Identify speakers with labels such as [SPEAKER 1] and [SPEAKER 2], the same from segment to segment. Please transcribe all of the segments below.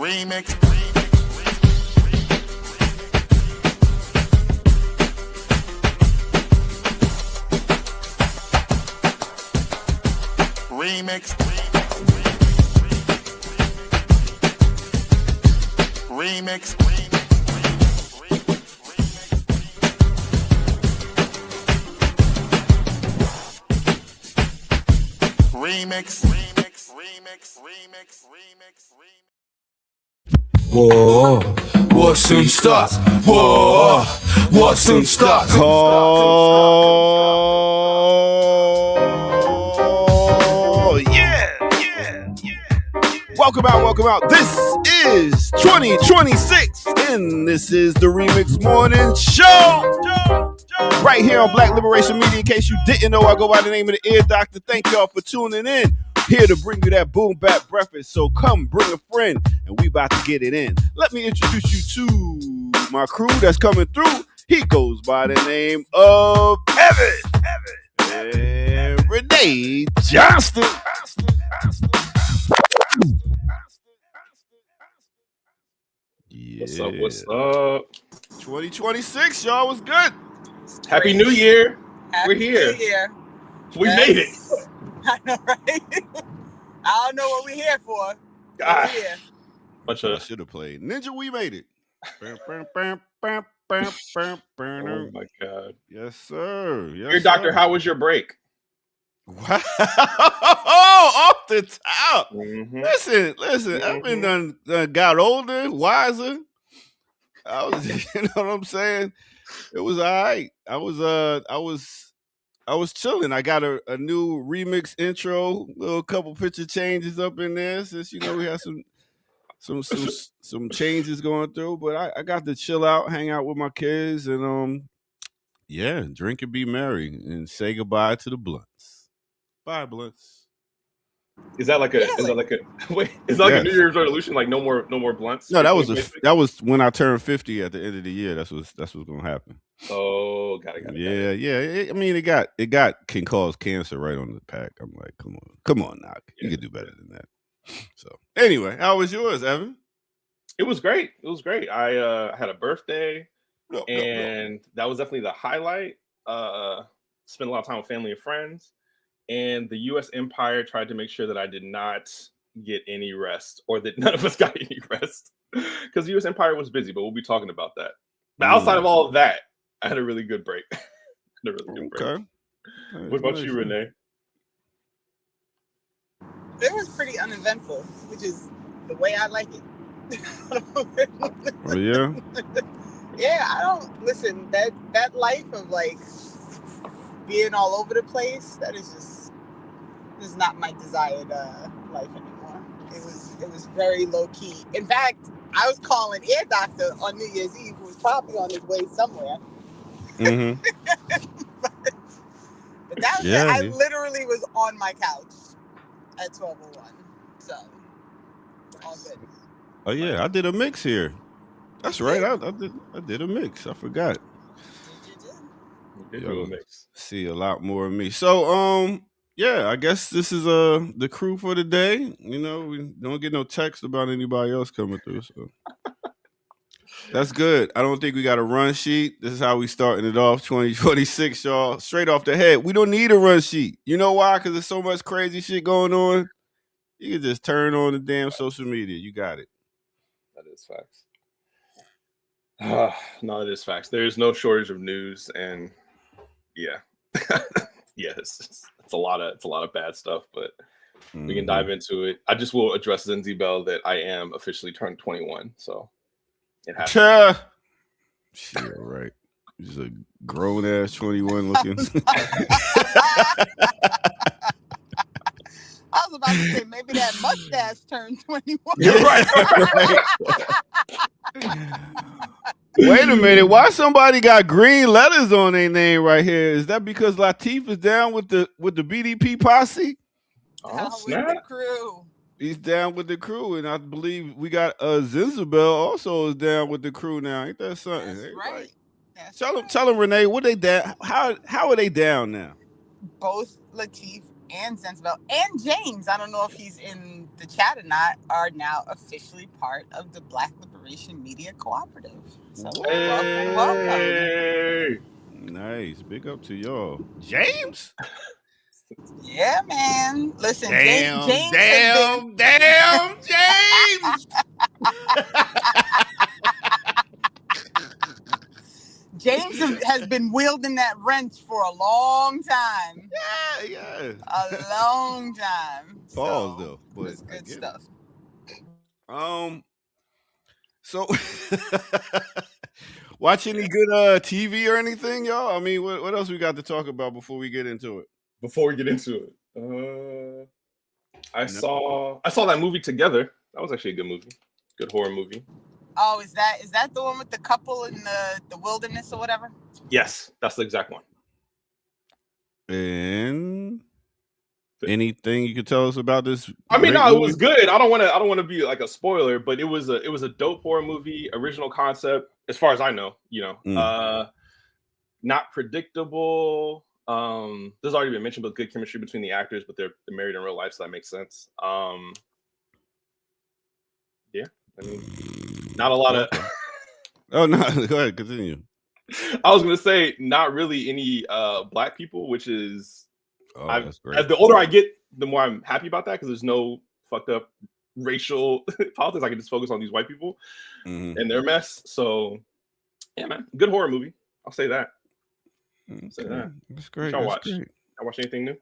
[SPEAKER 1] Remix. Remix. Remix. Remix.
[SPEAKER 2] War soon starts. War soon starts.
[SPEAKER 3] Oh, yeah. Welcome out. This is 2026, and this is the Remix Morning Show. Right here on Black Liberation Media. In case you didn't know, I go by the name of the Ear Doctor. Thank y'all for tuning in. Here to bring you that boom bap breakfast. So come bring a friend, and we about to get it in. Let me introduce you to my crew that's coming through. He goes by the name of Evan and Renee Johnston. Yeah.
[SPEAKER 4] What's up?
[SPEAKER 3] 2026, y'all, was good.
[SPEAKER 4] Happy New Year.
[SPEAKER 5] Happy
[SPEAKER 4] We're here.
[SPEAKER 5] New Year.
[SPEAKER 4] We made it.
[SPEAKER 5] I know, right? I don't know what we're here for.
[SPEAKER 4] God.
[SPEAKER 5] We're here.
[SPEAKER 3] I should have played Ninja. We made it.
[SPEAKER 4] Oh my God.
[SPEAKER 3] Yes, sir.
[SPEAKER 4] Dear Doctor, how was your break?
[SPEAKER 3] Wow. Off the top.
[SPEAKER 4] Mm-hmm.
[SPEAKER 3] Listen. I've been done got older, wiser. I was, you know what I'm saying? It was all right. I was chilling. I got a new remix intro, little couple picture changes up in there since we had some changes going through. But I got to chill out, hang out with my kids, and drink and be merry and say goodbye to the blunts. Bye, blunts.
[SPEAKER 4] Is that like a
[SPEAKER 5] Really?
[SPEAKER 4] a New Year's resolution? Like no more blunts?
[SPEAKER 3] No, that was when I turned 50 at the end of the year. That's what's gonna happen.
[SPEAKER 4] Oh, got it.
[SPEAKER 3] Yeah. I mean, it can cause cancer right on the pack. I'm like, come on, knock. You can do better than that. So anyway, how was yours, Evan?
[SPEAKER 4] It was great. I had a birthday, and that was definitely the highlight. Spent a lot of time with family and friends, and the U.S. Empire tried to make sure that I did not get any rest, or that none of us got any rest, because the U.S. Empire was busy. But we'll be talking about that. But outside of all of that, I had a really good break.
[SPEAKER 3] Okay.
[SPEAKER 4] What about you, Renee?
[SPEAKER 5] It was pretty uneventful, which is the way I like it.
[SPEAKER 3] Oh yeah.
[SPEAKER 5] Yeah, I don't listen. That life of like being all over the place, that is not my desired life anymore. It was very low key. In fact, I was calling Ear Doctor on New Year's Eve, who was probably on his way somewhere.
[SPEAKER 3] Mm-hmm.
[SPEAKER 5] but that was it. I literally was on my couch at 12:01. So all good.
[SPEAKER 3] Oh yeah, I did a mix here. That's right. I did a mix. I forgot.
[SPEAKER 4] You did do a mix.
[SPEAKER 3] See a lot more of me. So I guess this is the crew for the day. We don't get no text about anybody else coming through, so that's good. I don't think we got a run sheet. This is how we starting it off 2026, y'all. Straight off the head. We don't need a run sheet. You know why? Because there's so much crazy shit going on. You can just turn on the damn social media. You got it.
[SPEAKER 4] That is facts. No, it is facts. There's no shortage of news, and it's a lot of bad stuff, but we can dive into it. I just will address Lindsay Bell that I am officially turned 21, so it happens.
[SPEAKER 3] Shit, right. He's a grown ass 21 looking.
[SPEAKER 5] I was about to say maybe that mustache turned 21.
[SPEAKER 3] You're right. Wait a minute. Why somebody got green letters on their name right here? Is that because Latif is down with the BDP posse?
[SPEAKER 4] Oh,
[SPEAKER 5] with the crew.
[SPEAKER 3] He's down with the crew, and I believe we got Zinzabel also is down with the crew now. Ain't that something?
[SPEAKER 5] That's right.
[SPEAKER 3] Tell him, Renee, what they down? How are they down now?
[SPEAKER 5] Both Latif and Sensible and James, I don't know if he's in the chat or not, are now officially part of the Black Liberation Media Cooperative. So welcome.
[SPEAKER 4] Hey.
[SPEAKER 3] Nice. Big up to y'all. James?
[SPEAKER 5] Yeah, man. Listen,
[SPEAKER 3] Damn,
[SPEAKER 5] James
[SPEAKER 3] damn, James!
[SPEAKER 5] James has been wielding that wrench for a long time.
[SPEAKER 3] Yeah.
[SPEAKER 5] A long time.
[SPEAKER 3] Pause though, but
[SPEAKER 5] it's good stuff.
[SPEAKER 3] So watch any good TV or anything, y'all? I mean, what else we got to talk about before we get into it?
[SPEAKER 4] Before we get into it, I saw that movie Together. That was actually a good movie, good horror movie.
[SPEAKER 5] Oh, is that the one with the couple in the wilderness or whatever?
[SPEAKER 4] Yes, that's the exact one.
[SPEAKER 3] And anything you could tell us about this?
[SPEAKER 4] I mean, no, it was good. I don't want to be like a spoiler, but it was a dope horror movie, original concept, as far as I know. Not predictable. This has already been mentioned, but good chemistry between the actors, but they're married in real life, so that makes sense. Yeah, I mean, not a lot of.
[SPEAKER 3] Oh no, go ahead, continue.
[SPEAKER 4] I was gonna say not really any black people, which is
[SPEAKER 3] that's great.
[SPEAKER 4] As the older I get, the more I'm happy about that because there's no fucked up racial politics. I can just focus on these white people and their mess. So yeah, man, good horror movie. I'll say that.
[SPEAKER 3] That's great.
[SPEAKER 4] Y'all watch anything new?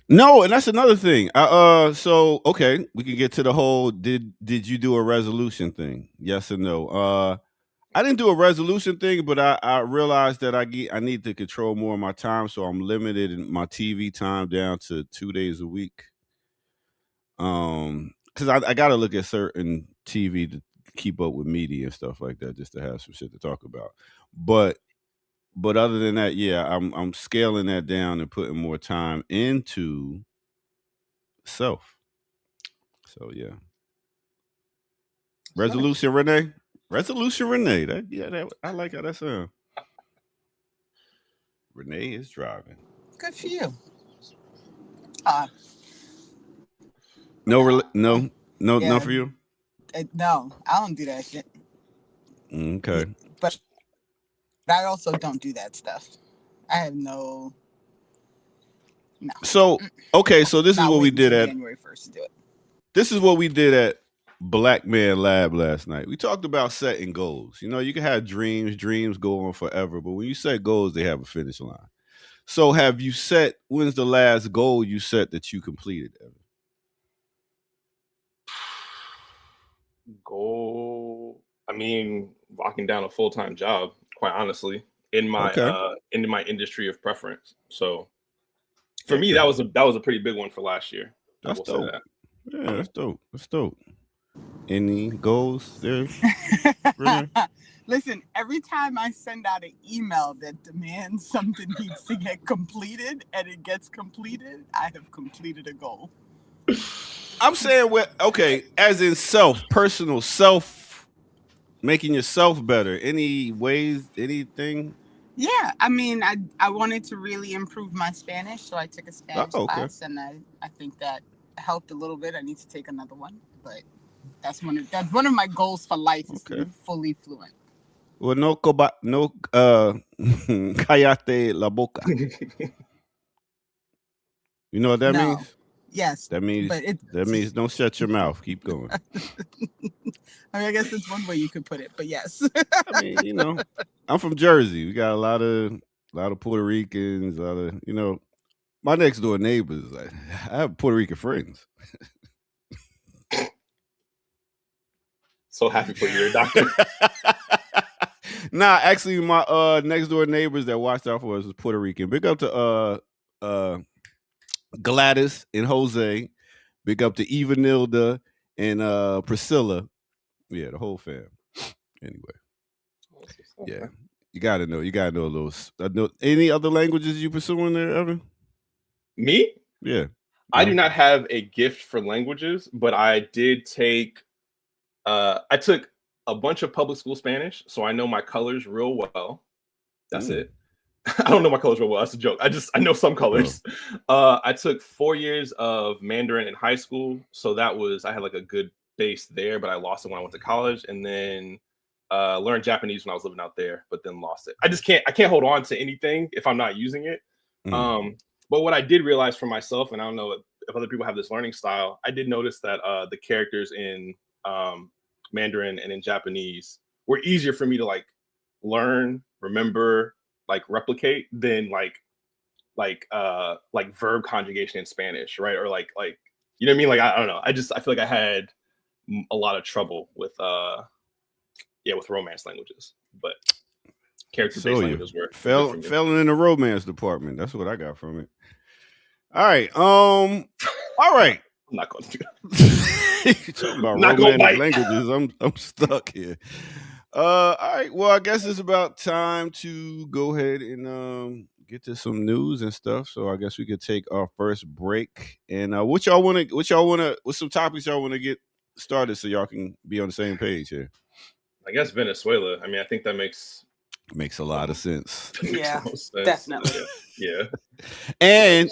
[SPEAKER 3] No, and that's another thing. So okay, we can get to the whole did you do a resolution thing? Yes or no? I didn't do a resolution thing, but I realized that I need to control more of my time, so I'm limited in my TV time down to 2 days a week. Because I got to look at certain TV to keep up with media and stuff like that, just to have some shit to talk about. But other than that, yeah, I'm scaling that down and putting more time into self. So yeah. Resolution Renee. I like how that sounds. Renee is driving.
[SPEAKER 5] Good for you.
[SPEAKER 3] No for you.
[SPEAKER 5] No, I don't do that shit.
[SPEAKER 3] Okay.
[SPEAKER 5] But I also don't do that stuff. I have no.
[SPEAKER 3] So okay, so this is what we did at
[SPEAKER 5] January 1st to do it.
[SPEAKER 3] This is what we did at Black Man Lab last night. We talked about setting goals. You know, you can have dreams go on forever, but when you set goals, they have a finish line. So when's the last goal you set that you completed, Evan?
[SPEAKER 4] Goal. I mean, locking down a full-time job, quite honestly, in my industry of preference. So for me, that was a pretty big one for last year.
[SPEAKER 3] That's dope. Yeah, that's dope. Any goals there?
[SPEAKER 5] Listen, every time I send out an email that demands something needs to get completed and it gets completed, I have completed a goal.
[SPEAKER 3] I'm saying, as in personal self, making yourself better. Any ways, anything?
[SPEAKER 5] Yeah, I mean, I wanted to really improve my Spanish, so I took a Spanish class, and I think that helped a little bit. I need to take another one, but that's one of my goals for life is to be fully fluent.
[SPEAKER 3] Well, no cállate la boca. You know what that means?
[SPEAKER 5] Yes.
[SPEAKER 3] That means don't shut your mouth. Keep going.
[SPEAKER 5] I mean, I guess that's one way you could put it, but yes.
[SPEAKER 3] I mean, you know, I'm from Jersey. We got a lot of Puerto Ricans, my next door neighbors. I have Puerto Rican friends.
[SPEAKER 4] So happy for you, doctor.
[SPEAKER 3] Nah, actually, my next door neighbors that watched out for us was Puerto Rican. Big up to Gladys and Jose. Big up to Evanilda and Priscilla. Yeah, the whole fam. Anyway, yeah, you gotta know those. Any other languages you pursuing there, Evan?
[SPEAKER 4] Me?
[SPEAKER 3] Yeah,
[SPEAKER 4] I do not have a gift for languages, but I did take. I took a bunch of public school Spanish, so I know my colors real well. That's it. I don't know my colors real well. That's a joke. I know some colors. I took 4 years of Mandarin in high school, so I had like a good base there, but I lost it when I went to college, and then learned Japanese when I was living out there, but then lost it. I can't hold on to anything if I'm not using it. But what I did realize for myself, and I don't know if other people have this learning style, I did notice that the characters in Mandarin and in Japanese were easier for me to like learn, remember, like replicate than like verb conjugation in Spanish, right? Or like you know what I mean? Like I don't know. I feel like I had a lot of trouble with with romance languages, but character-based languages were
[SPEAKER 3] failing in the romance department. That's what I got from it. All right. All right.
[SPEAKER 4] I'm not going to do
[SPEAKER 3] that. Talking about romantic languages. I'm stuck here. All right. Well, I guess it's about time to go ahead and get to some news and stuff. So I guess we could take our first break. And what's some topics y'all want to get started so y'all can be on the same page here?
[SPEAKER 4] I guess Venezuela. I mean, I think that makes
[SPEAKER 3] a lot of sense.
[SPEAKER 5] Yeah, definitely.
[SPEAKER 4] Yeah.
[SPEAKER 3] And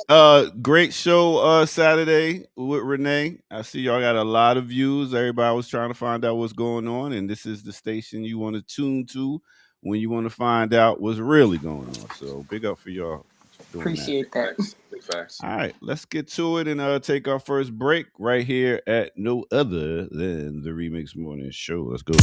[SPEAKER 3] great show Saturday with Renee. I see y'all got a lot of views. Everybody was trying to find out what's going on, and this is the station you want to tune to when you want to find out what's really going on. So big up for y'all.
[SPEAKER 5] Appreciate that.
[SPEAKER 4] Big facts.
[SPEAKER 3] All right, let's get to it and take our first break right here at no other than the Remix Morning Show. Let's go.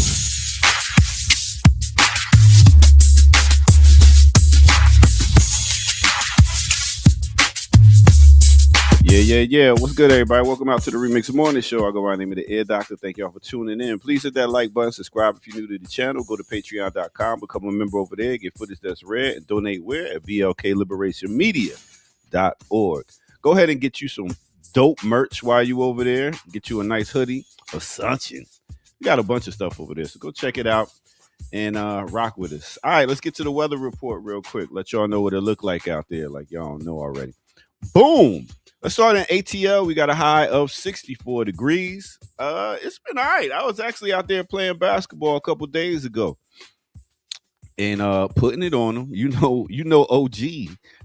[SPEAKER 3] Yeah. What's good, everybody? Welcome out to the Remix Morning Show. I go by the name of the Air Doctor. Thank y'all for tuning in. Please hit that like button, subscribe if you're new to the channel. Go to patreon.com, become a member over there, get footage that's rare, and donate where at blkliberationmedia.org. Go ahead and get you some dope merch while you over there. Get you a nice hoodie, Assumption. We got a bunch of stuff over there, so go check it out and rock with us. All right, let's get to the weather report real quick. Let y'all know what it look like out there, like y'all know already. Boom. Let's start in ATL. We got a high of 64 degrees. It's been all right. I was actually out there playing basketball a couple days ago and putting it on them. You know OG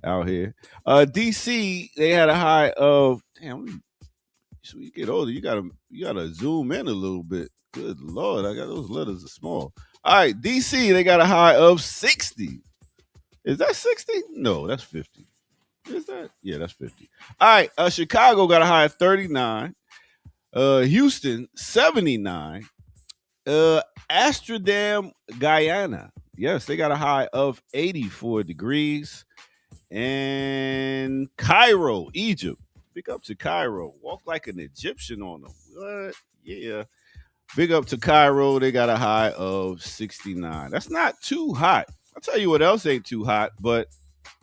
[SPEAKER 3] out here. DC, they had a high of so you get older, you gotta zoom in a little bit. Good Lord, I got those letters are small. All right, DC, they got a high of 60. Is that 60? No, that's 50. Is that? Yeah, that's 50. All right, Chicago got a high of 39. Houston, 79. Amsterdam, Guyana. Yes, they got a high of 84 degrees. And Cairo, Egypt. Big up to Cairo. Walk like an Egyptian on them. What? Yeah. Big up to Cairo. They got a high of 69. That's not too hot. I'll tell you what else ain't too hot, but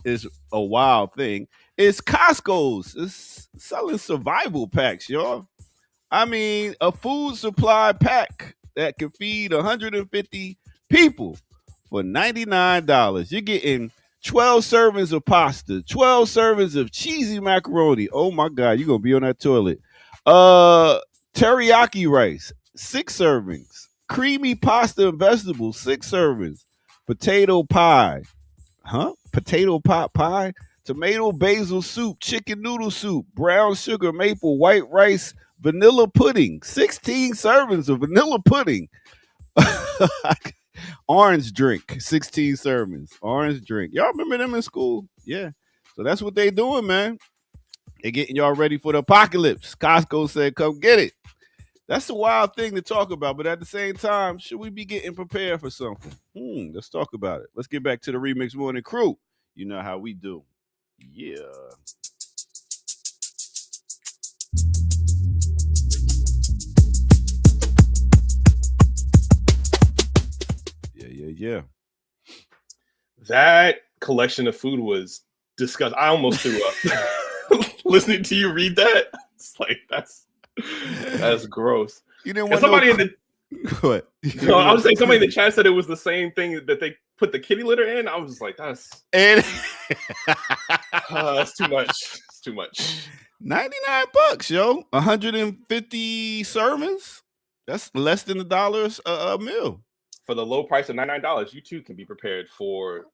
[SPEAKER 3] is a wild thing. It's Costco's. It's selling survival packs, y'all. I mean, a food supply pack that can feed 150 people for $99. You're getting 12 servings of pasta, 12 servings of cheesy macaroni. Oh my God, you're gonna be on that toilet. Teriyaki rice, 6 servings. Creamy pasta and vegetables, 6 servings. Potato pie. Potato pot pie, tomato basil soup, chicken noodle soup, brown sugar maple white rice, vanilla pudding, 16 servings of vanilla pudding. Orange drink, 16 servings. Orange drink. Y'all remember them in school? Yeah. So that's what they doing, man. They're getting y'all ready for the apocalypse. Costco said, come get it. That's a wild thing to talk about, but at the same time, should we be getting prepared for something? Let's talk about it. Let's get back to the Remix Morning crew. You know how we do. Yeah. Yeah.
[SPEAKER 4] That collection of food was disgusting. I almost threw up. Listening to you read that, it's like that's gross.
[SPEAKER 3] You didn't want
[SPEAKER 4] somebody in the
[SPEAKER 3] what?
[SPEAKER 4] No, I was saying somebody in the chat said it was the same thing that they put the kitty litter in. I was just like, that's too much. It's too much.
[SPEAKER 3] $99, yo. 150 servings. That's less than $1 a meal.
[SPEAKER 4] For the low price of $99, you too can be prepared for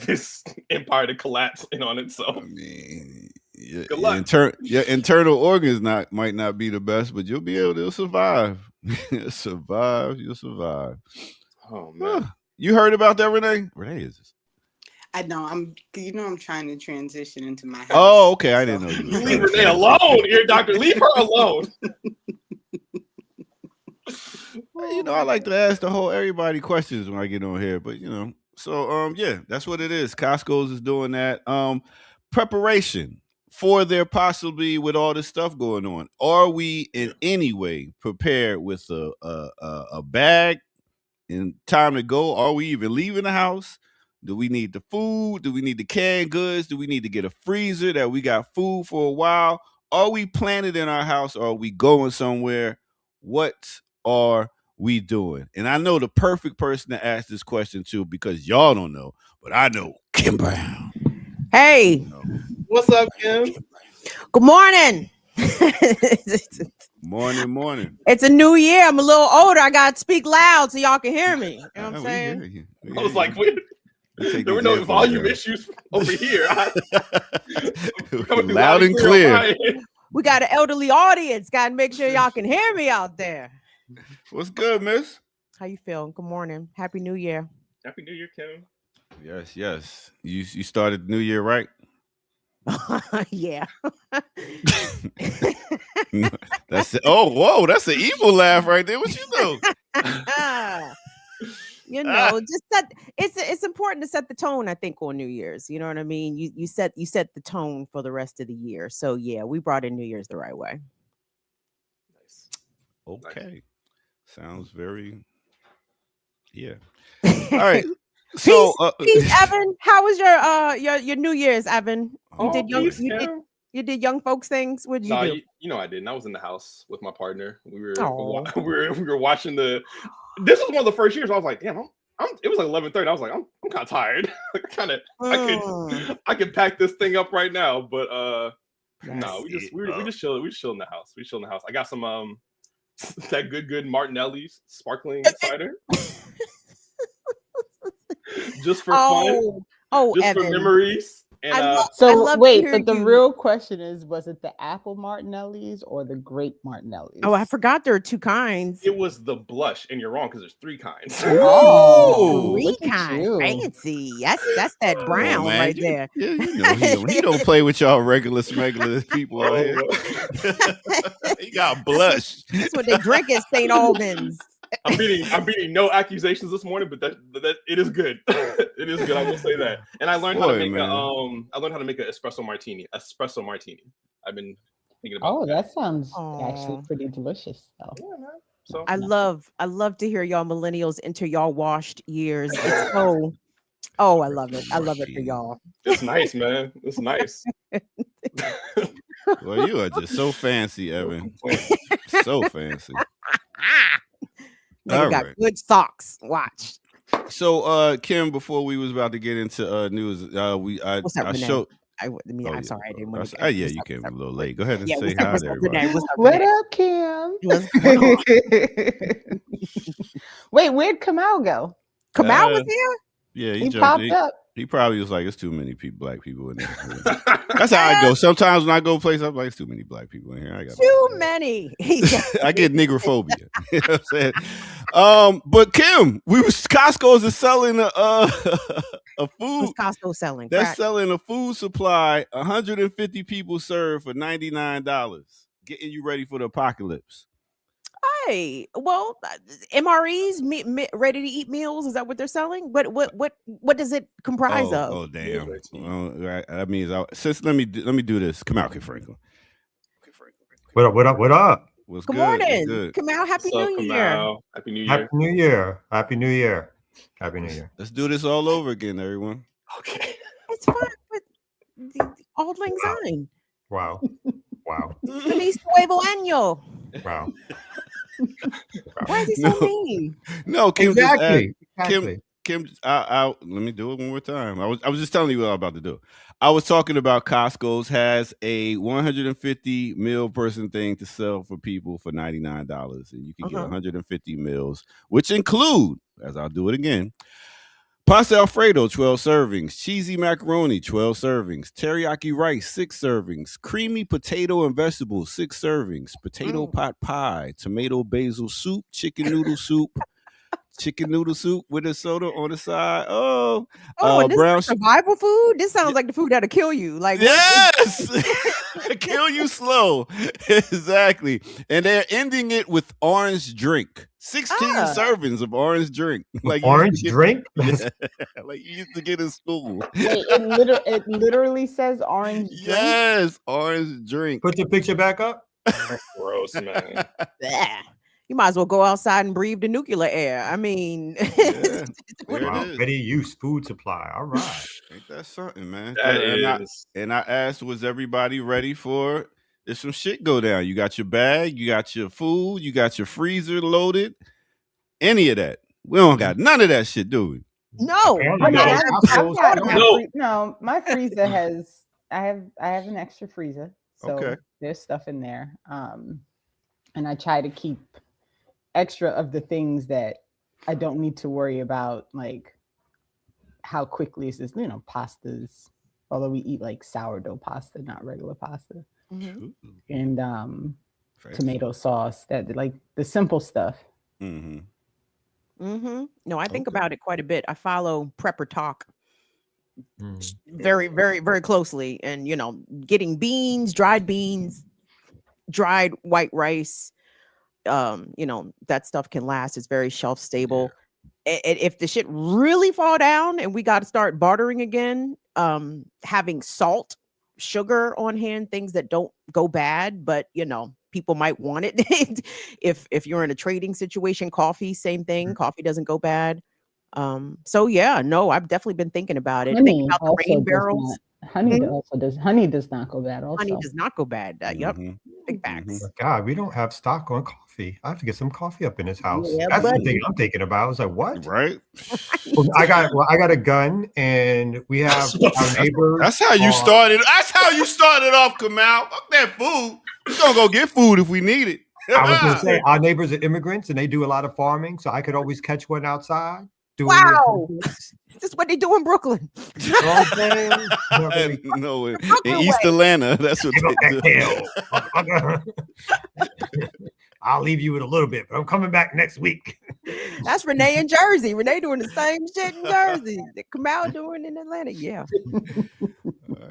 [SPEAKER 4] this empire to collapse in on itself.
[SPEAKER 3] I mean, your internal organs might not be the best, but you'll be able to survive. You'll survive.
[SPEAKER 4] Oh man,
[SPEAKER 3] you heard about that, Renee? Renee is this?
[SPEAKER 5] I know. I'm trying to transition into my house.
[SPEAKER 3] Oh, okay. I didn't know you.
[SPEAKER 4] Leave Renee alone, ear doctor. Leave her alone.
[SPEAKER 3] Well, I like to ask everybody questions when I get on here, but so yeah, that's what it is. Costco's is doing that. Preparation for there possibly with all this stuff going on. Are we in any way prepared with a bag and time to go? Are we even leaving the house? Do we need the food? Do we need the canned goods? Do we need to get a freezer that we got food for a while? Are we planning in our house or are we going somewhere? What are we doing? And I know the perfect person to ask this question to because y'all don't know, but I know Kim Brown.
[SPEAKER 6] Hey.
[SPEAKER 4] What's up, Kim?
[SPEAKER 6] Good morning.
[SPEAKER 3] Morning.
[SPEAKER 6] It's a new year. I'm a little older. I got to speak loud so y'all can hear me. You know what I'm saying?
[SPEAKER 4] I was like, wait. There were no volume issues over here.
[SPEAKER 3] Loud and clear.
[SPEAKER 6] We got an elderly audience. Got to make sure y'all can hear me out there.
[SPEAKER 3] What's good, miss?
[SPEAKER 6] How you feeling? Good morning. Happy New Year.
[SPEAKER 4] Happy New Year, Kim.
[SPEAKER 3] Yes. You started the new year right?
[SPEAKER 6] Yeah.
[SPEAKER 3] That's it. Oh, whoa, that's an evil laugh right there. What you know?
[SPEAKER 6] Just it's important to set the tone, I think, on New Year's. You know what I mean? You set the tone for the rest of the year. So yeah, we brought in New Year's the right way.
[SPEAKER 4] Nice.
[SPEAKER 3] Okay. Nice. Sounds very all right. So
[SPEAKER 6] peace, Evan. How was your New Year's, Evan? You did young folks things. What did you do?
[SPEAKER 4] You I didn't. I was in the house with my partner. We were watching the. This was one of the first years I was like, damn, it was like 11:30. I was like, I'm kind of tired. I could pack this thing up right now, but no, we just chill. We just chill in the house. We chill in the house. I got some that good Martinelli's sparkling cider. Just for fun. Just
[SPEAKER 6] Evan.
[SPEAKER 4] For memories. And,
[SPEAKER 7] but the real question is, was it the apple Martinelli's or the grape Martinelli's?
[SPEAKER 6] Oh, I forgot there are two kinds.
[SPEAKER 4] It was the blush, and you're wrong because there's three kinds.
[SPEAKER 6] Oh, three kinds. Fancy. That's that brown right there.
[SPEAKER 3] He don't play with y'all regular people out here. He got blush.
[SPEAKER 6] That's what they drink at St. Albans.
[SPEAKER 4] I'm beating no accusations this morning, but that it is good. It is good. I will say that. And I learned how to make an espresso martini. I've been thinking about.
[SPEAKER 7] Oh, that sounds actually pretty delicious. So.
[SPEAKER 4] Yeah, man. So
[SPEAKER 6] I love to hear y'all millennials enter y'all washed years. It's so. Oh, I love it. I love it for y'all.
[SPEAKER 4] It's nice, man. It's nice.
[SPEAKER 3] Well, you are just so fancy, Evan. So fancy.
[SPEAKER 6] They got good socks. Watch.
[SPEAKER 3] So, Kim, before we was about to get into news,
[SPEAKER 6] What's up, Renee? I'm sorry, I didn't want to.
[SPEAKER 3] You came a little late. Go ahead and say hi to everybody.
[SPEAKER 7] What up, Kim? Wait, where'd Kamal go?
[SPEAKER 6] Kamal was here?
[SPEAKER 3] Yeah,
[SPEAKER 7] he popped up.
[SPEAKER 3] He probably was like, it's too many black people in there. That's how I go. Sometimes when I go places, I'm like, it's too many black people in here. I got
[SPEAKER 6] too many.
[SPEAKER 3] I get nigrophobia. You know what I'm saying? But Kim, Costco's is selling a food.
[SPEAKER 6] What's Costco selling?
[SPEAKER 3] They're selling a food supply, 150 people served for $99, getting you ready for the apocalypse.
[SPEAKER 6] Hey, well, MREs, ready to eat meals. Is that what they're selling? What does it comprise of?
[SPEAKER 3] Oh, damn! That means let me do this. Come out, Kid Franklin.
[SPEAKER 8] What up?
[SPEAKER 3] What's
[SPEAKER 6] good?
[SPEAKER 3] Morning,
[SPEAKER 6] good? Come out. Happy New Year.
[SPEAKER 4] Happy New Year.
[SPEAKER 8] Happy New Year.
[SPEAKER 3] Let's do this all over again, everyone.
[SPEAKER 4] Okay.
[SPEAKER 6] It's fun, but Auld Lang Syne.
[SPEAKER 8] Wow.
[SPEAKER 6] Feliz Nuevo Año.
[SPEAKER 8] Wow.
[SPEAKER 6] Why is he so mean?
[SPEAKER 3] No, Kim.
[SPEAKER 8] Exactly.
[SPEAKER 3] Kim, let me do it one more time. I was just telling you what I'm about to do. I was talking about Costco's has a 150 meal person thing to sell for people for $99, and you can get 150 meals, which include, as I'll do it again, Pasta Alfredo, 12 servings. Cheesy macaroni, 12 servings. Teriyaki rice, 6 servings. Creamy potato and vegetables, 6 servings. Potato pot pie. Tomato basil soup. Chicken noodle soup with a soda on the side.
[SPEAKER 6] And this
[SPEAKER 3] brown
[SPEAKER 6] is survival food. This sounds like the food that'll kill you. Like
[SPEAKER 3] yes, kill you slow. Exactly. And they're ending it with orange drink. 16 servings of orange drink. Like
[SPEAKER 8] orange drink?
[SPEAKER 3] Like you used to get in school.
[SPEAKER 7] Wait, it literally says orange drink.
[SPEAKER 3] Yes, orange drink.
[SPEAKER 8] Put the picture back up.
[SPEAKER 4] Gross, man.
[SPEAKER 6] You might as well go outside and breathe the nuclear air. I mean,
[SPEAKER 3] wow,
[SPEAKER 8] ready use food supply. All right.
[SPEAKER 3] Ain't that something, man?
[SPEAKER 4] And
[SPEAKER 3] I asked, was everybody ready for there's some shit go down? You got your bag, you got your food, you got your freezer loaded. Any of that? We don't got none of that shit, do we?
[SPEAKER 6] No.
[SPEAKER 7] No, my freezer has. I have an extra freezer, so there's stuff in there. And I try to keep extra of the things that I don't need to worry about, like how quickly is this, pastas, although we eat like sourdough pasta, not regular pasta. And tomato sauce, that like the simple stuff.
[SPEAKER 6] No, I think about it quite a bit. I follow Prepper Talk very, very, very closely, and getting beans, dried white rice, that stuff can last. It's very shelf stable. If the shit really fall down and we got to start bartering again, having salt, sugar on hand, things that don't go bad, but people might want it. if you're in a trading situation, coffee, same thing. Coffee doesn't go bad. So yeah, no, I've definitely been thinking about it. Thinking about the rain barrels.
[SPEAKER 7] Honey does not go bad. Also,
[SPEAKER 6] honey does not go bad. Yep, big facts.
[SPEAKER 8] God, we don't have stock on coffee. I have to get some coffee up in this house.
[SPEAKER 6] Yeah,
[SPEAKER 8] that's the thing I'm thinking about. I was like, what?
[SPEAKER 3] Right?
[SPEAKER 8] I got a gun, and we have our neighbors.
[SPEAKER 3] That's how you started. That's how you started off, Kamal. Fuck that food. We're gonna go get food if we need it.
[SPEAKER 8] I was gonna say our neighbors are immigrants, and they do a lot of farming, so I could always catch one outside.
[SPEAKER 6] Wow. This is what they do in Brooklyn.
[SPEAKER 3] No, in East Atlanta, that's what they do.
[SPEAKER 8] I'll leave you with a little bit, but I'm coming back next week.
[SPEAKER 6] That's Renee in Jersey. Renee doing the same shit in Jersey that Kamal doing in Atlanta. Yeah.
[SPEAKER 3] All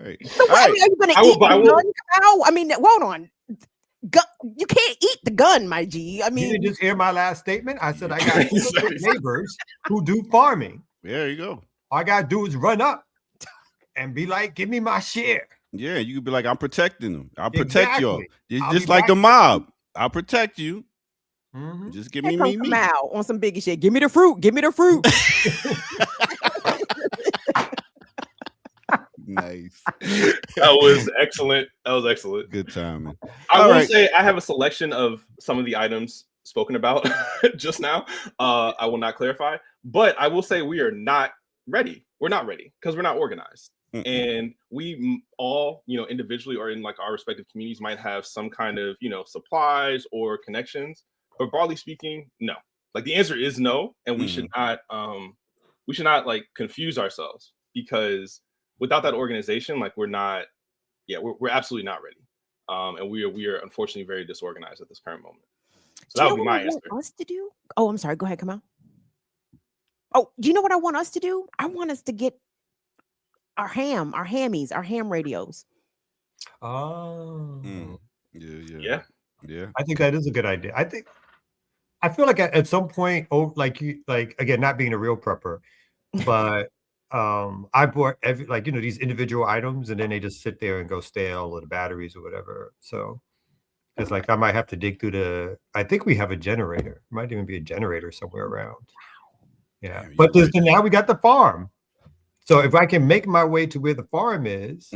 [SPEAKER 3] right.
[SPEAKER 6] So what are you going to eat the gun, Kamal? I mean, hold on. You can't eat the gun, my G. I mean,
[SPEAKER 8] you didn't just hear my last statement. I said I got neighbors who do farming.
[SPEAKER 3] There you go.
[SPEAKER 8] All I gotta do is run up and be like, "Give me my share."
[SPEAKER 3] Yeah, you could be like, "I'm protecting them. I'll protect y'all. It's just like the mob. I'll protect you. Just give me
[SPEAKER 6] Kamal on some biggie shit. Give me the fruit. Give me the fruit."
[SPEAKER 3] Nice.
[SPEAKER 4] That was excellent.
[SPEAKER 3] Good timing.
[SPEAKER 4] I will say I have a selection of some of the items spoken about just now. I will not clarify, but I will say we are not ready. We're not ready because we're not organized. And we all, individually or in like our respective communities might have some kind of, supplies or connections, but broadly speaking, no. Like the answer is no. And we should not like confuse ourselves, because without that organization, like we're absolutely not ready. And we are unfortunately very disorganized at this current moment. So that would be my answer.
[SPEAKER 6] Us to do? Oh, I'm sorry. Go ahead, Kamal. Oh, do you know what I want us to do? I want us to get our ham radios.
[SPEAKER 8] Oh.
[SPEAKER 3] Yeah.
[SPEAKER 8] I think that is a good idea. I feel like at some point, again, not being a real prepper, but I bought these individual items, and then they just sit there and go stale, or the batteries or whatever. So it's like I might have to dig through I think we have a generator. Might even be a generator somewhere around. Wow. Yeah. But now we got the farm. So if I can make my way to where the farm is,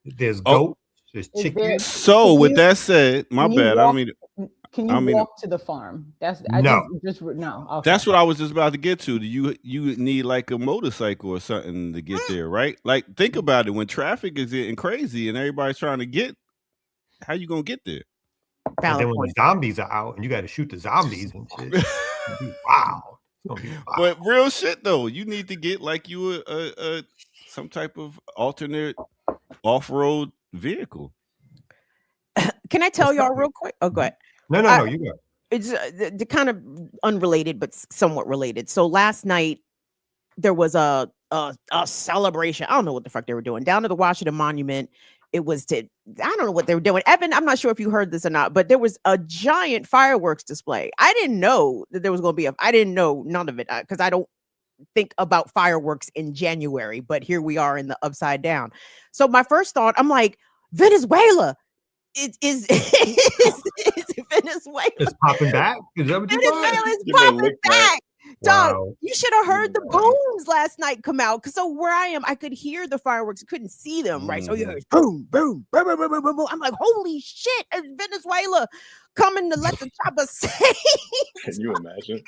[SPEAKER 8] there's goats, there's chickens.
[SPEAKER 3] So with that said, my bad. I don't mean to.
[SPEAKER 7] Can you walk to the farm?
[SPEAKER 8] No.
[SPEAKER 7] Okay.
[SPEAKER 3] That's what I was just about to get to. You need like a motorcycle or something to get there, right? Like think about it. When traffic is getting crazy and everybody's trying to get, how you gonna get there?
[SPEAKER 8] And then when the zombies are out and you got to shoot the zombies and shit. Wow.
[SPEAKER 3] But real shit though, you need to get like you a some type of alternate off-road vehicle.
[SPEAKER 6] Can I tell y'all real quick? Oh, go ahead.
[SPEAKER 8] No, you go.
[SPEAKER 6] It's the kind of unrelated, but somewhat related. So last night there was a celebration. I don't know what the fuck they were doing down to the Washington Monument. It was I don't know what they were doing. Evan, I'm not sure if you heard this or not, but there was a giant fireworks display. I didn't know that there was going to be I didn't know none of it because I don't think about fireworks in January, but here we are in the upside down. So my first thought, I'm like, Venezuela. Is Venezuela.
[SPEAKER 8] It's popping back? Is that what you
[SPEAKER 6] Venezuela is popping back. Dog, you should have heard the booms last night come out. So where I am, I could hear the fireworks, couldn't see them, right? So you heard boom, boom, boom, boom, boom, boom, boom. I'm like, holy shit, is Venezuela coming to let the chopper sing?
[SPEAKER 4] Can you imagine?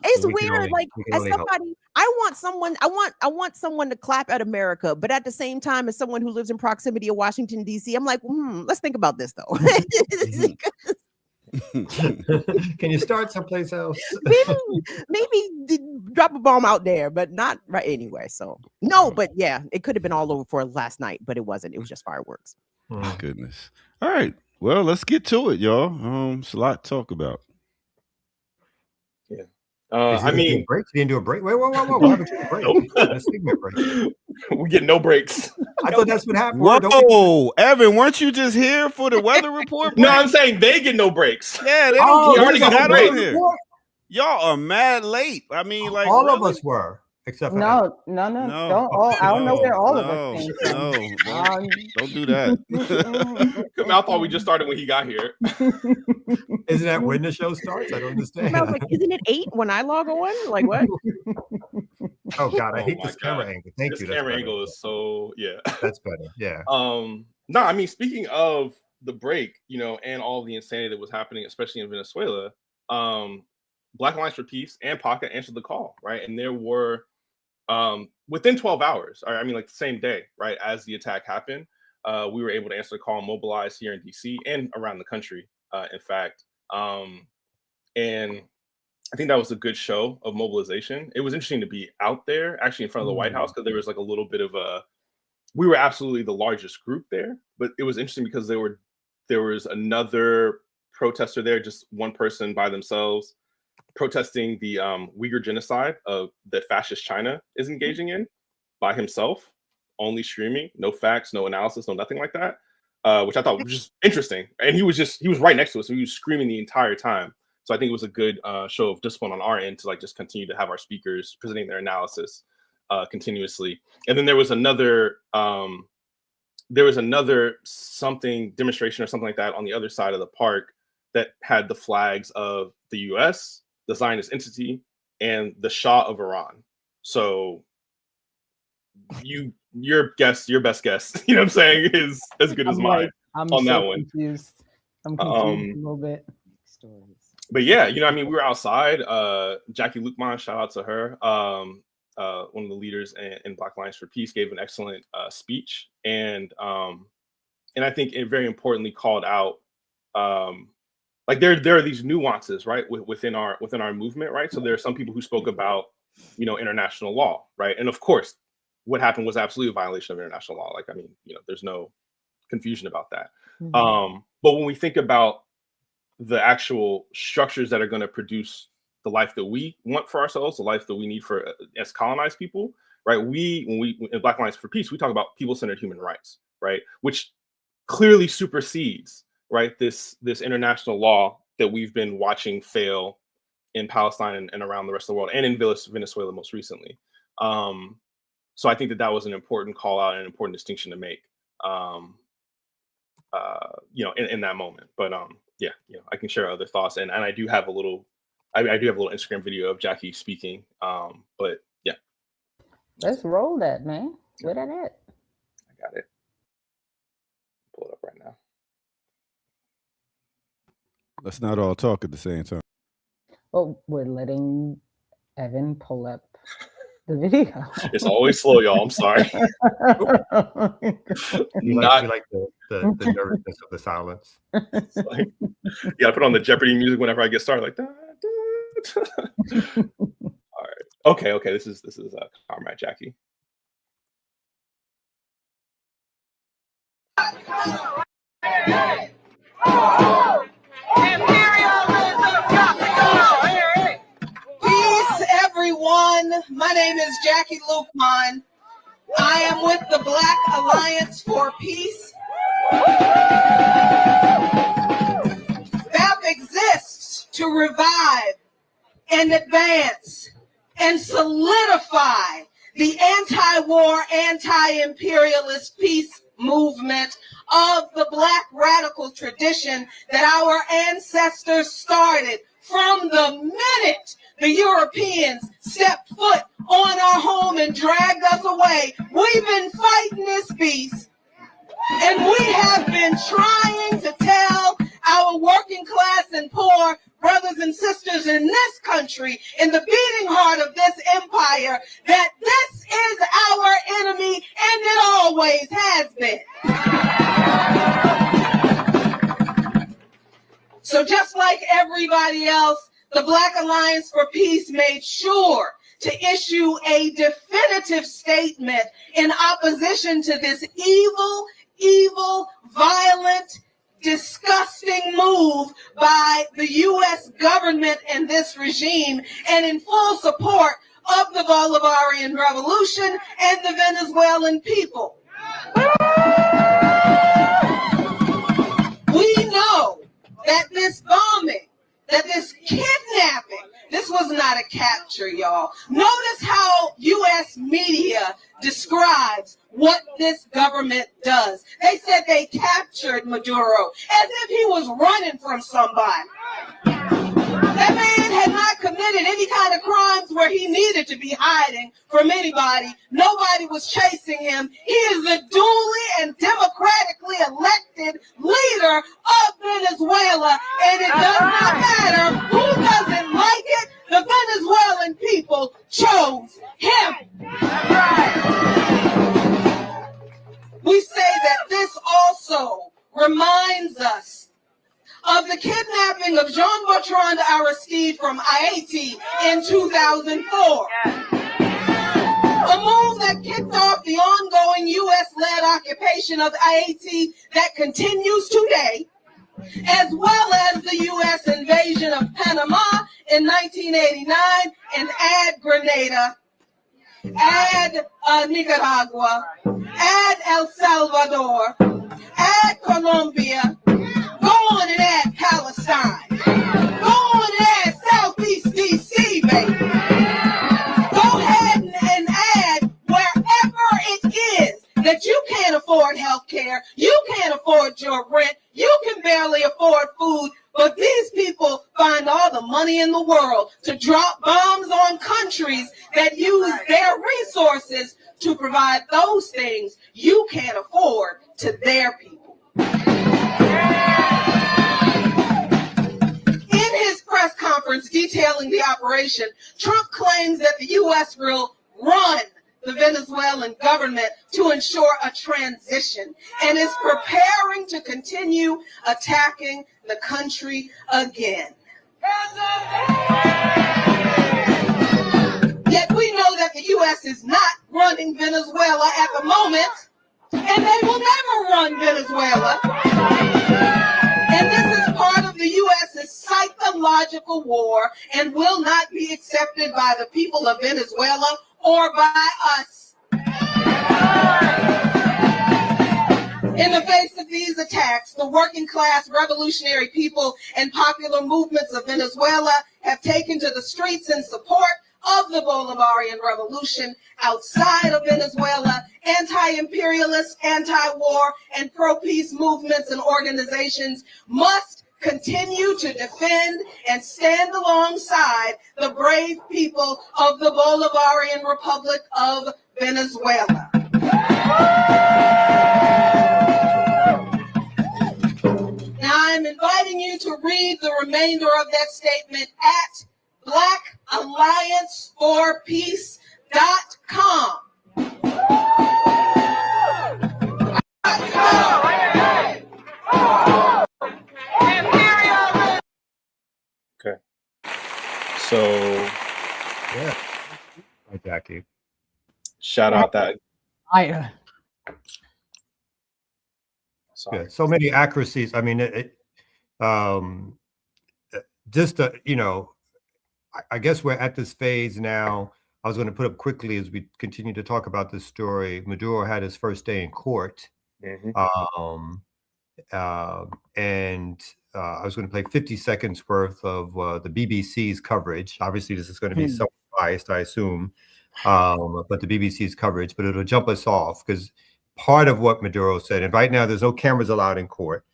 [SPEAKER 6] It's weird. Like, as somebody, I want someone to clap at America, but at the same time, as someone who lives in proximity of Washington, D.C., I'm like, let's think about this though.
[SPEAKER 8] Can you start someplace else?
[SPEAKER 6] maybe drop a bomb out there, but not right anyway. So no, but yeah, it could have been all over for last night, but it wasn't. It was just fireworks.
[SPEAKER 3] Oh, goodness. All right. Well, let's get to it, y'all. It's a lot to talk about.
[SPEAKER 4] Yeah. I mean,
[SPEAKER 8] break. You didn't do a break. Wait, what happened to the break? Let's take a break.
[SPEAKER 4] We get no breaks.
[SPEAKER 8] I thought that's what happened.
[SPEAKER 3] Whoa, Evan, weren't you just here for the weather report?
[SPEAKER 4] No, I'm saying they get no breaks.
[SPEAKER 3] Yeah, they don't
[SPEAKER 4] already got no breaks.
[SPEAKER 3] here. Y'all are mad late. I mean, like
[SPEAKER 8] all of us were, except for
[SPEAKER 7] no. I don't know where all of us came from.
[SPEAKER 3] No, don't do that.
[SPEAKER 4] I thought we just started when he got here.
[SPEAKER 8] Isn't that when the show starts? I don't understand.
[SPEAKER 6] I was like, isn't it 8 when I log on? Like what?
[SPEAKER 8] Oh God, I hate this camera angle. Thank you.
[SPEAKER 4] This camera angle is so
[SPEAKER 8] That's better. Yeah.
[SPEAKER 4] No, I mean, speaking of the break, and all the insanity that was happening, especially in Venezuela, Black Alliance for Peace and Pocket answered the call, right? And there were within 12 hours, or I mean, like the same day, right, as the attack happened, we were able to answer the call and mobilize here in DC and around the country, in fact. And I think that was a good show of mobilization. It was interesting to be out there, actually in front of the White House, because there was like a little bit of we were absolutely the largest group there, but it was interesting because there was another protester there, just one person by themselves, protesting the Uyghur genocide that fascist China is engaging in by himself, only streaming, no facts, no analysis, no nothing like that, which I thought was just interesting. And he was right next to us, so he was screaming the entire time. So I think it was a good show of discipline on our end to like just continue to have our speakers presenting their analysis continuously. And then there was another something demonstration or something like that on the other side of the park that had the flags of the U.S., the Zionist entity, and the Shah of Iran. So your best guess, you know what I'm saying, is as good as mine on that one.
[SPEAKER 7] Confused. I'm confused a little bit.
[SPEAKER 4] But yeah, I mean, we were outside. Jackie Lukman, shout out to her. One of the leaders in Black Alliance for Peace gave an excellent speech, and I think it very importantly called out like there are these nuances, right, within our movement, right? So there are some people who spoke about international law, right, and of course what happened was absolutely a violation of international law. Like, I mean, there's no confusion about that. Mm-hmm. But when we think about the actual structures that are going to produce the life that we want for ourselves, the life that we need for as colonized people, right? When we in Black Alliance for Peace, we talk about people-centered human rights, right? Which clearly supersedes, right, this international law that we've been watching fail in Palestine and around the rest of the world, and in Venezuela most recently. So I think that was an important call out and an important distinction to make, in that moment. But yeah, I can share other thoughts, and I do have a little. I do have a little Instagram video of Jackie speaking. But yeah.
[SPEAKER 7] Let's roll that, man. Where that at?
[SPEAKER 4] I got it. Pull it up right now.
[SPEAKER 3] Let's not all talk at the same time.
[SPEAKER 7] Well, we're letting Evan pull up the video.
[SPEAKER 4] It's always slow, y'all. I'm sorry.
[SPEAKER 8] You like the nervousness of the silence.
[SPEAKER 4] Like, yeah, I put on the Jeopardy music whenever I get started, like da, da, All right. Okay. This is Comrade Jackie.
[SPEAKER 9] Peace, everyone. My name is Jackie Lukman. I am with the Black Alliance for Peace. BAP exists to revive and advance and solidify the anti-war, anti-imperialist peace movement of the Black radical tradition that our ancestors started from the minute the Europeans stepped foot on our home and dragged us away. We've been fighting this beast, and we have been trying to tell our working class and poor brothers and sisters in this country, in the beating heart of this empire, that this is our enemy, and it always has been. So just like everybody else, the Black Alliance for Peace made sure to issue a definitive statement in opposition to this evil, violent, disgusting move by the U.S. government and this regime, and in full support of the Bolivarian Revolution and the Venezuelan people. We know that this bombing, that this kidnapping, this was not a capture, y'all. Notice how U.S. media describes what this government does. They said they captured Maduro as if he was running from somebody. That man had not committed any kind of crimes where he needed to be hiding from anybody. Nobody was chasing him. He is the duly and democratically elected leader of Venezuela, and it does not matter who doesn't like it. The Venezuelan people chose him. We say that this also reminds us of the kidnapping of Jean-Bertrand Aristide from Haiti in 2004. A move that kicked off the ongoing U.S.-led occupation of Haiti that continues today, as well as the U.S. invasion of Panama in 1989 and add Grenada, add Nicaragua, add El Salvador, add Colombia, go on and add Palestine, go on and add Southeast DC, baby. Go ahead and add wherever it is that you can't afford health care, you can't afford your rent, you can barely afford food, but these people find all the money in the world to drop bombs on countries that use their resources to provide those things you can't afford to their people. In his press conference detailing the operation, Trump claims that the U.S. will run the Venezuelan government to ensure a transition and is preparing to continue attacking the country again. Yet we know that the U.S. is not running Venezuela at the moment, and they will never run Venezuela. And this is part of the U.S.'s psychological war and will not be accepted by the people of Venezuela or by us. In the face of these attacks, the working class, revolutionary people, and popular movements of Venezuela have taken to the streets in support of the Bolivarian Revolution. Outside of Venezuela, anti-imperialist, anti-war, and pro-peace movements and organizations must continue to defend and stand alongside the brave people of the Bolivarian Republic of Venezuela. Now I'm inviting you to read the remainder of that statement at blackallianceforpeace.com.
[SPEAKER 4] So
[SPEAKER 8] Yeah. Hi, Jackie.
[SPEAKER 4] Shout out that.
[SPEAKER 8] Yeah, so many accuracies. I mean, just I guess we're at this phase now. I was going to put up quickly as we continue to talk about this story. Maduro had his first day in court. And I was going to play 50 seconds worth of the BBC's coverage. Obviously, this is going to be so biased, I assume, but the BBC's coverage, but it'll jump us off because part of what Maduro said, and right now there's no cameras allowed in court.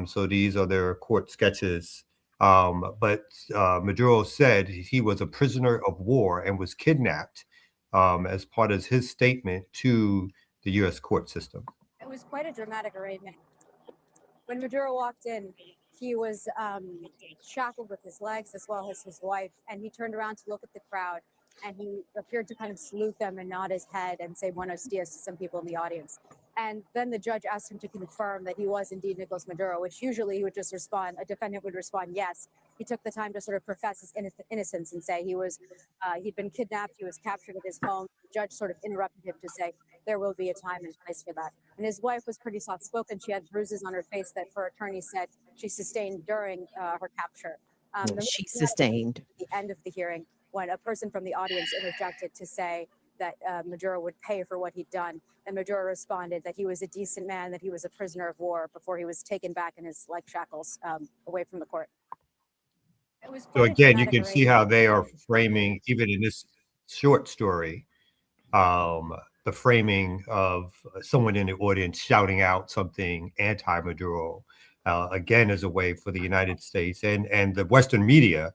[SPEAKER 8] So these are their court sketches. But Maduro said he was a prisoner of war and was kidnapped as part of his statement to the U.S. court system.
[SPEAKER 10] It was quite a dramatic arraignment. When Maduro walked in, he was shackled with his legs as well as his wife, and he turned around to look at the crowd, and he appeared to kind of salute them and nod his head and say buenos dias to some people in the audience. And then the judge asked him to confirm that he was indeed Nicolas Maduro, which usually he would just respond, a defendant would respond yes. He took the time to sort of profess his innocence and say he'd been kidnapped, he was captured at his home. The judge sort of interrupted him to say there will be a time and place for that. And his wife was pretty soft-spoken. She had bruises on her face that her attorney said she sustained during her capture.
[SPEAKER 6] She sustained.
[SPEAKER 10] At the end of the hearing, when a person from the audience interjected to say that Maduro would pay for what he'd done. And Maduro responded that he was a decent man, that he was a prisoner of war before he was taken back in his leg shackles away from the court.
[SPEAKER 8] So again, you can see how they are framing, even in this short story, the framing of someone in the audience shouting out something anti-Maduro, again, as a way for the United States and the Western media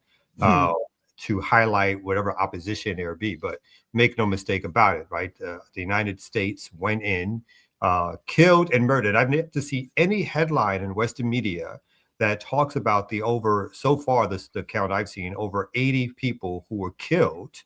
[SPEAKER 8] to highlight whatever opposition there be. But make no mistake about it, right? The United States went in, killed and murdered. I've yet to see any headline in Western media that talks about so far, the count I've seen, over 80 people who were killed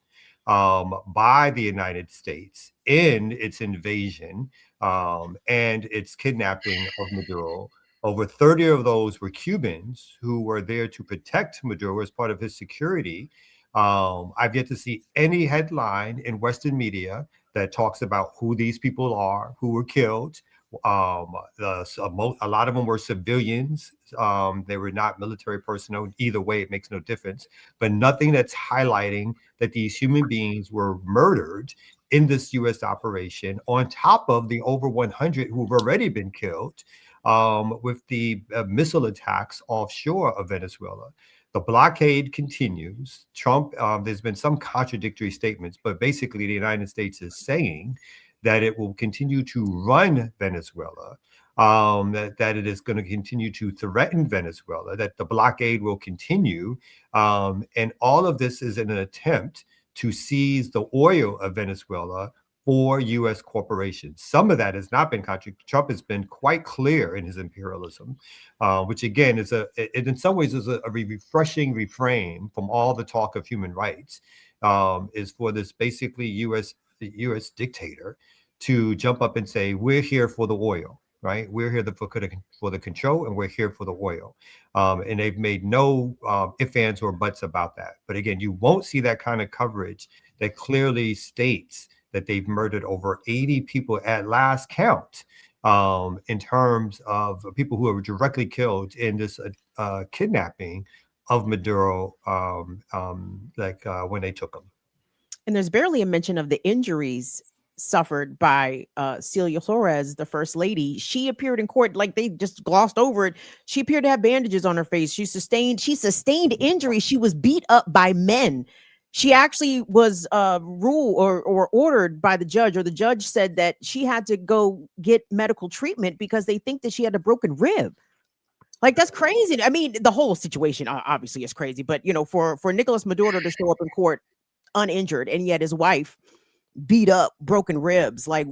[SPEAKER 8] by the United States in its invasion and its kidnapping of Maduro. Over 30 of those were Cubans who were there to protect Maduro as part of his security. I've yet to see any headline in Western media that talks about who these people are, who were killed. A lot of them were civilians. They were not military personnel. Either way, it makes no difference. But nothing that's highlighting that these human beings were murdered in this U.S. operation, on top of the over 100 who've already been killed with the missile attacks offshore of Venezuela. The blockade continues. Trump, there's been some contradictory statements, but basically the United States is saying that it will continue to run Venezuela, that it is going to continue to threaten Venezuela, that the blockade will continue. And all of this is in an attempt to seize the oil of Venezuela for U.S. corporations. Some of that has not been contradictory. Trump has been quite clear in his imperialism, which again is in some ways is a refreshing reframe from all the talk of human rights, is for this basically the U.S. dictator to jump up and say, we're here for the oil, right? We're here for the control, and we're here for the oil. And they've made no ifs, ands, or buts about that. But again, you won't see that kind of coverage that clearly states that they've murdered over 80 people at last count in terms of people who were directly killed in this kidnapping of Maduro, when they took him.
[SPEAKER 6] And there's barely a mention of the injuries suffered by Celia Flores, the first lady. She appeared in court like they just glossed over it. She appeared to have bandages on her face. She sustained injuries. She was beat up by men. She actually was ruled or ordered by the judge, or the judge said that she had to go get medical treatment because they think that she had a broken rib. Like, that's crazy. I mean, the whole situation obviously is crazy, but for Nicolas Maduro to show up in court uninjured, and yet his wife beat up, broken ribs, like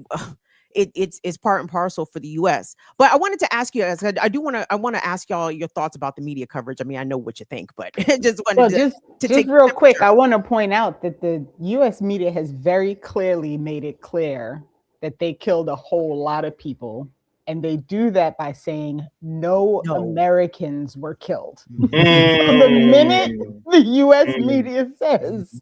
[SPEAKER 6] it's part and parcel for the U.S. But I wanted to ask you guys, I want to ask y'all your thoughts about the media coverage. I mean, I know what you think, but just wanted to take
[SPEAKER 7] real quick. I want to point out that the U.S. media has very clearly made it clear that they killed a whole lot of people And they do that by saying no Americans were killed. So
[SPEAKER 4] Mm.
[SPEAKER 7] the minute the US media says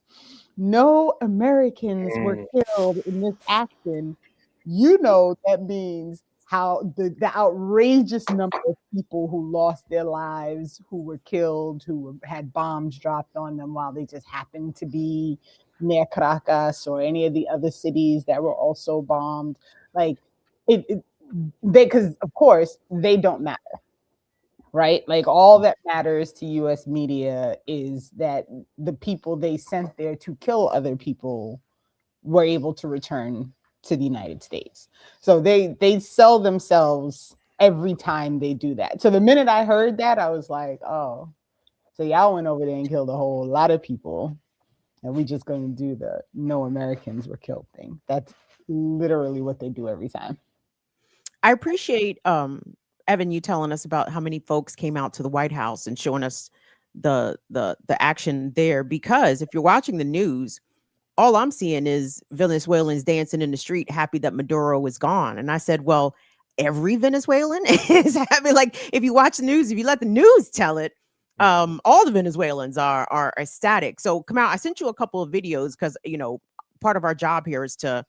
[SPEAKER 7] no Americans were killed in this action, you know that means how the outrageous number of people who lost their lives, who were killed, who had bombs dropped on them while they just happened to be near Caracas or any of the other cities that were also bombed. Like because of course they don't matter, right? Like all that matters to US media is that the people they sent there to kill other people were able to return to the United States. So they sell themselves every time they do that. So the minute I heard that, I was like, oh, so y'all went over there and killed a whole lot of people, and we just going to do the no Americans were killed thing. That's literally what they do every time.
[SPEAKER 6] I appreciate Evan, you telling us about how many folks came out to the White House and showing us the action there, because if you're watching the news, all I'm seeing is Venezuelans dancing in the street, happy that Maduro is gone. And I said, well, every Venezuelan is happy. Like, if you watch the news, if you let the news tell it, all the Venezuelans are ecstatic. So come out. I sent you a couple of videos because, you know, part of our job here is to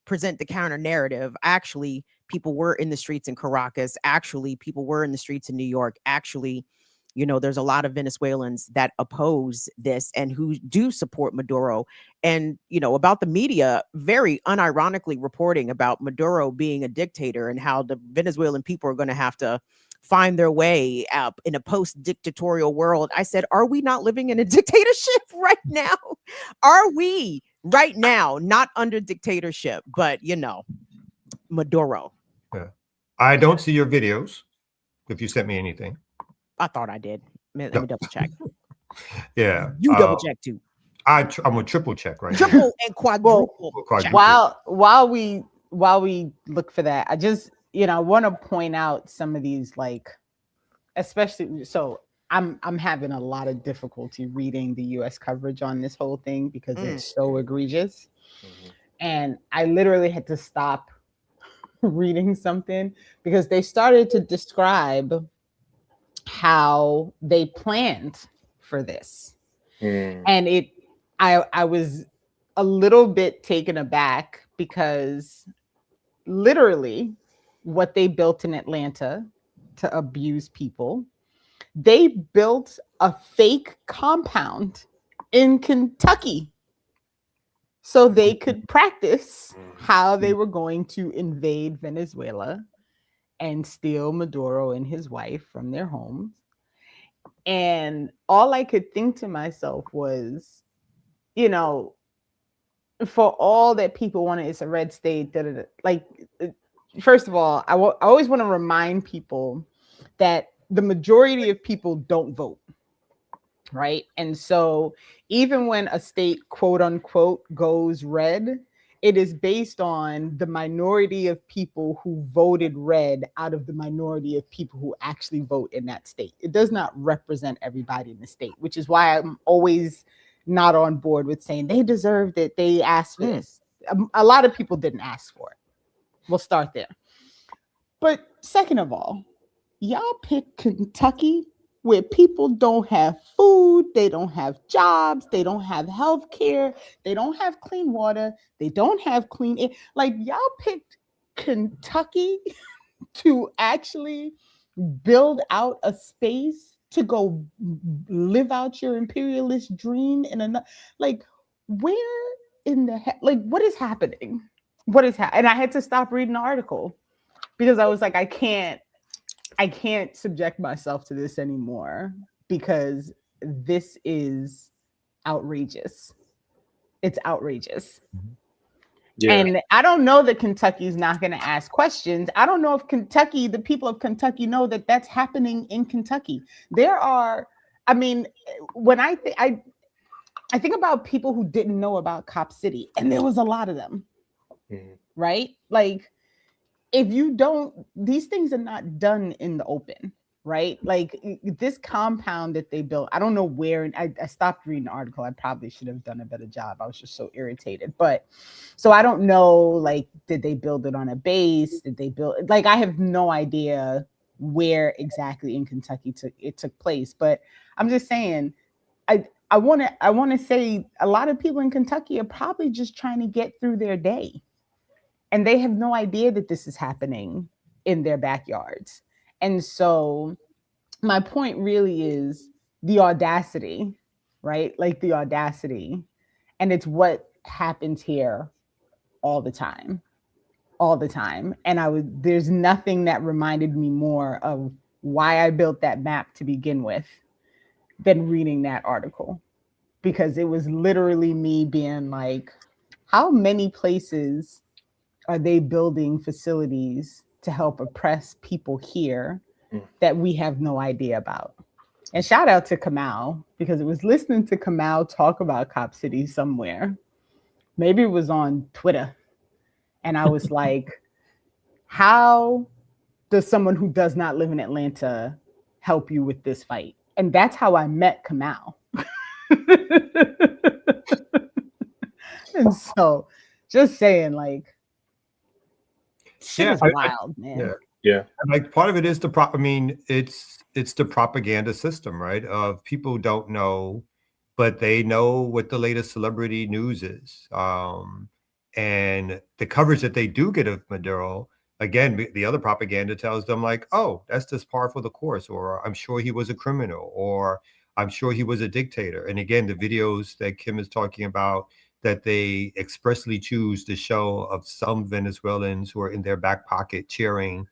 [SPEAKER 6] present the counter narrative. Actually, people were in the streets in Caracas. Actually, people were in the streets in New York. Actually, you know, there's a lot of Venezuelans that oppose this and who do support Maduro. And, you know, about the media very unironically reporting about Maduro being a dictator and how the Venezuelan people are going to have to find their way up in a post-dictatorial world. I said, are we not living in a dictatorship right now? Are we right now not under dictatorship? But, you know, Maduro.
[SPEAKER 8] Yeah. I don't see your videos if you sent me anything.
[SPEAKER 6] I thought I did. Let me double check.
[SPEAKER 8] Yeah.
[SPEAKER 6] You double check too.
[SPEAKER 8] I'm a triple check right
[SPEAKER 6] Triple
[SPEAKER 8] now.
[SPEAKER 6] and quadruple. Check.
[SPEAKER 7] While we look for that, I just, you know, I want to point out some of these, like, especially, so I'm having a lot of difficulty reading the US coverage on this whole thing because it's so egregious. And I literally had to stop reading something because they started to describe how they planned for this. And I was a little bit taken aback because literally what they built in Atlanta to abuse people, they built a fake compound in Kentucky so they could practice how they were going to invade Venezuela and steal Maduro and his wife from their homes. And all I could think to myself was, you know, for all that people wanted, it's a red state, like, first of all, I always want to remind people that the majority of people don't vote, right? And so even when a state, quote unquote, goes red, it is based on the minority of people who voted red out of the minority of people who actually vote in that state. It does not represent everybody in the state, which is why I'm always not on board with saying they deserved it, they asked for this. A lot of people didn't ask for it. We'll start there. But second of all, y'all pick Kentucky where people don't have food, they don't have jobs, they don't have health care, they don't have clean water, they don't have clean air. Like, y'all picked Kentucky to actually build out a space to go live out your imperialist dream in another. Like, where in the heck? Like, what is happening? What is happening? And I had to stop reading the article because I was like, I can't subject myself to this anymore because this is outrageous. It's outrageous. Yeah. And I don't know that Kentucky's not going to ask questions. I don't know if the people of Kentucky know that that's happening in Kentucky. There are, I mean, when I think about people who didn't know about Cop City, and there was a lot of them, right? Like, if you don't, these things are not done in the open, right? Like this compound that they built, I don't know where, and I stopped reading the article. I probably should have done a better job. I was just so irritated. But so I don't know, like, did they build it on a base? Did they build, like, I have no idea where exactly in Kentucky it took place. But I'm just saying, I want to say a lot of people in Kentucky are probably just trying to get through their day. And they have no idea that this is happening in their backyards. And so my point really is the audacity, right? Like the audacity. And it's what happens here all the time. And there's nothing that reminded me more of why I built that map to begin with than reading that article. Because it was literally me being like, how many places are they building facilities to help oppress people here that we have no idea about? And shout out to Kamau, because it was listening to Kamau talk about Cop City somewhere. Maybe it was on Twitter. And I was like, how does someone who does not live in Atlanta help you with this fight? And that's how I met Kamau. And so just saying, like, shit is wild, man.
[SPEAKER 8] Yeah. And like part of it is it's the propaganda system, right? Of people don't know, but they know what the latest celebrity news is. And the coverage that they do get of Maduro, again, the other propaganda tells them like, oh, that's just par for the course, or I'm sure he was a criminal, or I'm sure he was a dictator. And again, the videos that Kim is talking about that they expressly choose to show of some Venezuelans who are in their back pocket cheering,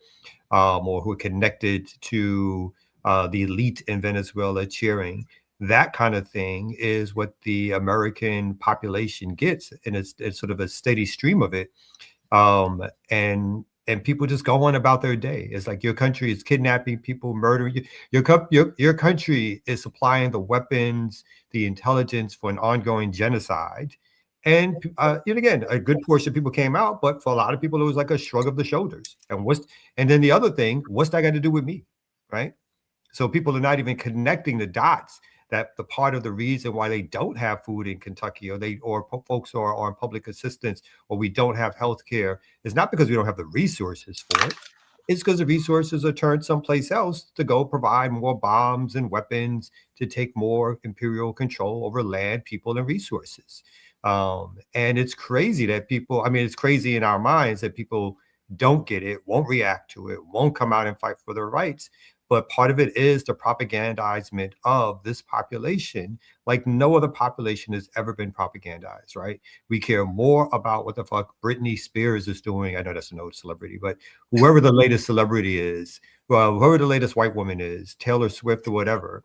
[SPEAKER 8] or who are connected to the elite in Venezuela cheering. That kind of thing is what the American population gets, and it's sort of a steady stream of it. And people just go on about their day. It's like your country is kidnapping people, murdering you. Your country is supplying the weapons, the intelligence for an ongoing genocide. And again, a good portion of people came out, but for a lot of people, it was like a shrug of the shoulders. And then the other thing, what's that got to do with me, right? So people are not even connecting the dots. That the part of the reason why they don't have food in Kentucky, or folks are on public assistance, or we don't have health care, is not because we don't have the resources for it. It's because the resources are turned someplace else to go provide more bombs and weapons to take more imperial control over land, people, and resources. And it's crazy that it's crazy in our minds that people don't get it, won't react to it, won't come out and fight for their rights. But part of it is the propagandizement of this population, like no other population has ever been propagandized, right? We care more about what the fuck Britney Spears is doing. I know that's an old celebrity, but whoever the latest celebrity is, well, whoever the latest white woman is, Taylor Swift or whatever,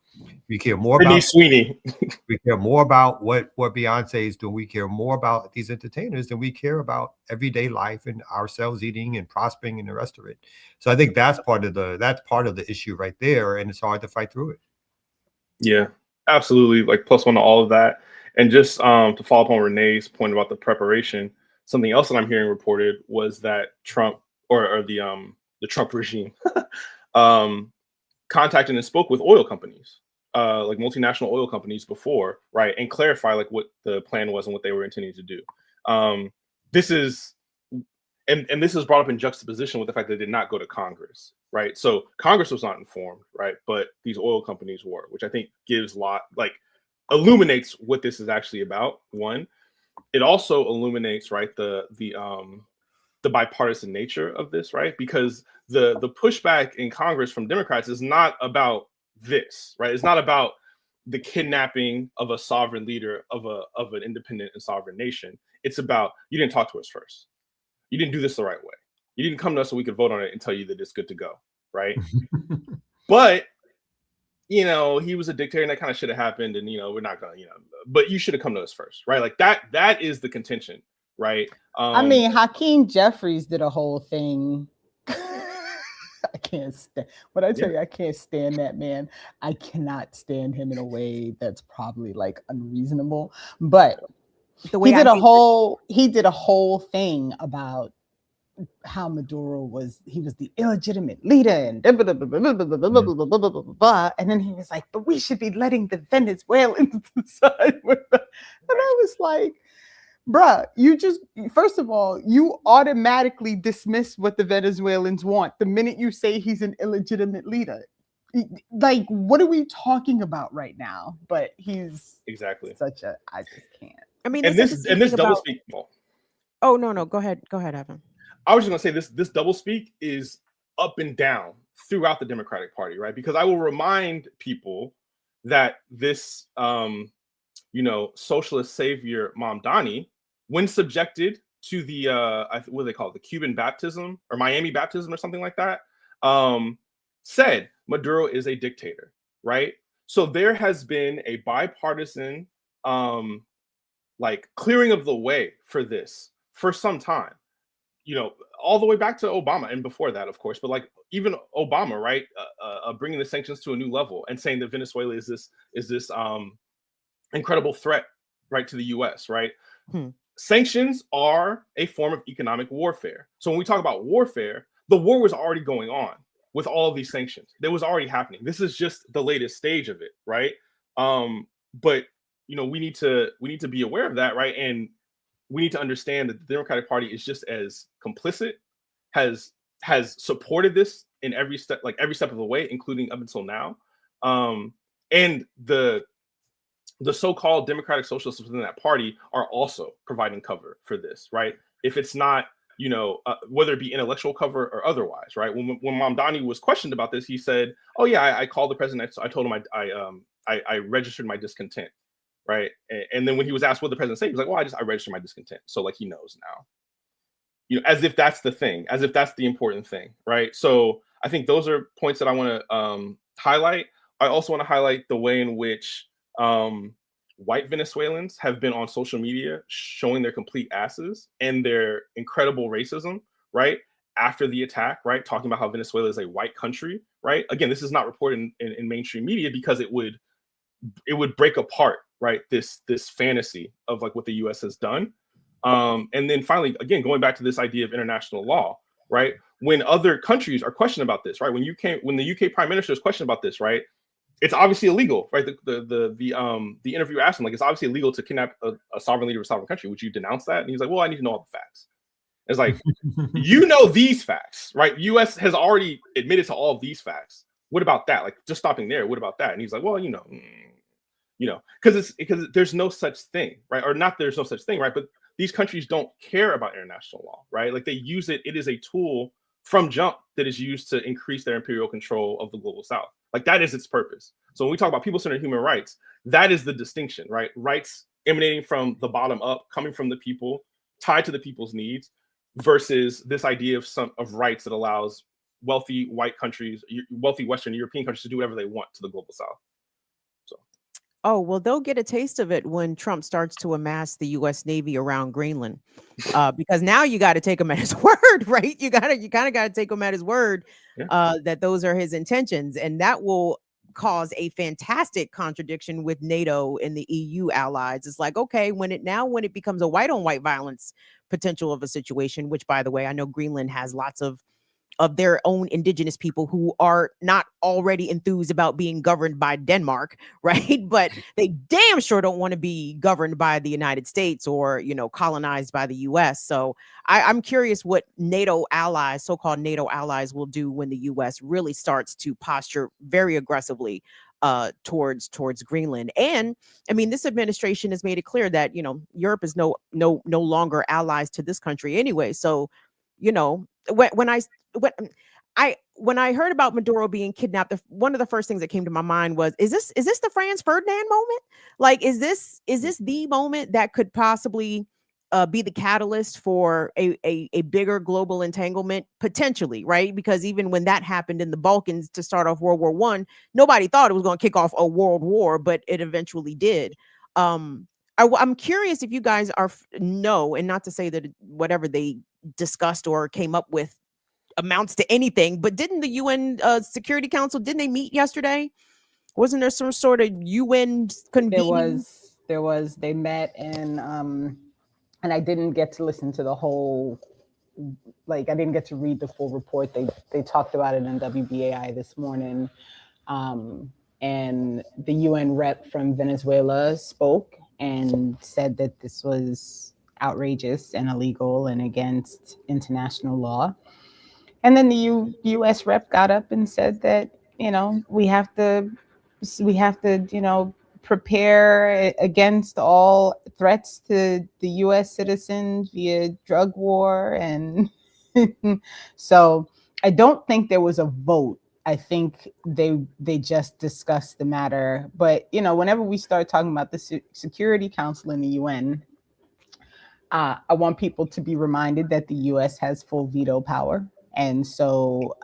[SPEAKER 8] we care more about
[SPEAKER 4] Sweeney.
[SPEAKER 8] We care more about what Beyonce is doing. We care more about these entertainers than we care about everyday life and ourselves eating and prospering and the rest of it. So I think that's part of the issue right there, and it's hard to fight through it.
[SPEAKER 4] Yeah, absolutely. Like +1 to all of that. And just to follow up on Renee's point about the preparation, something else that I'm hearing reported was that Trump or the Trump regime contacted and spoke with oil companies, like multinational oil companies before, right, and clarify like what the plan was and what they were intending to do. This is brought up in juxtaposition with the fact that they did not go to Congress, right? So Congress was not informed, right? But these oil companies were, which I think illuminates what this is actually about. One, it also illuminates, right, the bipartisan nature of this, right? Because the pushback in Congress from Democrats is not about this, right? It's not about the kidnapping of a sovereign leader of an independent and sovereign nation. It's about, you didn't talk to us first. You didn't do this the right way. You didn't come to us so we could vote on it and tell you that it's good to go, right? But he was a dictator and that kind of should have happened, and we're not gonna, but you should have come to us first, right? Like that is the contention, right?
[SPEAKER 7] Hakeem Jeffries did a whole thing. I can't stand. What I tell you, I can't stand that man. I cannot stand him in a way that's probably like unreasonable. But the way he did a whole thing about how Maduro was the illegitimate leader and blah, blah, blah, blah, blah, blah, blah, blah, blah, blah, blah, blah, blah. And then he was like, but we should be letting the Venezuelans decide. And I was like, bruh, first of all, you automatically dismiss what the Venezuelans want the minute you say he's an illegitimate leader. Like, what are we talking about right now? But he's
[SPEAKER 4] exactly
[SPEAKER 7] I just can't.
[SPEAKER 6] I mean,
[SPEAKER 4] and this double speak.
[SPEAKER 6] Oh no, go ahead, Evan.
[SPEAKER 4] I was just gonna say this double speak is up and down throughout the Democratic Party, right? Because I will remind people that this, socialist savior Mamdani, when subjected to the what do they call it, the Cuban baptism or Miami baptism or something like that, said Maduro is a dictator, right? So there has been a bipartisan clearing of the way for this for some time, all the way back to Obama and before that, of course, but like even Obama, right, bringing the sanctions to a new level and saying that Venezuela is this incredible threat, right, to the U.S., right? Sanctions are a form of economic warfare. So when we talk about warfare, the war was already going on with all of these sanctions. That was already happening. This is just the latest stage of it, right? But we need to be aware of that, right? And we need to understand that the Democratic Party is just as complicit, has supported this in every step of the way, including up until now. And the so-called democratic socialists within that party are also providing cover for this, right? If it's not, whether it be intellectual cover or otherwise, right? When Mamdani was questioned about this, he said, "Oh yeah, I called the president. I told him I registered my discontent." Right. And then when he was asked what the president said, he was like, well, I registered my discontent. So like he knows now, as if that's the thing, as if that's the important thing. Right. So I think those are points that I want to highlight. I also want to highlight the way in which white Venezuelans have been on social media showing their complete asses and their incredible racism. Right. After the attack. Right. Talking about how Venezuela is a white country. Right. Again, this is not reported in mainstream media because it would break apart, right, this fantasy of like what the U.S. has done. And then finally, again, going back to this idea of international law, right? When other countries are questioning about this, right? When the UK Prime Minister is questioning about this, right? It's obviously illegal, right? The interviewer asked him, like, it's obviously illegal to kidnap a sovereign leader of a sovereign country. Would you denounce that? And he's like, well, I need to know all the facts. It's like, these facts, right? U.S. has already admitted to all of these facts. What about that? Like, just stopping there. What about that? And he's like, well, because there's no such thing, right? Or not there's no such thing, right? But these countries don't care about international law, right? Like they use it. It is a tool from jump that is used to increase their imperial control of the global South. Like that is its purpose. So when we talk about people-centered human rights, that is the distinction, right? Rights emanating from the bottom up, coming from the people, tied to the people's needs, versus this idea of rights that allows wealthy white countries, wealthy Western European countries to do whatever they want to the global South.
[SPEAKER 6] Oh, well, they'll get a taste of it when Trump starts to amass the U.S. Navy around Greenland, because now you got to take him at his word, right? You kind of got to take him at his word that those are his intentions, and that will cause a fantastic contradiction with NATO and the EU allies. It's like, okay, when it becomes a white on white violence potential of a situation, which, by the way, I know Greenland has lots of their own indigenous people who are not already enthused about being governed by Denmark, right? But they damn sure don't want to be governed by the United States or, colonized by the US. So I'm curious what NATO allies, so-called NATO allies, will do when the US really starts to posture very aggressively towards Greenland. And I mean, this administration has made it clear that, Europe is no longer allies to this country anyway. So, when I heard about Maduro being kidnapped, one of the first things that came to my mind was, is this the Franz Ferdinand moment? Like, is this the moment that could possibly be the catalyst for a bigger global entanglement potentially, right? Because even when that happened in the Balkans to start off World War I, nobody thought it was going to kick off a world war, but it eventually did. I'm curious if you guys know, and not to say that whatever they discussed or came up with amounts to anything, but didn't the UN Security Council, didn't they meet yesterday? Wasn't there some sort of UN convening?
[SPEAKER 7] There was, they met and I didn't get to listen to the whole like I didn't get to read the full report. They talked about it in WBAI this morning. And the UN rep from Venezuela spoke and said that this was outrageous and illegal and against international law. And then the U.S. rep got up and said that, you know, we have to, you know, prepare against all threats to the U.S. citizens via drug war. And so I don't think there was a vote. I think they just discussed the matter. But, you know, whenever we start talking about the Security Council in the UN, I want people to be reminded that the U.S. has full veto power. And so,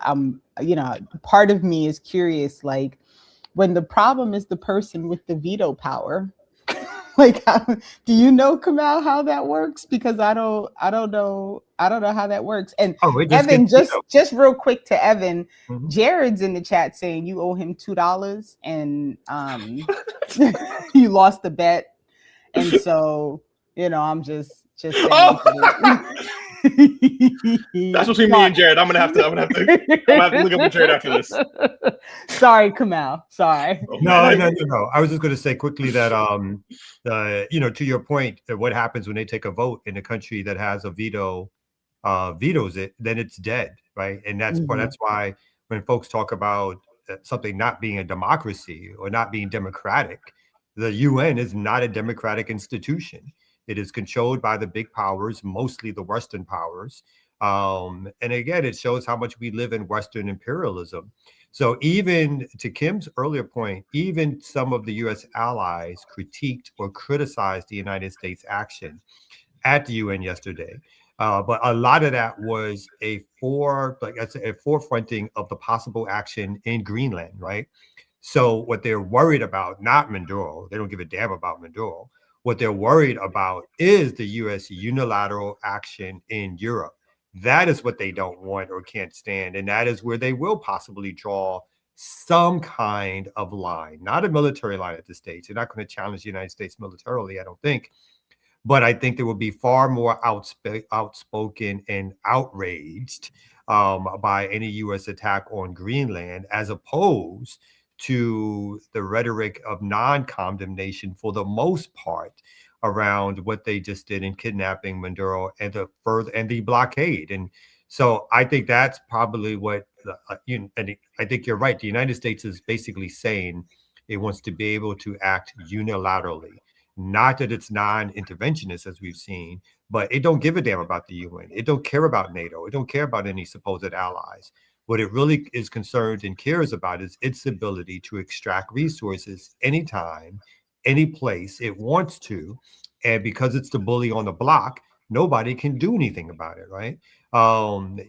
[SPEAKER 7] you know, part of me is curious, like, when the problem is the person with the veto power, like, do you know, Kamal, how that works? Because I don't know how that works. And Evan, just real quick to Evan, Jared's in the chat saying you owe him $2 and you lost the bet. And so, you know, I'm just saying.
[SPEAKER 4] That's between me and Jared. I'm gonna have to look up with Jared after this.
[SPEAKER 7] Sorry, Kamal. Sorry.
[SPEAKER 8] No. I was just going to say quickly that you know, to your point, that what happens when they take a vote in a country that has a veto, vetoes it, then it's dead, right? And that's why when folks talk about something not being a democracy or not being democratic, the UN is not a democratic institution. It is controlled by the big powers, mostly the Western powers. And again, it shows how much we live in Western imperialism. So even to Kim's earlier point, even some of the US allies critiqued or criticized the United States action at the UN yesterday. But a lot of that was a forefronting of the possible action in Greenland, right? So what they're worried about, not Maduro, they don't give a damn about Maduro. What they're worried about is the US unilateral action in Europe. That is what they don't want or can't stand. And that is where they will possibly draw some kind of line, not a military line at this stage. They're not going to challenge the United States militarily, I don't think. But I think they will be far more outspoken and outraged by any US attack on Greenland, as opposed to the rhetoric of non-condemnation for the most part around what they just did in kidnapping Maduro and the blockade. And so I think that's probably what and I think you're right. The United States is basically saying it wants to be able to act unilaterally. Not that it's non-interventionist, as we've seen, but it don't give a damn about the UN. It don't care about NATO. It don't care about any supposed allies. What it really is concerned and cares about is its ability to extract resources anytime, any place it wants to. And because it's the bully on the block, nobody can do anything about it, right? And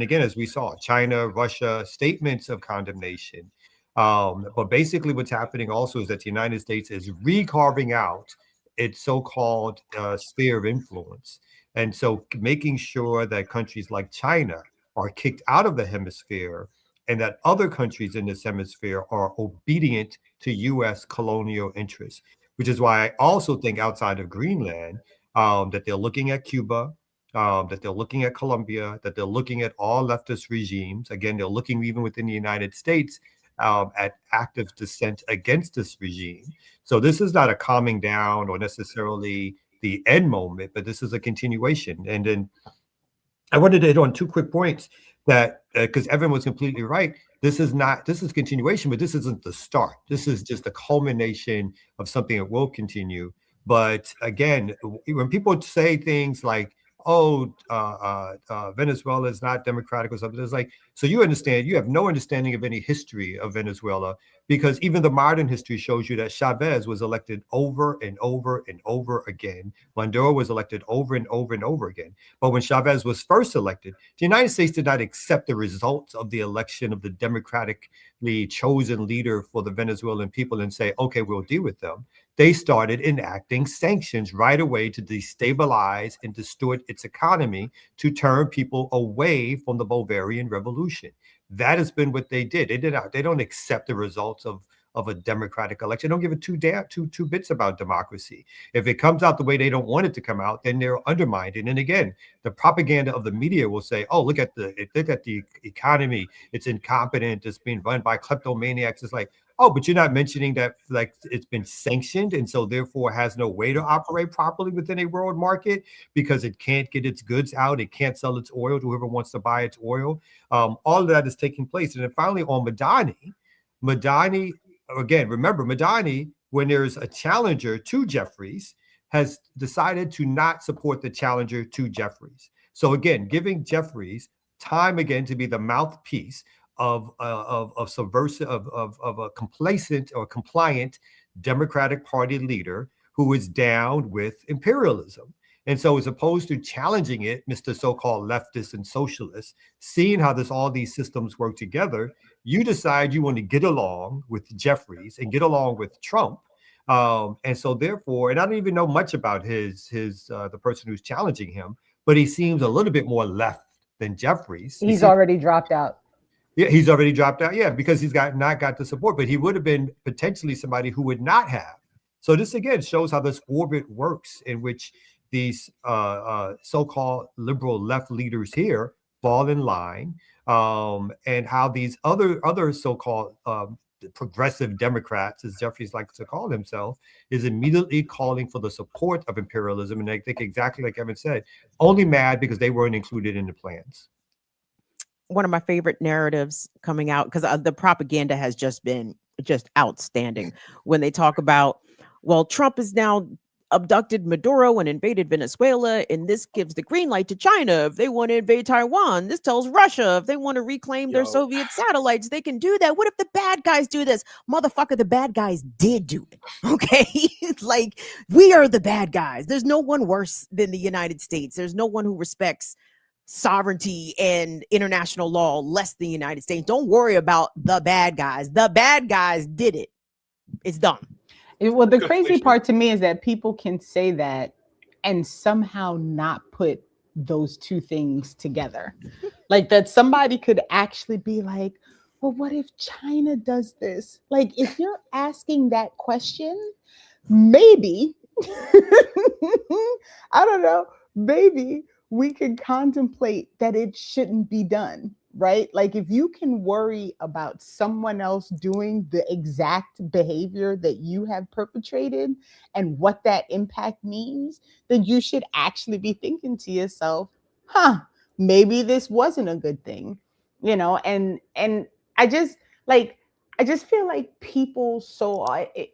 [SPEAKER 8] again, as we saw, China, Russia, statements of condemnation. But basically what's happening also is that the United States is recarving out its so-called sphere of influence. And so making sure that countries like China are kicked out of the hemisphere and that other countries in this hemisphere are obedient to US colonial interests, which is why I also think outside of Greenland, that they're looking at Cuba, that they're looking at Colombia, that they're looking at all leftist regimes. Again, they're looking even within the United States at active dissent against this regime. So this is not a calming down or necessarily the end moment, but this is a continuation. And then I wanted to hit on 2 quick points that, because Evan was completely right. This is continuation, but this isn't the start. This is just the culmination of something that will continue. But again, when people say things like, oh, Venezuela is not democratic or something, it's like, so you have no understanding of any history of Venezuela, because even the modern history shows you that Chavez was elected over and over and over again. Maduro was elected over and over and over again. But when Chavez was first elected, the United States did not accept the results of the election of the democratically chosen leader for the Venezuelan people and say, okay, we'll deal with them. They started enacting sanctions right away to destabilize and distort its economy, to turn people away from the Bolivarian Revolution. That has been what they did. They don't accept the results of of a democratic election. They don't give a two bits about democracy. If it comes out the way they don't want it to come out, then they're undermined. And then again, the propaganda of the media will say, "Oh, look at the economy. It's incompetent. It's being run by kleptomaniacs." It's like, oh, but you're not mentioning that like it's been sanctioned and so therefore has no way to operate properly within a world market because it can't get its goods out. It can't sell its oil to whoever wants to buy its oil. All of that is taking place. And then finally on Madani, again, remember Madani, when there's a challenger to Jeffries, has decided to not support the challenger to Jeffries. So again, giving Jeffries time again to be the mouthpiece of subversive of a complacent or compliant Democratic Party leader who is down with imperialism. And so as opposed to challenging it, Mr. So-called leftists and socialists, seeing how all these systems work together, you decide you want to get along with Jeffries and get along with Trump. And so therefore, and I don't even know much about the person who's challenging him, but he seems a little bit more left than Jeffries.
[SPEAKER 7] He's already dropped out.
[SPEAKER 8] Yeah, he's already dropped out. Yeah, because he's not got the support, but he would have been potentially somebody who would not have. So this again shows how this orbit works, in which these so-called liberal left leaders here fall in line, and how these other so-called progressive Democrats, as Jeffries likes to call himself, is immediately calling for the support of imperialism. And I think exactly like Evan said, only mad because they weren't included in the plans.
[SPEAKER 6] One of my favorite narratives coming out, because the propaganda has just been outstanding when they talk about, well, Trump has now abducted Maduro and invaded Venezuela, and this gives the green light to China if they want to invade Taiwan. This tells Russia if they want to reclaim their Soviet satellites, they can do that. What if the bad guys do this? Motherfucker, the bad guys did do it. Okay? Like, we are the bad guys. There's no one worse than the United States. There's no one who respects sovereignty and international law less than the United States. Don't worry about the bad guys. The bad guys did it. It's done.
[SPEAKER 7] Well, the crazy part to me is that people can say that and somehow not put those two things together. Like that somebody could actually be like, well, what if China does this? Like, if you're asking that question, maybe, I don't know, maybe we can contemplate that it shouldn't be done, right? Like if you can worry about someone else doing the exact behavior that you have perpetrated and what that impact means, then you should actually be thinking to yourself, maybe this wasn't a good thing, you know? And I just feel like people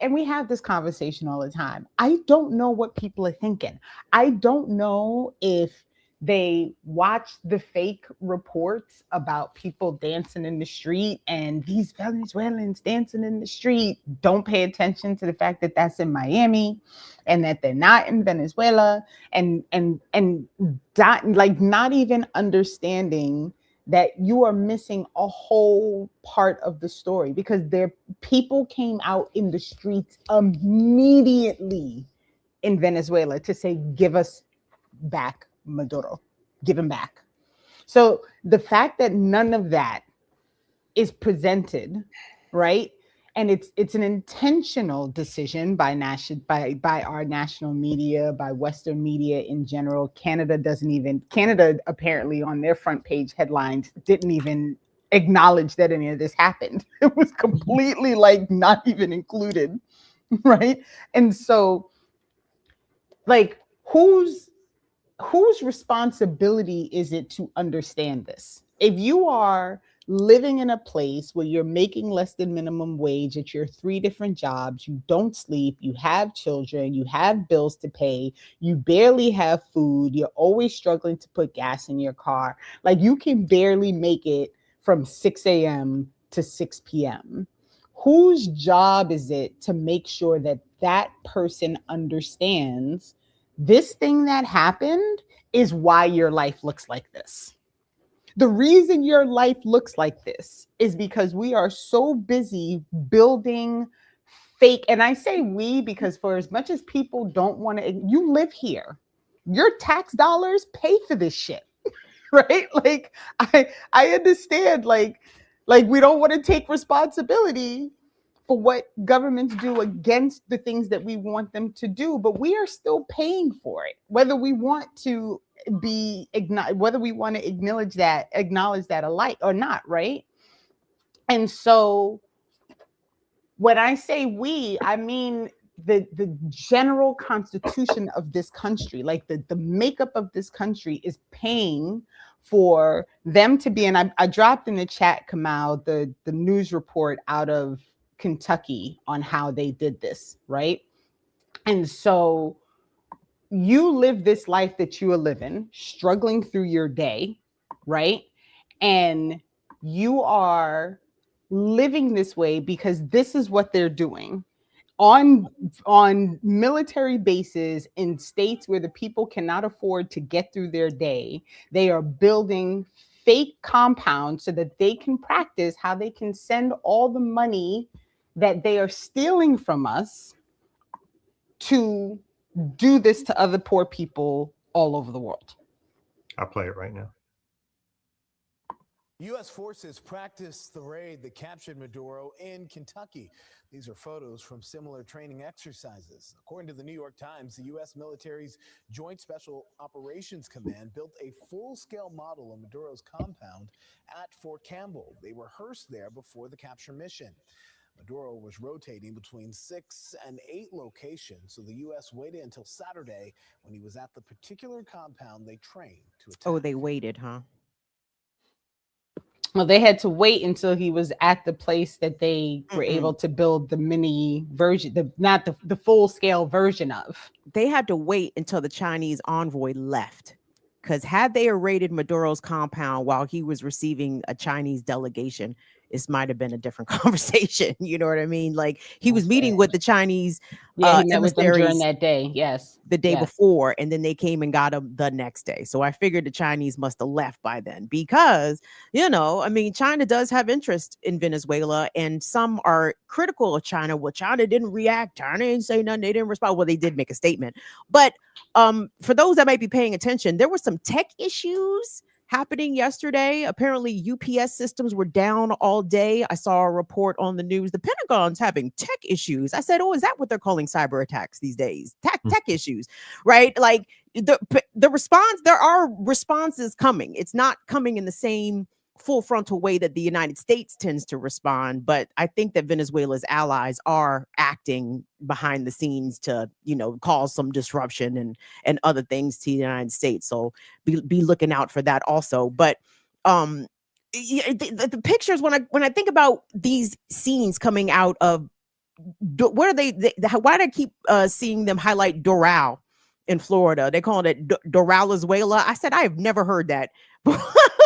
[SPEAKER 7] and we have this conversation all the time. I don't know what people are thinking. I don't know if they watch the fake reports about people dancing in the street and these Venezuelans dancing in the street don't pay attention to the fact that that's in Miami and that they're not in Venezuela and not even understanding that you are missing a whole part of the story, because people came out in the streets immediately in Venezuela to say, give us back Maduro, give him back. So the fact that none of that is presented, right? And it's an intentional decision by our national media, by Western media in general. Canada apparently on their front page headlines didn't even acknowledge that any of this happened. It was completely like not even included, right? And so like whose responsibility is it to understand this? If you are living in a place where you're making less than minimum wage at your 3 different jobs, you don't sleep, you have children, you have bills to pay, you barely have food, you're always struggling to put gas in your car, like you can barely make it from 6 a.m. to 6 p.m. Whose job is it to make sure that that person understands this thing that happened is why your life looks like this? The reason your life looks like this is because we are so busy building fake, and I say we because for as much as people don't want to, you live here, your tax dollars pay for this shit, right? Like I understand, like we don't want to take responsibility for what governments do against the things that we want them to do, but we are still paying for it, whether we want to acknowledge that alike or not, right? And so when I say we, I mean the general constitution of this country, like the makeup of this country is paying for them to be, and I dropped in the chat, Kamal, the news report out of Kentucky on how they did this, right? And so you live this life that you are living, struggling through your day, right? And you are living this way because this is what they're doing on military bases in states where the people cannot afford to get through their day. They are building fake compounds so that they can practice how they can send all the money that they are stealing from us to do this to other poor people all over the world.
[SPEAKER 8] I'll play it right now.
[SPEAKER 11] U.S. forces practiced the raid that captured Maduro in Kentucky. These are photos from similar training exercises. According to the New York Times, the U.S. military's Joint Special Operations Command built a full-scale model of Maduro's compound at Fort Campbell. They rehearsed there before the capture mission. Maduro was rotating between 6 and 8 locations, so the U.S. waited until Saturday when he was at the particular compound they trained to attack.
[SPEAKER 6] Oh, they waited, huh?
[SPEAKER 7] Well, they had to wait until he was at the place that they were able to build the mini version, not the full-scale version of.
[SPEAKER 6] They had to wait until the Chinese envoy left. Because had they raided Maduro's compound while he was receiving a Chinese delegation, this might have been a different conversation. You know what I mean? Like he was meeting with the Chinese
[SPEAKER 7] he met with them during that day. Yes.
[SPEAKER 6] The day before, and then they came and got him the next day. So I figured the Chinese must have left by then because, you know, I mean, China does have interest in Venezuela, and some are critical of China. Well, China didn't react. China didn't say nothing. They didn't respond. Well, they did make a statement. But for those that might be paying attention, there were some tech issues happening yesterday. Apparently, UPS systems were down all day. I saw a report on the news. The Pentagon's having tech issues. I said, oh, is that what they're calling cyber attacks these days? Tech issues, right? Like the response, there are responses coming. It's not coming in the same full frontal way that the United States tends to respond. But I think that Venezuela's allies are acting behind the scenes to, you know, cause some disruption and other things to the United States. So be looking out for that also. But the pictures, when I think about these scenes coming out of, what are they why do I keep seeing them highlight Doral in Florida? They call it Doralazuela. I said, I have never heard that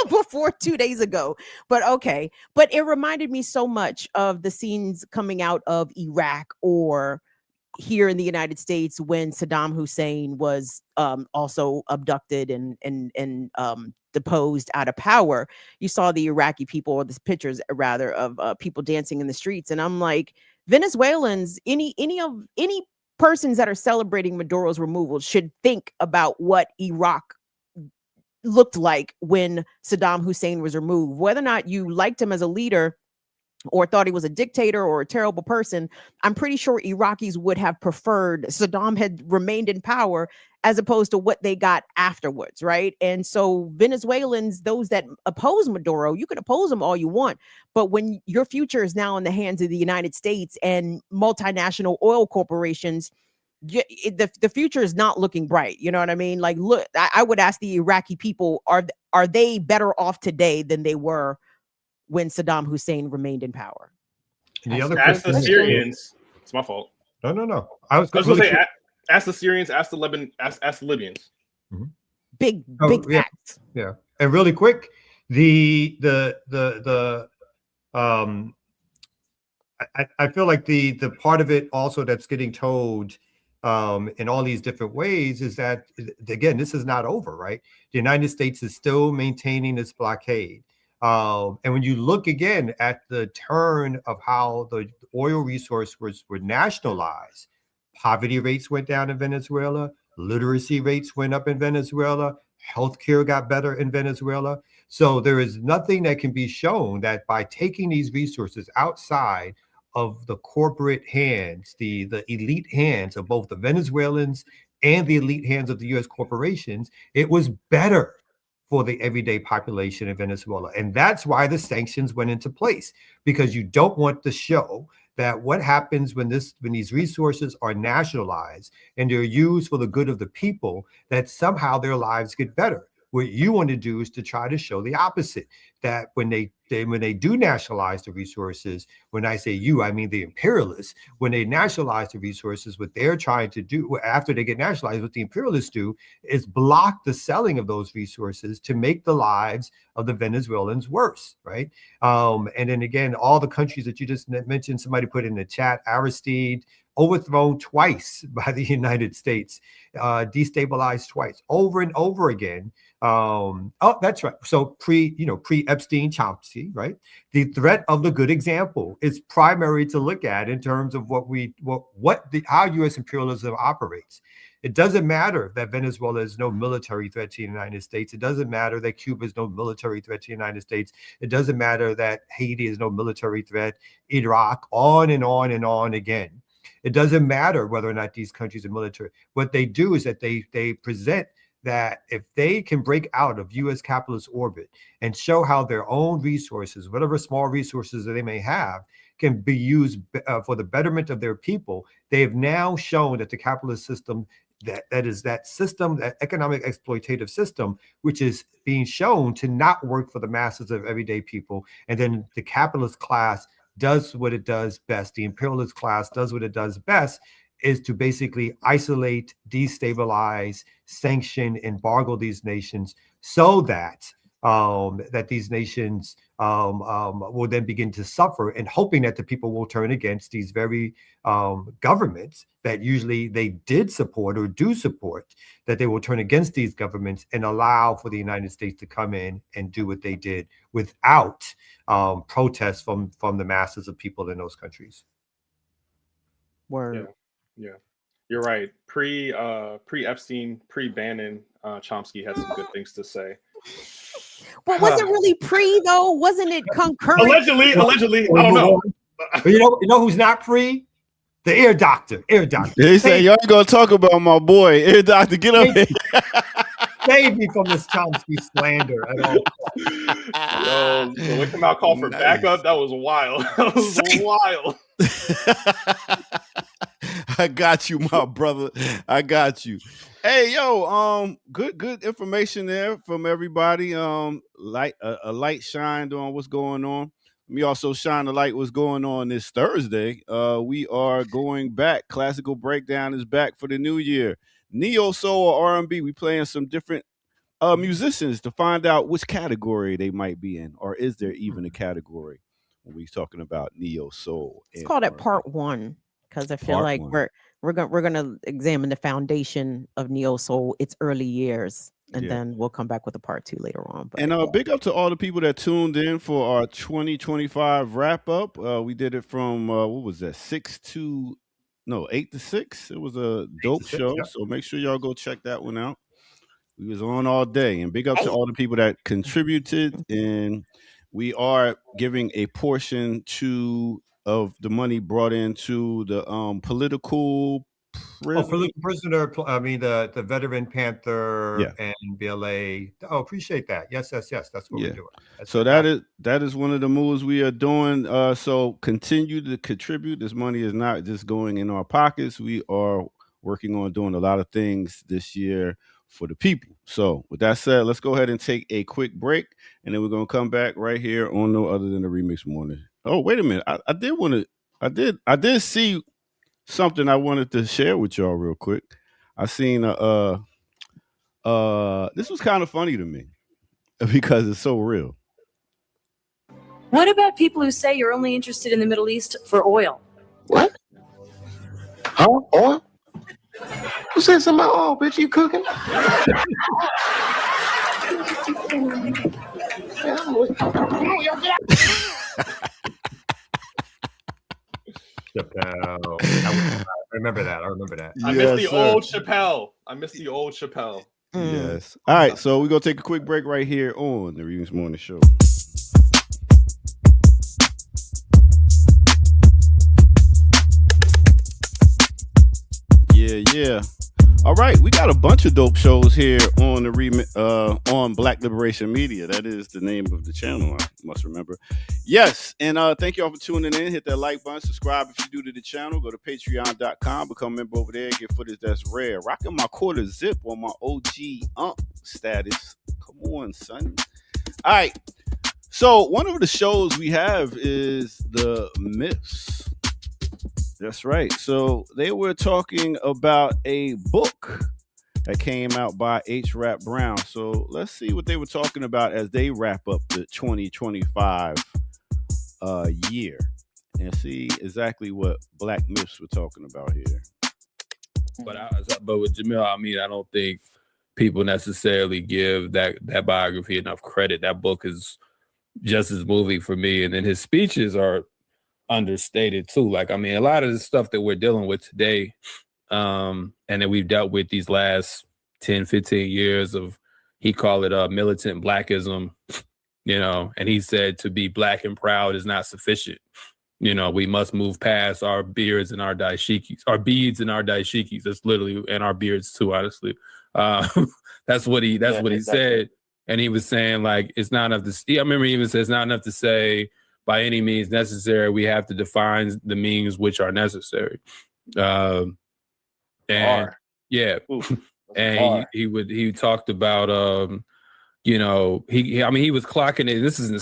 [SPEAKER 6] before 2 days ago, but okay. But it reminded me so much of the scenes coming out of Iraq or here in the United States when Saddam Hussein was also abducted and deposed out of power. You saw the Iraqi people, or the pictures rather, of people dancing in the streets, and I'm like, Venezuelans, any persons that are celebrating Maduro's removal should think about what Iraq looked like when Saddam Hussein was removed. Whether or not you liked him as a leader or thought he was a dictator or a terrible person, I'm pretty sure Iraqis would have preferred Saddam had remained in power as opposed to what they got afterwards, right? And so Venezuelans, those that oppose Maduro, you can oppose them all you want, but when your future is now in the hands of the United States and multinational oil corporations, the future is not looking bright. You know what I mean? Like, look, I would ask the Iraqi people, are they better off today than they were when Saddam Hussein remained in power?
[SPEAKER 8] And the other
[SPEAKER 4] ask the Syrians. It's my fault.
[SPEAKER 8] No. I was
[SPEAKER 4] going to say, ask the Syrians, ask the Libyans.
[SPEAKER 8] Mm-hmm.
[SPEAKER 6] Big facts.
[SPEAKER 8] Yeah. And really quick, I feel like the part of it also that's getting told in all these different ways is that, again, this is not over, right? The United States is still maintaining its blockade. And when you look again at the turn of how the oil resource were nationalized, poverty rates went down in Venezuela, literacy rates went up in Venezuela, healthcare got better in Venezuela. So there is nothing that can be shown that by taking these resources outside of the corporate hands, the elite hands of both the Venezuelans and the elite hands of the U.S. corporations, it was better for the everyday population in Venezuela. And that's why the sanctions went into place, because you don't want to show that what happens when these resources are nationalized and they're used for the good of the people, that somehow their lives get better. What you want to do is to try to show the opposite, that when they do nationalize the resources, when I say you, I mean the imperialists, when they nationalize the resources, what they're trying to do after they get nationalized, what the imperialists do is block the selling of those resources to make the lives of the Venezuelans worse, right? And then again, all the countries that you just mentioned, somebody put in the chat, Aristide, overthrown twice by the United States, destabilized twice, over and over again. Oh, that's right. So pre-Epstein, Chomsky, right? The threat of the good example is primary to look at in terms of how U.S. imperialism operates. It doesn't matter that Venezuela is no military threat to the United States. It doesn't matter that Cuba is no military threat to the United States. It doesn't matter that Haiti is no military threat, Iraq, on and on and on again. It doesn't matter whether or not these countries are military. What they do is that they present that if they can break out of U.S. capitalist orbit and show how their own resources, whatever small resources that they may have, can be used for the betterment of their people, they have now shown that the capitalist system, that economic exploitative system, which is being shown to not work for the masses of everyday people, and then the capitalist class does what it does best. The imperialist class does what it does best, is to basically isolate, destabilize, sanction, embargo these nations, so that these nations will then begin to suffer, and hoping that the people will turn against these very governments that usually they did support or do support, that they will turn against these governments and allow for the United States to come in and do what they did without protests from the masses of people in those countries.
[SPEAKER 6] Word.
[SPEAKER 4] Yeah, you're right. Pre-Epstein, pre-Bannon, Chomsky had some good things to say.
[SPEAKER 6] But was it really pre though? Wasn't it concurrent?
[SPEAKER 4] Allegedly, I don't know.
[SPEAKER 8] You know who's not pre? The ear doctor.
[SPEAKER 3] They say y'all ain't gonna talk about my boy, ear doctor. Get up here.
[SPEAKER 8] Save me from this Chomsky slander at all.
[SPEAKER 4] Yo, when we come out call for backup, that was wild. That was wild.
[SPEAKER 3] I got you, my brother. I got you. Hey, yo, good information there from everybody. A light shined on what's going on. Let me also shine the light what's going on this Thursday. We are going back. Classical Breakdown is back for the new year. Neo Soul or R&B. We playing some different musicians to find out which category they might be in, or is there even a category when we're talking about Neo Soul?
[SPEAKER 6] Let's call that part one, because I feel like we're gonna examine the foundation of Neo Soul, its early years, and then we'll come back with a part two later on. But,
[SPEAKER 3] and big up to all the people that tuned in for our 2025 wrap up. We did it from what was that, 8 to 6. It was a dope show, so make sure y'all go check that one out. We was on all day, and big up to all the people that contributed, and we are giving a portion of the money brought into the political
[SPEAKER 8] prisoner. I mean the veteran Panther and BLA. Oh, appreciate that. Yes. That's what we're doing.
[SPEAKER 3] So that is one of the moves we are doing. So continue to contribute. This money is not just going in our pockets. We are working on doing a lot of things this year for the people. So with that said, let's go ahead and take a quick break, and then we're gonna come back right here on No Other Than the Remix Morning. Oh, wait a minute. I did see something I wanted to share with y'all real quick. I seen this was kind of funny to me because it's so real.
[SPEAKER 12] What about people who say you're only interested in the Middle East for oil?
[SPEAKER 13] What? Huh? Oil? Who said something about oil, bitch? You cooking?
[SPEAKER 8] Chappelle. I remember that.
[SPEAKER 4] I missed the old Chappelle.
[SPEAKER 3] Yes. All right. So we're going to take a quick break right here on the Remix Morning Show. Yeah. All right, we got a bunch of dope shows here on the on Black Liberation Media. That is the name of the channel, I must remember. Yes, and thank you all for tuning in. Hit that like button, subscribe if you do to the channel. Go to patreon.com, become a member over there, get footage that's rare. Rocking my quarter zip on my OG status. Come on, son. All right, so one of the shows we have is the Myths. That's right. So they were talking about a book that came out by H. Rap Brown. So let's see what they were talking about as they wrap up the 2025 year and see exactly what Black Myths were talking about here.
[SPEAKER 14] But with Jamil, I mean, I don't think people necessarily give that biography enough credit. That book is just as moving for me. And then his speeches are understated too. Like, I mean, a lot of the stuff that we're dealing with today, and that we've dealt with these last 10, 15 years of, he called it militant blackism, you know, and he said to be black and proud is not sufficient. You know, we must move past our beards and our daishikis, our beads and our daishikis. That's literally, and our beards too, honestly. That's what he said. And he was saying, like, it's not enough to, I remember he even said, it's not enough to say, by any means necessary, we have to define the means which are necessary. And yeah, and he talked about you know, he was clocking it. This is in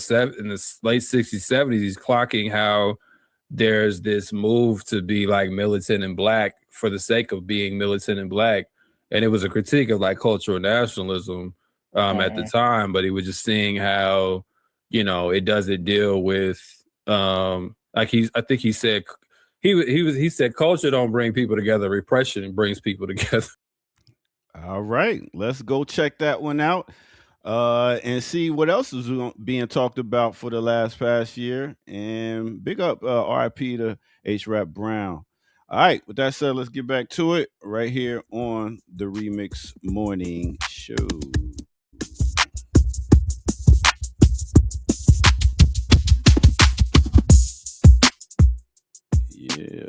[SPEAKER 14] the late 60s, 70s. He's clocking how there's this move to be like militant and black for the sake of being militant and black, and it was a critique of like cultural nationalism at the time. But he was just seeing how, you know, it doesn't deal with like I think he said he said culture don't bring people together, repression brings people together.
[SPEAKER 3] All right, let's go check that one out and see what else is being talked about for the past year. And big up RIP to H. Rap Brown. All right, with that said, let's get back to it right here on the Remix Morning Show. Yeah.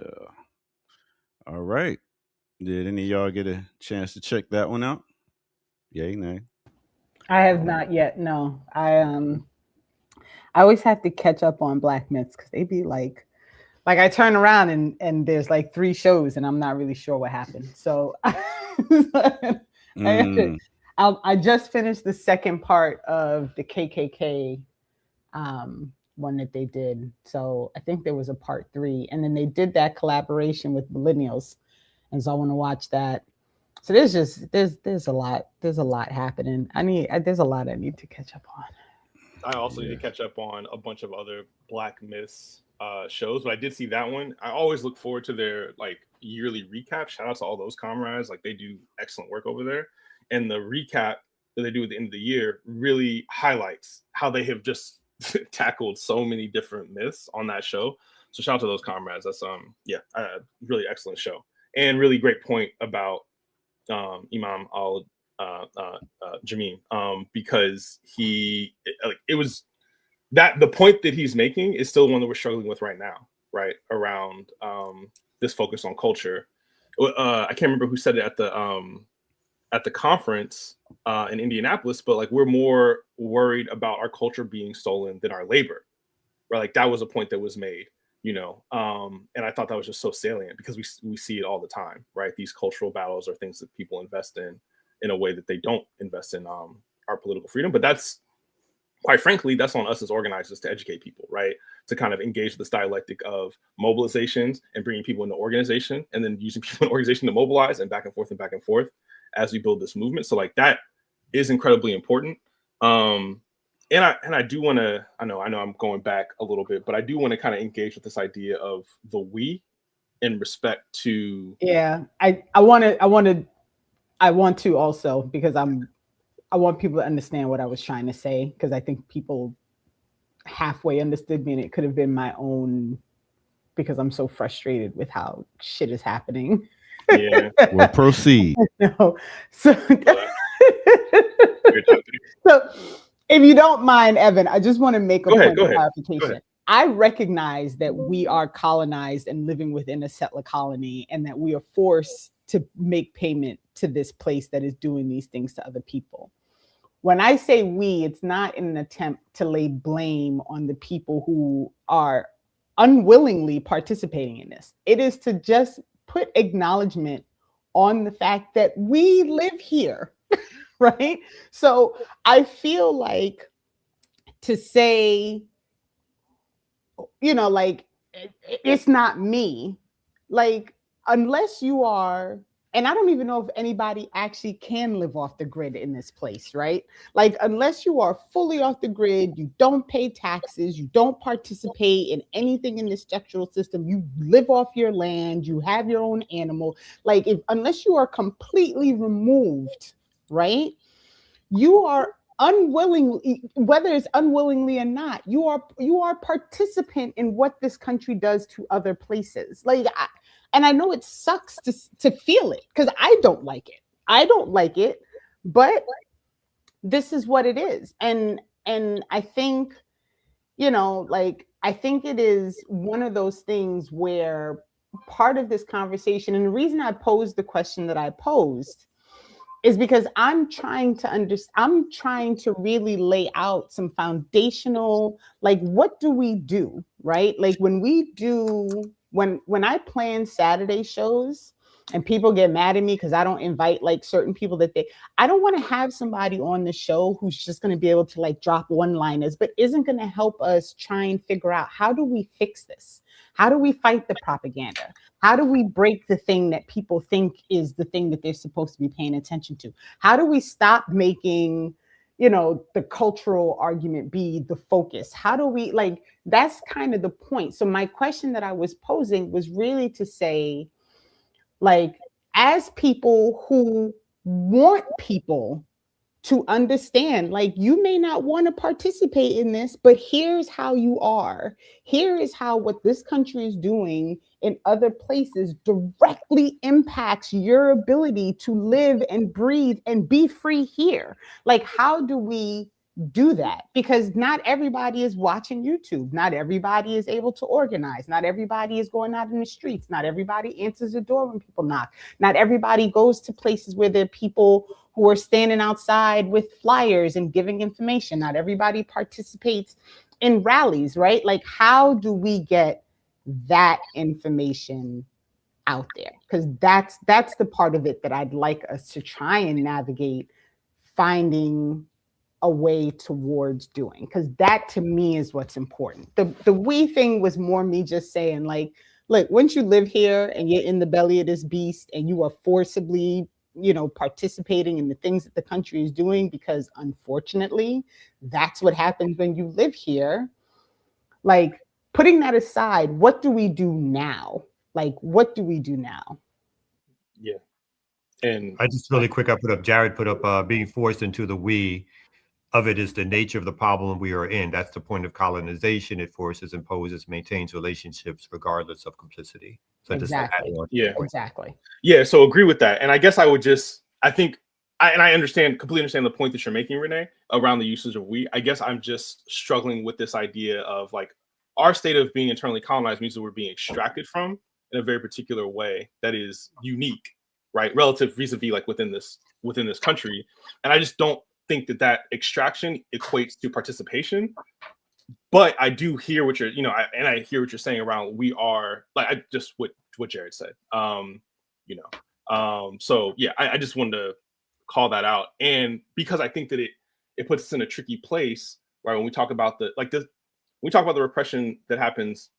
[SPEAKER 3] All right. Did any of y'all get a chance to check that one out? Yay, nay.
[SPEAKER 7] I have not yet. No, I always have to catch up on Black Myths because they be like I turn around and there's like 3 shows and I'm not really sure what happened. So I just finished the second part of the KKK one that they did. So I think there was a part 3, and then they did that collaboration with Millennials, and so I want to watch that. So there's a lot happening. There's a lot I need to catch up on.
[SPEAKER 4] I also need to catch up on a bunch of other Black Myths shows, but I did see that one. I always look forward to their like yearly recap. Shout out to all those comrades, like they do excellent work over there. And the recap that they do at the end of the year really highlights how they have just tackled so many different myths on that show. So shout out to those comrades. That's really excellent show, and really great point about Imam al Jameen, because it was that the point that he's making is still one that we're struggling with right now, right? Around this focus on culture. I can't remember who said it at the conference in Indianapolis, but like we're more worried about our culture being stolen than our labor, right? Like that was a point that was made, you know, and I thought that was just so salient because we see it all the time, right? These cultural battles are things that people invest in a way that they don't invest in our political freedom. But that's, quite frankly, that's on us as organizers to educate people, right? To kind of engage this dialectic of mobilizations and bringing people into organization, and then using people in organization to mobilize, and back and forth as we build this movement. So like that is incredibly important. And I do want to, I know I'm going back a little bit, but I do want to kind of engage with this idea of the we in respect to.
[SPEAKER 7] Yeah, I want to also, because I want people to understand what I was trying to say, because I think people halfway understood me, and it could have been my own, because I'm so frustrated with how shit is happening.
[SPEAKER 3] Yeah, we'll proceed.
[SPEAKER 7] No. So if you don't mind, Evan, I just want to make a point of clarification. I recognize that we are colonized and living within a settler colony, and that we are forced to make payment to this place that is doing these things to other people. When I say we, it's not in an attempt to lay blame on the people who are unwillingly participating in this. It is to just put acknowledgement on the fact that we live here, right? So I feel like to say, you know, like, it's not me, like, unless you are, and I don't even know if anybody actually can live off the grid in this place, right? Like, unless you are fully off the grid, you don't pay taxes, you don't participate in anything in the structural system, you live off your land, you have your own animal, like, unless you are completely removed, right? You are unwillingly, whether it's unwillingly or not, you are participant in what this country does to other places. Like, and I know it sucks to feel it, because I don't like it, but this is what it is. And I think, you know, like, I think it is one of those things where part of this conversation, and the reason I posed the question that I posed, is because I'm trying to really lay out some foundational, like, what do we do, right? Like, when I plan Saturday shows and people get mad at me because I don't invite like certain people I don't want to have somebody on the show who's just going to be able to like drop one-liners, but isn't going to help us try and figure out, how do we fix this? How do we fight the propaganda? How do we break the thing that people think is the thing that they're supposed to be paying attention to? How do we stop making, you know, the cultural argument be the focus? How do we, like, that's kind of the point. So my question that I was posing was really to say, like, as people who want people to understand, like, you may not want to participate in this, but here's how you are. Here is how what this country is doing in other places directly impacts your ability to live and breathe and be free here. Like, how do we do that? Because not everybody is watching YouTube. Not everybody is able to organize. Not everybody is going out in the streets. Not everybody answers the door when people knock. Not everybody goes to places where there are people who are standing outside with flyers and giving information. Not everybody participates in rallies, right? Like, how do we get that information out there? Because that's the part of it that I'd like us to try and navigate, finding a way towards doing, because that to me is what's important. The we thing was more me just saying, like, look, once you live here and you're in the belly of this beast and you are forcibly, you know, participating in the things that the country is doing, because unfortunately that's what happens when you live here. Like, putting that aside, what do we do now? Like, what do we do now?
[SPEAKER 4] Yeah. And
[SPEAKER 8] I just really quick, Jared put up being forced into the we of it is the nature of the problem we are in. That's the point of colonization. It forces, imposes, maintains relationships regardless of complicity. So
[SPEAKER 7] exactly. Exactly.
[SPEAKER 4] Yeah. So agree with that. And I guess I would just, I think, I completely understand the point that you're making, Renee, around the usage of we. I guess I'm just struggling with this idea of, like, our state of being internally colonized means that we're being extracted from in a very particular way that is unique, right? Relative vis-a-vis, like, within this country. And I just don't think that extraction equates to participation. But I do hear what you're, you know, I hear what you're saying around, we are, like, I just what Jared said, you know, so yeah, I just wanted to call that out. And because I think that it puts us in a tricky place, right? When we talk about we talk about the repression that happens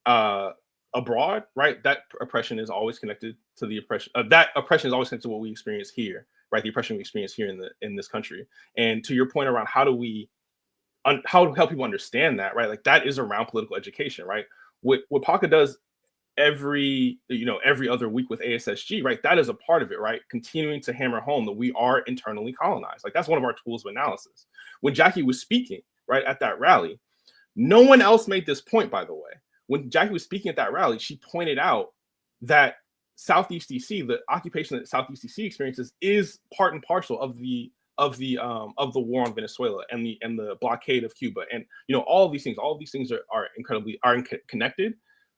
[SPEAKER 4] abroad, right? That oppression is always connected to the oppression. That oppression is always connected to what we experience here, right? The oppression we experience here in this country. And to your point around how to help people understand that, right? Like, that is around political education, right? What PACA does every other week with ASSG, right? That is a part of it, right? Continuing to hammer home that we are internally colonized. Like, that's one of our tools of analysis. When Jackie was speaking, right, at that rally, no one else made this point, by the way. When Jackie was speaking at that rally, she pointed out that Southeast DC, the occupation that Southeast DC experiences, is part and parcel of the war on Venezuela and the blockade of Cuba, and, you know, all of these things are incredibly connected.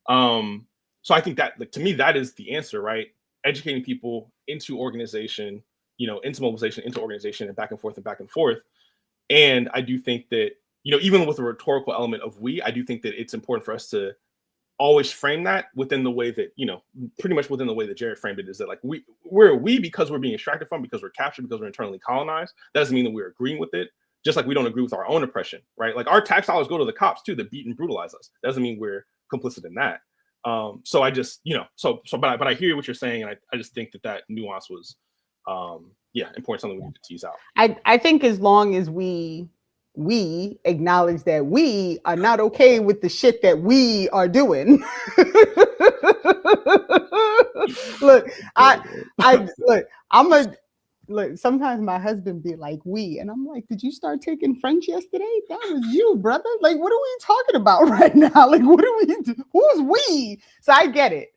[SPEAKER 4] So I think that, like, to me, that is the answer, right? educating people into organization, into mobilization, into organization, and back and forth and back and forth. And I do think that, even with the rhetorical element of we, I do think that it's important for us to always frame that within the way that, pretty much within the way that Jared framed it, is that like we're because we're being extracted from, because we're captured, because we're internally colonized. That doesn't mean that we're agreeing with it. Just like we don't agree with our own oppression, right? Like our tax dollars go to the cops too that beat and brutalize us. That doesn't mean we're complicit in that. So I just, but I hear what you're saying, and I just think that nuance was, important, something we need to tease out.
[SPEAKER 7] I think as long as we acknowledge that we are not okay with the shit that we are doing. Look, sometimes my husband be like, we, and I'm like, did you start taking French yesterday? That was you, brother. Like, what are we talking about right now? Like, what do we do? Who's we? So I get it.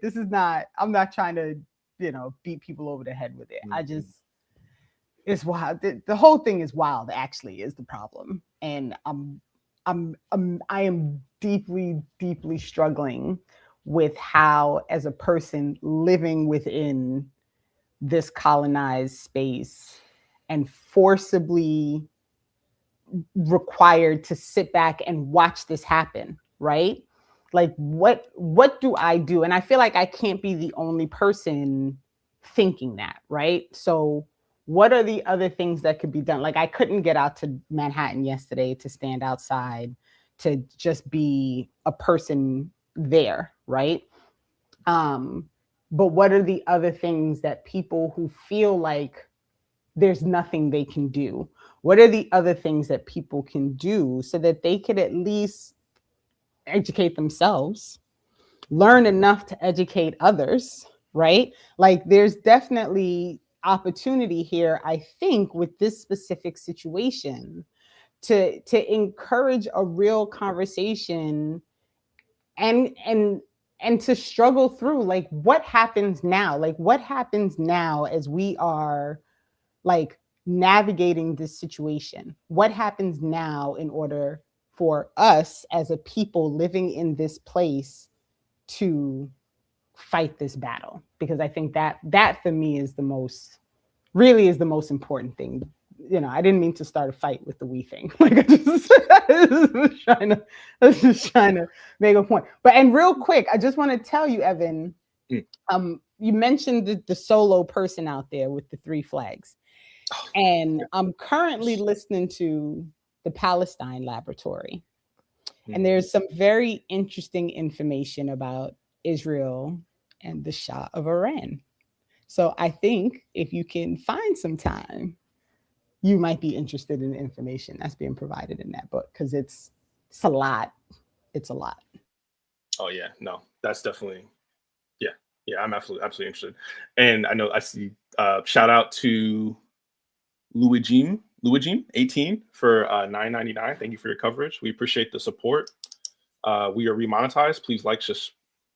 [SPEAKER 7] This is not, I'm not trying to, beat people over the head with it.
[SPEAKER 4] Mm-hmm.
[SPEAKER 7] It's wild. The whole thing is wild, actually, is the problem. And I am deeply, deeply struggling with how, as a person living within this colonized space and forcibly required to sit back and watch this happen, right? Like, what do I do? And I feel like I can't be the only person thinking that, right? So what are the other things that could be done? Like, I couldn't get out to Manhattan yesterday to stand outside, to just be a person there, right? But what are the other things that people who feel like there's nothing they can do, what are the other things that people can do so that they could at least educate themselves, learn enough to educate others, right? Like, there's definitely opportunity here, I think, with this specific situation to encourage a real conversation and to struggle through, like, what happens now? Like, what happens now as we are, like, navigating this situation? What happens now in order for us as a people living in this place to fight this battle? Because I think that for me is the most important thing. I didn't mean to start a fight with the we thing. Like, I was just trying to make a point. And real quick, I just want to tell you, Evan, you mentioned the solo person out there with the 3 flags. And I'm currently listening to the Palestine Laboratory. And there's some very interesting information about Israel and the Shah of Iran. So I think if you can find some time, you might be interested in the information that's being provided in that book, because it's a lot. It's a lot.
[SPEAKER 4] Oh yeah, no, that's definitely, yeah, I'm absolutely interested. And I know I see shout out to Luigi 18 for $9.99. Thank you for your coverage. We appreciate the support. We are remonetized. Please like, just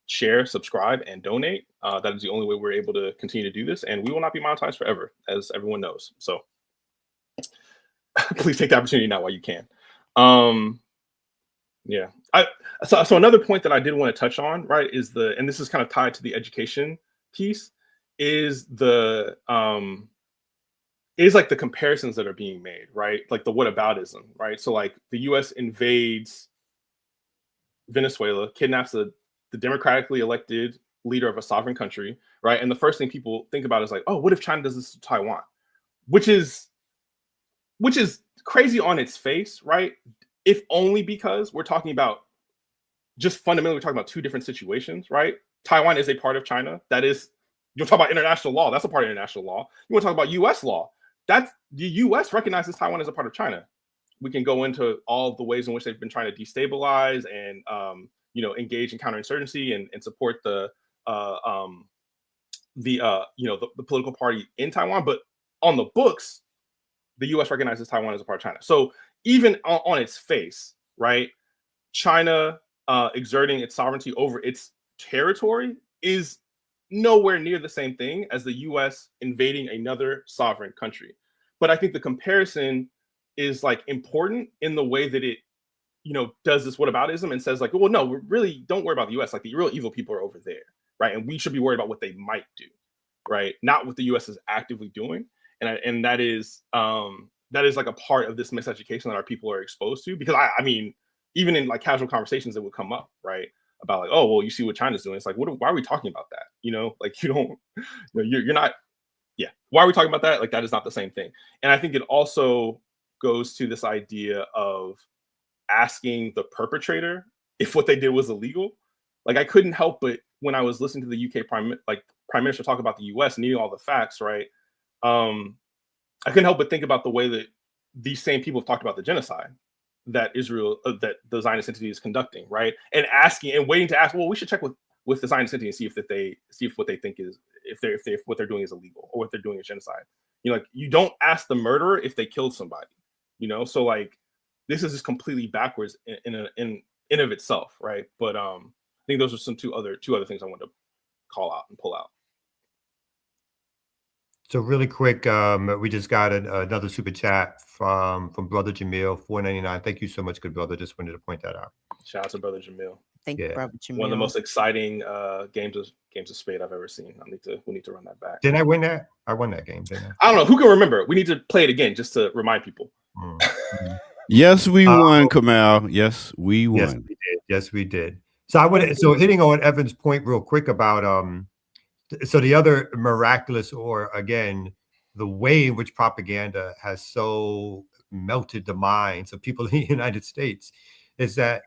[SPEAKER 4] share, subscribe, and donate. That is the only way we're able to continue to do this, and we will not be monetized forever, as everyone knows. So please take the opportunity now while you can. Yeah. So another point that I did want to touch on, right, is and this is kind of tied to the education piece, is like the comparisons that are being made, right? Like the whataboutism, right? So like the US invades Venezuela, kidnaps the democratically elected leader of a sovereign country, right? And the first thing people think about is like, oh, what if China does this to Taiwan? Which is crazy on its face, right? If only because we're talking about, just fundamentally, we're talking about 2 different situations, right? Taiwan is a part of China. That is, you'll talk about international law. That's a part of international law. You want to talk about US law. That's, the US recognizes Taiwan as a part of China. We can go into all of the ways in which they've been trying to destabilize and, engage in counterinsurgency and support the political party in Taiwan. But on the books, the US recognizes Taiwan as a part of China. So even on its face, right, China exerting its sovereignty over its territory is nowhere near the same thing as the US invading another sovereign country. But I think the comparison is like important in the way that it, does this whataboutism and says like, well, no, we really don't worry about the US. Like the real evil people are over there. right? And we should be worried about what they might do, right? Not what the U.S. is actively doing, and that is like a part of this miseducation that our people are exposed to. Because I mean, even in like casual conversations that would come up, right, about like, oh, well, you see what China's doing. It's like, why are we talking about that? You know, like you don't, you're not. Yeah, why are we talking about that? Like that is not the same thing. And I think it also goes to this idea of asking the perpetrator if what they did was illegal. Like I couldn't help but when I was listening to the UK prime minister talk about the US and needing all the facts, right? I couldn't help but think about the way that these same people have talked about the genocide that Israel, that the Zionist entity is conducting, right? And asking and waiting to ask, well, we should check with the Zionist entity and see if what they think is, if what they're doing is illegal or what they're doing is genocide. You know, like you don't ask the murderer if they killed somebody, you know? So like, this is just completely backwards in of itself, right? But I think those are two other things I wanted to call out and pull out.
[SPEAKER 8] So really quick, we just got another super chat from Brother Jamil, $4.99. Thank you so much, good brother. Just wanted to point that out.
[SPEAKER 4] Shout out to Brother Jamil.
[SPEAKER 6] Thank you, Brother Jamil.
[SPEAKER 4] One of the most exciting games of Spade I've ever seen. We need to run that back.
[SPEAKER 8] Didn't I win that? I won that game, didn't
[SPEAKER 4] I don't know. Who can remember? We need to play it again just to remind people.
[SPEAKER 3] Yes, we won, Kamal. Yes, we won.
[SPEAKER 8] Yes, we did. Yes, we did. So hitting on Evan's point real quick about so the other miraculous, or again, the way in which propaganda has so melted the minds of people in the United States is that,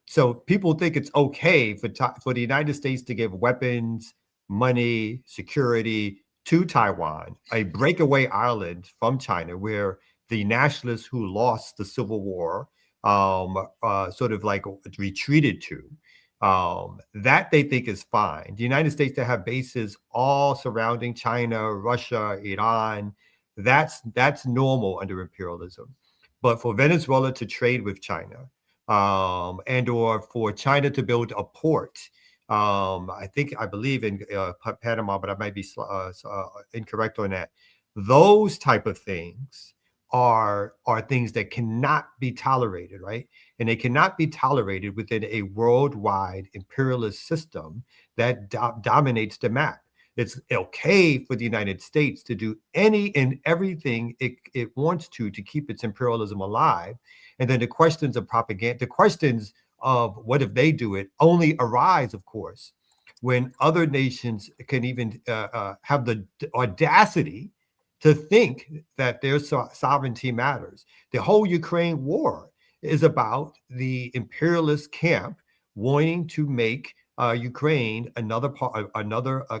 [SPEAKER 8] so people think it's okay for the United States to give weapons, money, security to Taiwan, a breakaway island from China where the nationalists who lost the Civil War sort of like retreated to. That they think is fine. The United States to have bases all surrounding China, Russia, Iran, that's normal under imperialism. But for Venezuela to trade with China, and or for China to build a port, I believe in Panama, but I might be incorrect on that. Those type of things are things that cannot be tolerated, right? And they cannot be tolerated within a worldwide imperialist system that dominates the map. It's okay for the United States to do any and everything it wants to keep its imperialism alive. And then the questions of propaganda, the questions of what if they do it, only arise, of course, when other nations can even have the audacity to think that their sovereignty matters. The whole Ukraine war is about the imperialist camp wanting to make Ukraine another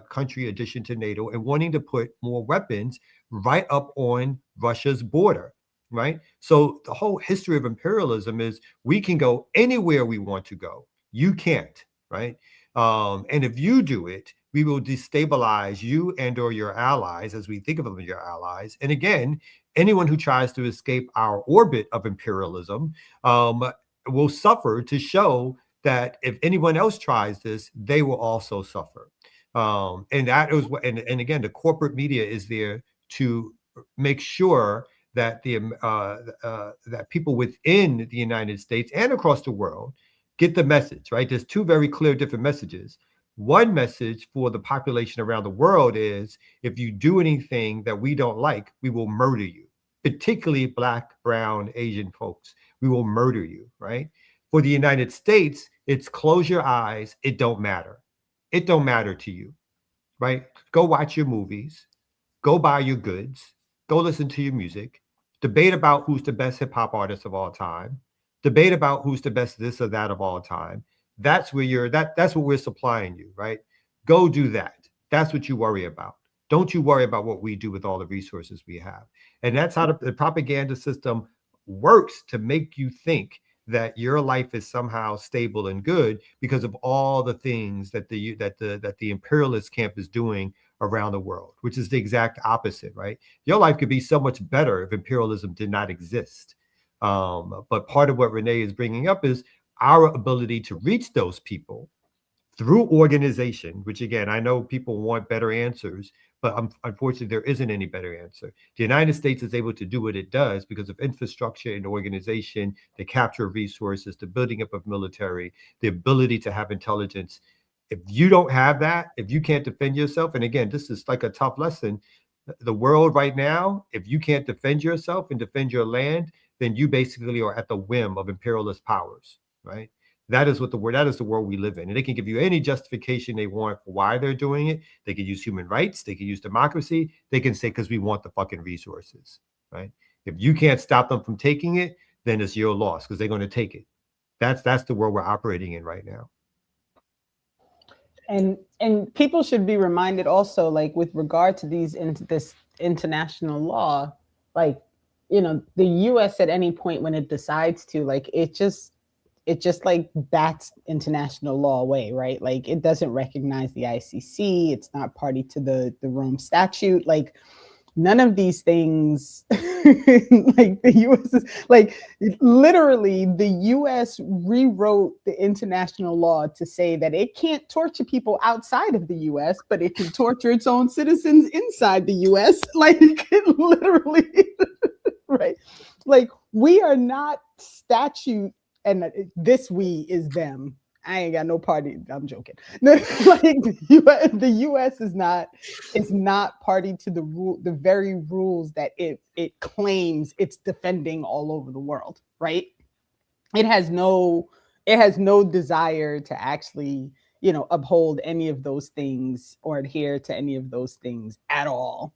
[SPEAKER 8] country addition to NATO and wanting to put more weapons right up on Russia's border, right? So the whole history of imperialism is we can go anywhere we want to go. You can't, right? And if you do it, we will destabilize you and or your allies, as we think of them as your allies. And again, anyone who tries to escape our orbit of imperialism will suffer to show that if anyone else tries this, they will also suffer. And that is what, and again, the corporate media is there to make sure that that people within the United States and across the world get the message, right? There's two very clear different messages. One message for the population around the world is if you do anything that we don't like, we will murder you, particularly Black, Brown, Asian folks. We will murder you, right? For the United States, it's close your eyes. It don't matter. It don't matter to you, right? Go watch your movies. Go buy your goods. Go listen to your music. Debate about who's the best hip hop artist of all time. Debate about who's the best this or that of all time. That's where that's what we're supplying you, right? Go do that. That's what you worry about. Don't you worry about what we do with all the resources we have. And that's how the propaganda system works, to make you think that your life is somehow stable and good because of all the things that the imperialist camp is doing around the world, which is the exact opposite, right? Your life could be so much better if imperialism did not exist. But part of what Renee is bringing up is our ability to reach those people through organization, which again, I know people want better answers, but unfortunately, there isn't any better answer. The United States is able to do what it does because of infrastructure and organization, the capture of resources, the building up of military, the ability to have intelligence. If you don't have that, if you can't defend yourself, and again, this is like a tough lesson. The world right now, if you can't defend yourself and defend your land, then you basically are at the whim of imperialist powers, right? That is the world we live in. And they can give you any justification they want for why they're doing it. They can use human rights, they can use democracy, they can say because we want the fucking resources, right? If you can't stop them from taking it, then it's your loss because they're going to take it. That's the world we're operating in right now.
[SPEAKER 7] And people should be reminded also, like with regard to this international law, like, you know, the US at any point when it decides to, like, it just like bats international law away, right? Like it doesn't recognize the ICC, it's not party to the Rome Statute, like none of these things. Like the US is like literally the US rewrote the international law to say that it can't torture people outside of the US, but it can torture its own citizens inside the US. Like literally, right? Like we are not statute, and this we is them. I ain't got no party. I'm joking. Like the U.S. is not party to the very rules that it claims it's defending all over the world. Right? It has no desire to actually, you know, uphold any of those things or adhere to any of those things at all.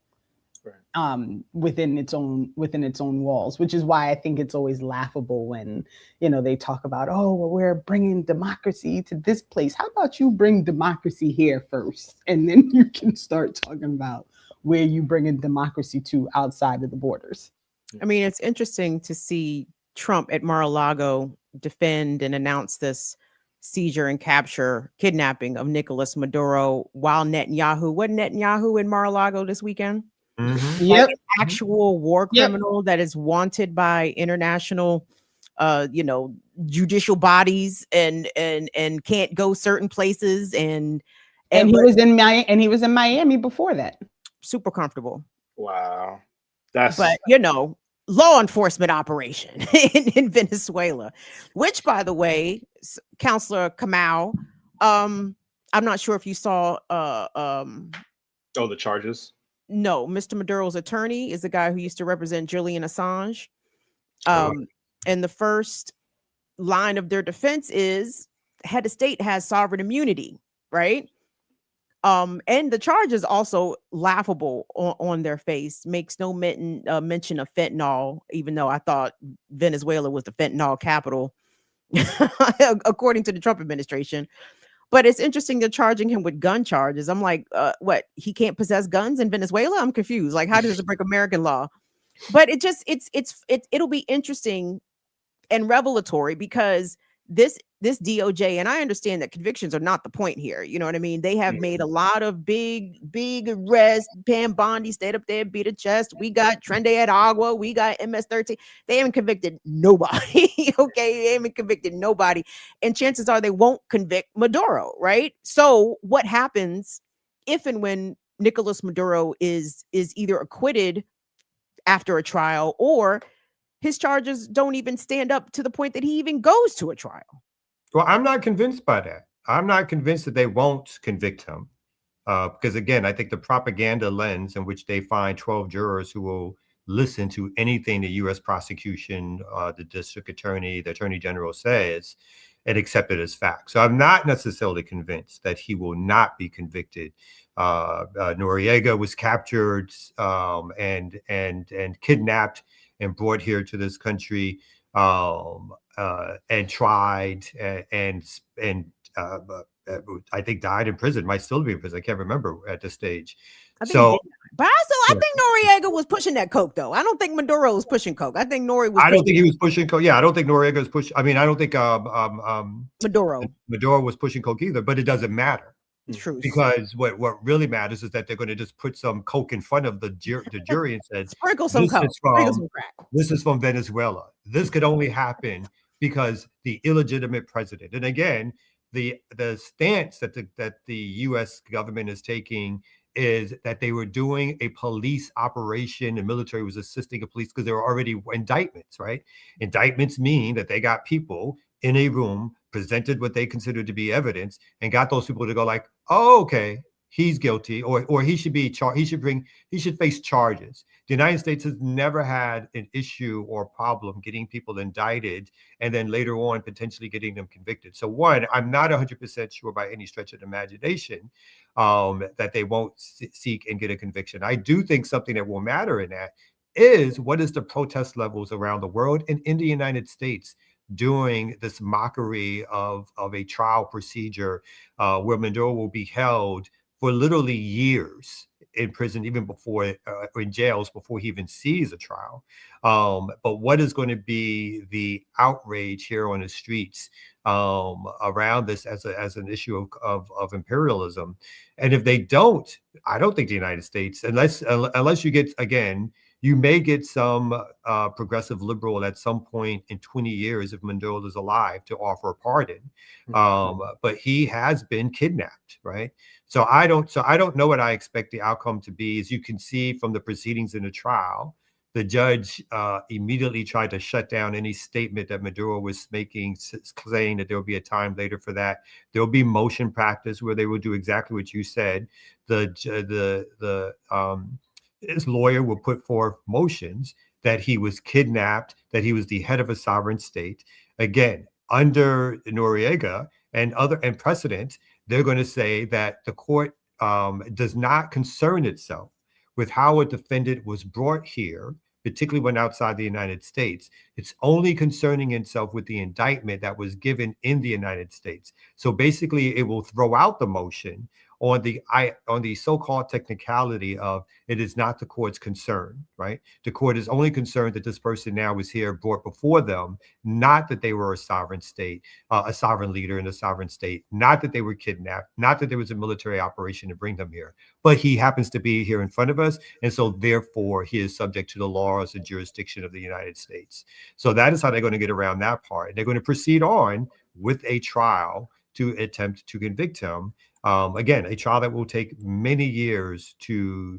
[SPEAKER 7] Within its own walls, which is why I think it's always laughable when, you know, they talk about, oh, well, we're bringing democracy to this place. How about you bring democracy here first, and then you can start talking about where you bringing democracy to outside of the borders.
[SPEAKER 6] I mean, it's interesting to see Trump at Mar-a-Lago defend and announce this seizure and kidnapping of Nicolas Maduro while wasn't Netanyahu in Mar-a-Lago this weekend?
[SPEAKER 8] Mm-hmm.
[SPEAKER 6] Like an actual war criminal that is wanted by international, you know, judicial bodies and can't go certain places and
[SPEAKER 7] he was in Miami before that.
[SPEAKER 6] Super comfortable.
[SPEAKER 4] Wow,
[SPEAKER 6] but you know, law enforcement operation in Venezuela, which, by the way, Counselor Kamau, I'm not sure if you saw.
[SPEAKER 4] The charges.
[SPEAKER 6] No, Mr. Maduro's attorney is the guy who used to represent Julian Assange. And the first line of their defense is head of state has sovereign immunity, right? And the charge is also laughable on their face, makes no mention of fentanyl, even though I thought Venezuela was the fentanyl capital, according to the Trump administration. But it's interesting they're charging him with gun charges. I'm like, what? He can't possess guns in Venezuela? I'm confused. Like, how does it break American law? But it'll be interesting and revelatory because this DOJ, and I understand that convictions are not the point here. You know what I mean? They have made a lot of big arrests. Pam Bondi stayed up there, beat a chest. We got Trende at Agua. We got MS-13. They haven't convicted nobody. Okay, they haven't convicted nobody, and chances are they won't convict Maduro, right? So what happens if and when Nicolas Maduro is either acquitted after a trial or his charges don't even stand up to the point that he even goes to a trial?
[SPEAKER 8] Well, I'm not convinced by that. I'm not convinced that they won't convict him. Because again, I think the propaganda lens in which they find 12 jurors who will listen to anything the U.S. prosecution, the district attorney, the attorney general says, and accept it as fact. So I'm not necessarily convinced that he will not be convicted. Noriega was captured and kidnapped and brought here to this country and tried and I think died in prison, might still be in prison. I can't remember at this stage.
[SPEAKER 6] I think Noriega was pushing that coke, though. I don't think Maduro was pushing coke. I think Nori was.
[SPEAKER 8] I don't think he was pushing coke. Yeah, I don't think Noriega was pushing. I mean, I don't think Maduro was pushing coke either. But it doesn't matter.
[SPEAKER 6] True.
[SPEAKER 8] Because what really matters is that they're going to just put some coke in front of the jury and said,
[SPEAKER 6] sprinkle some coke, sprinkle some crack.
[SPEAKER 8] This is from Venezuela. This could only happen because the illegitimate president. And again, the stance that the U.S. government is taking is that they were doing a police operation, the military was assisting a police because there were already indictments, right? Indictments mean that they got people in a room presented what they considered to be evidence, and got those people to go like, oh, okay, he's guilty, or he should be charged. He should face charges. The United States has never had an issue or problem getting people indicted and then later on potentially getting them convicted. So one, I'm not 100% sure by any stretch of the imagination that they won't seek and get a conviction. I do think something that will matter in that is what is the protest levels around the world and in the United States during this mockery of a trial procedure where Maduro will be held for literally years in prison, even before or in jails before he even sees a trial. But what is going to be the outrage here on the streets around this as an issue of imperialism? And if they don't, I don't think the United States, unless you get, again, you may get some progressive liberal at some point in 20 years if Maduro is alive to offer a pardon. But he has been kidnapped, right? So I don't know what I expect the outcome to be. As you can see from the proceedings in the trial, the judge immediately tried to shut down any statement that Maduro was making, saying that there will be a time later for that. There will be motion practice where they will do exactly what you said. His lawyer will put forth motions that he was kidnapped, that he was the head of a sovereign state. Again, under Noriega and precedent, they're going to say that the court does not concern itself with how a defendant was brought here, particularly when outside the United States. It's only concerning itself with the indictment that was given in the United States. So basically, it will throw out the motion on the so-called technicality of it is not the court's concern, right? The court is only concerned that this person now was here brought before them, not that they were a sovereign state, a sovereign leader in a sovereign state, not that they were kidnapped, not that there was a military operation to bring them here, but he happens to be here in front of us. And so therefore he is subject to the laws and jurisdiction of the United States. So that is how they're going to get around that part. And they're going to proceed on with a trial to attempt to convict him. Again, a trial that will take many years to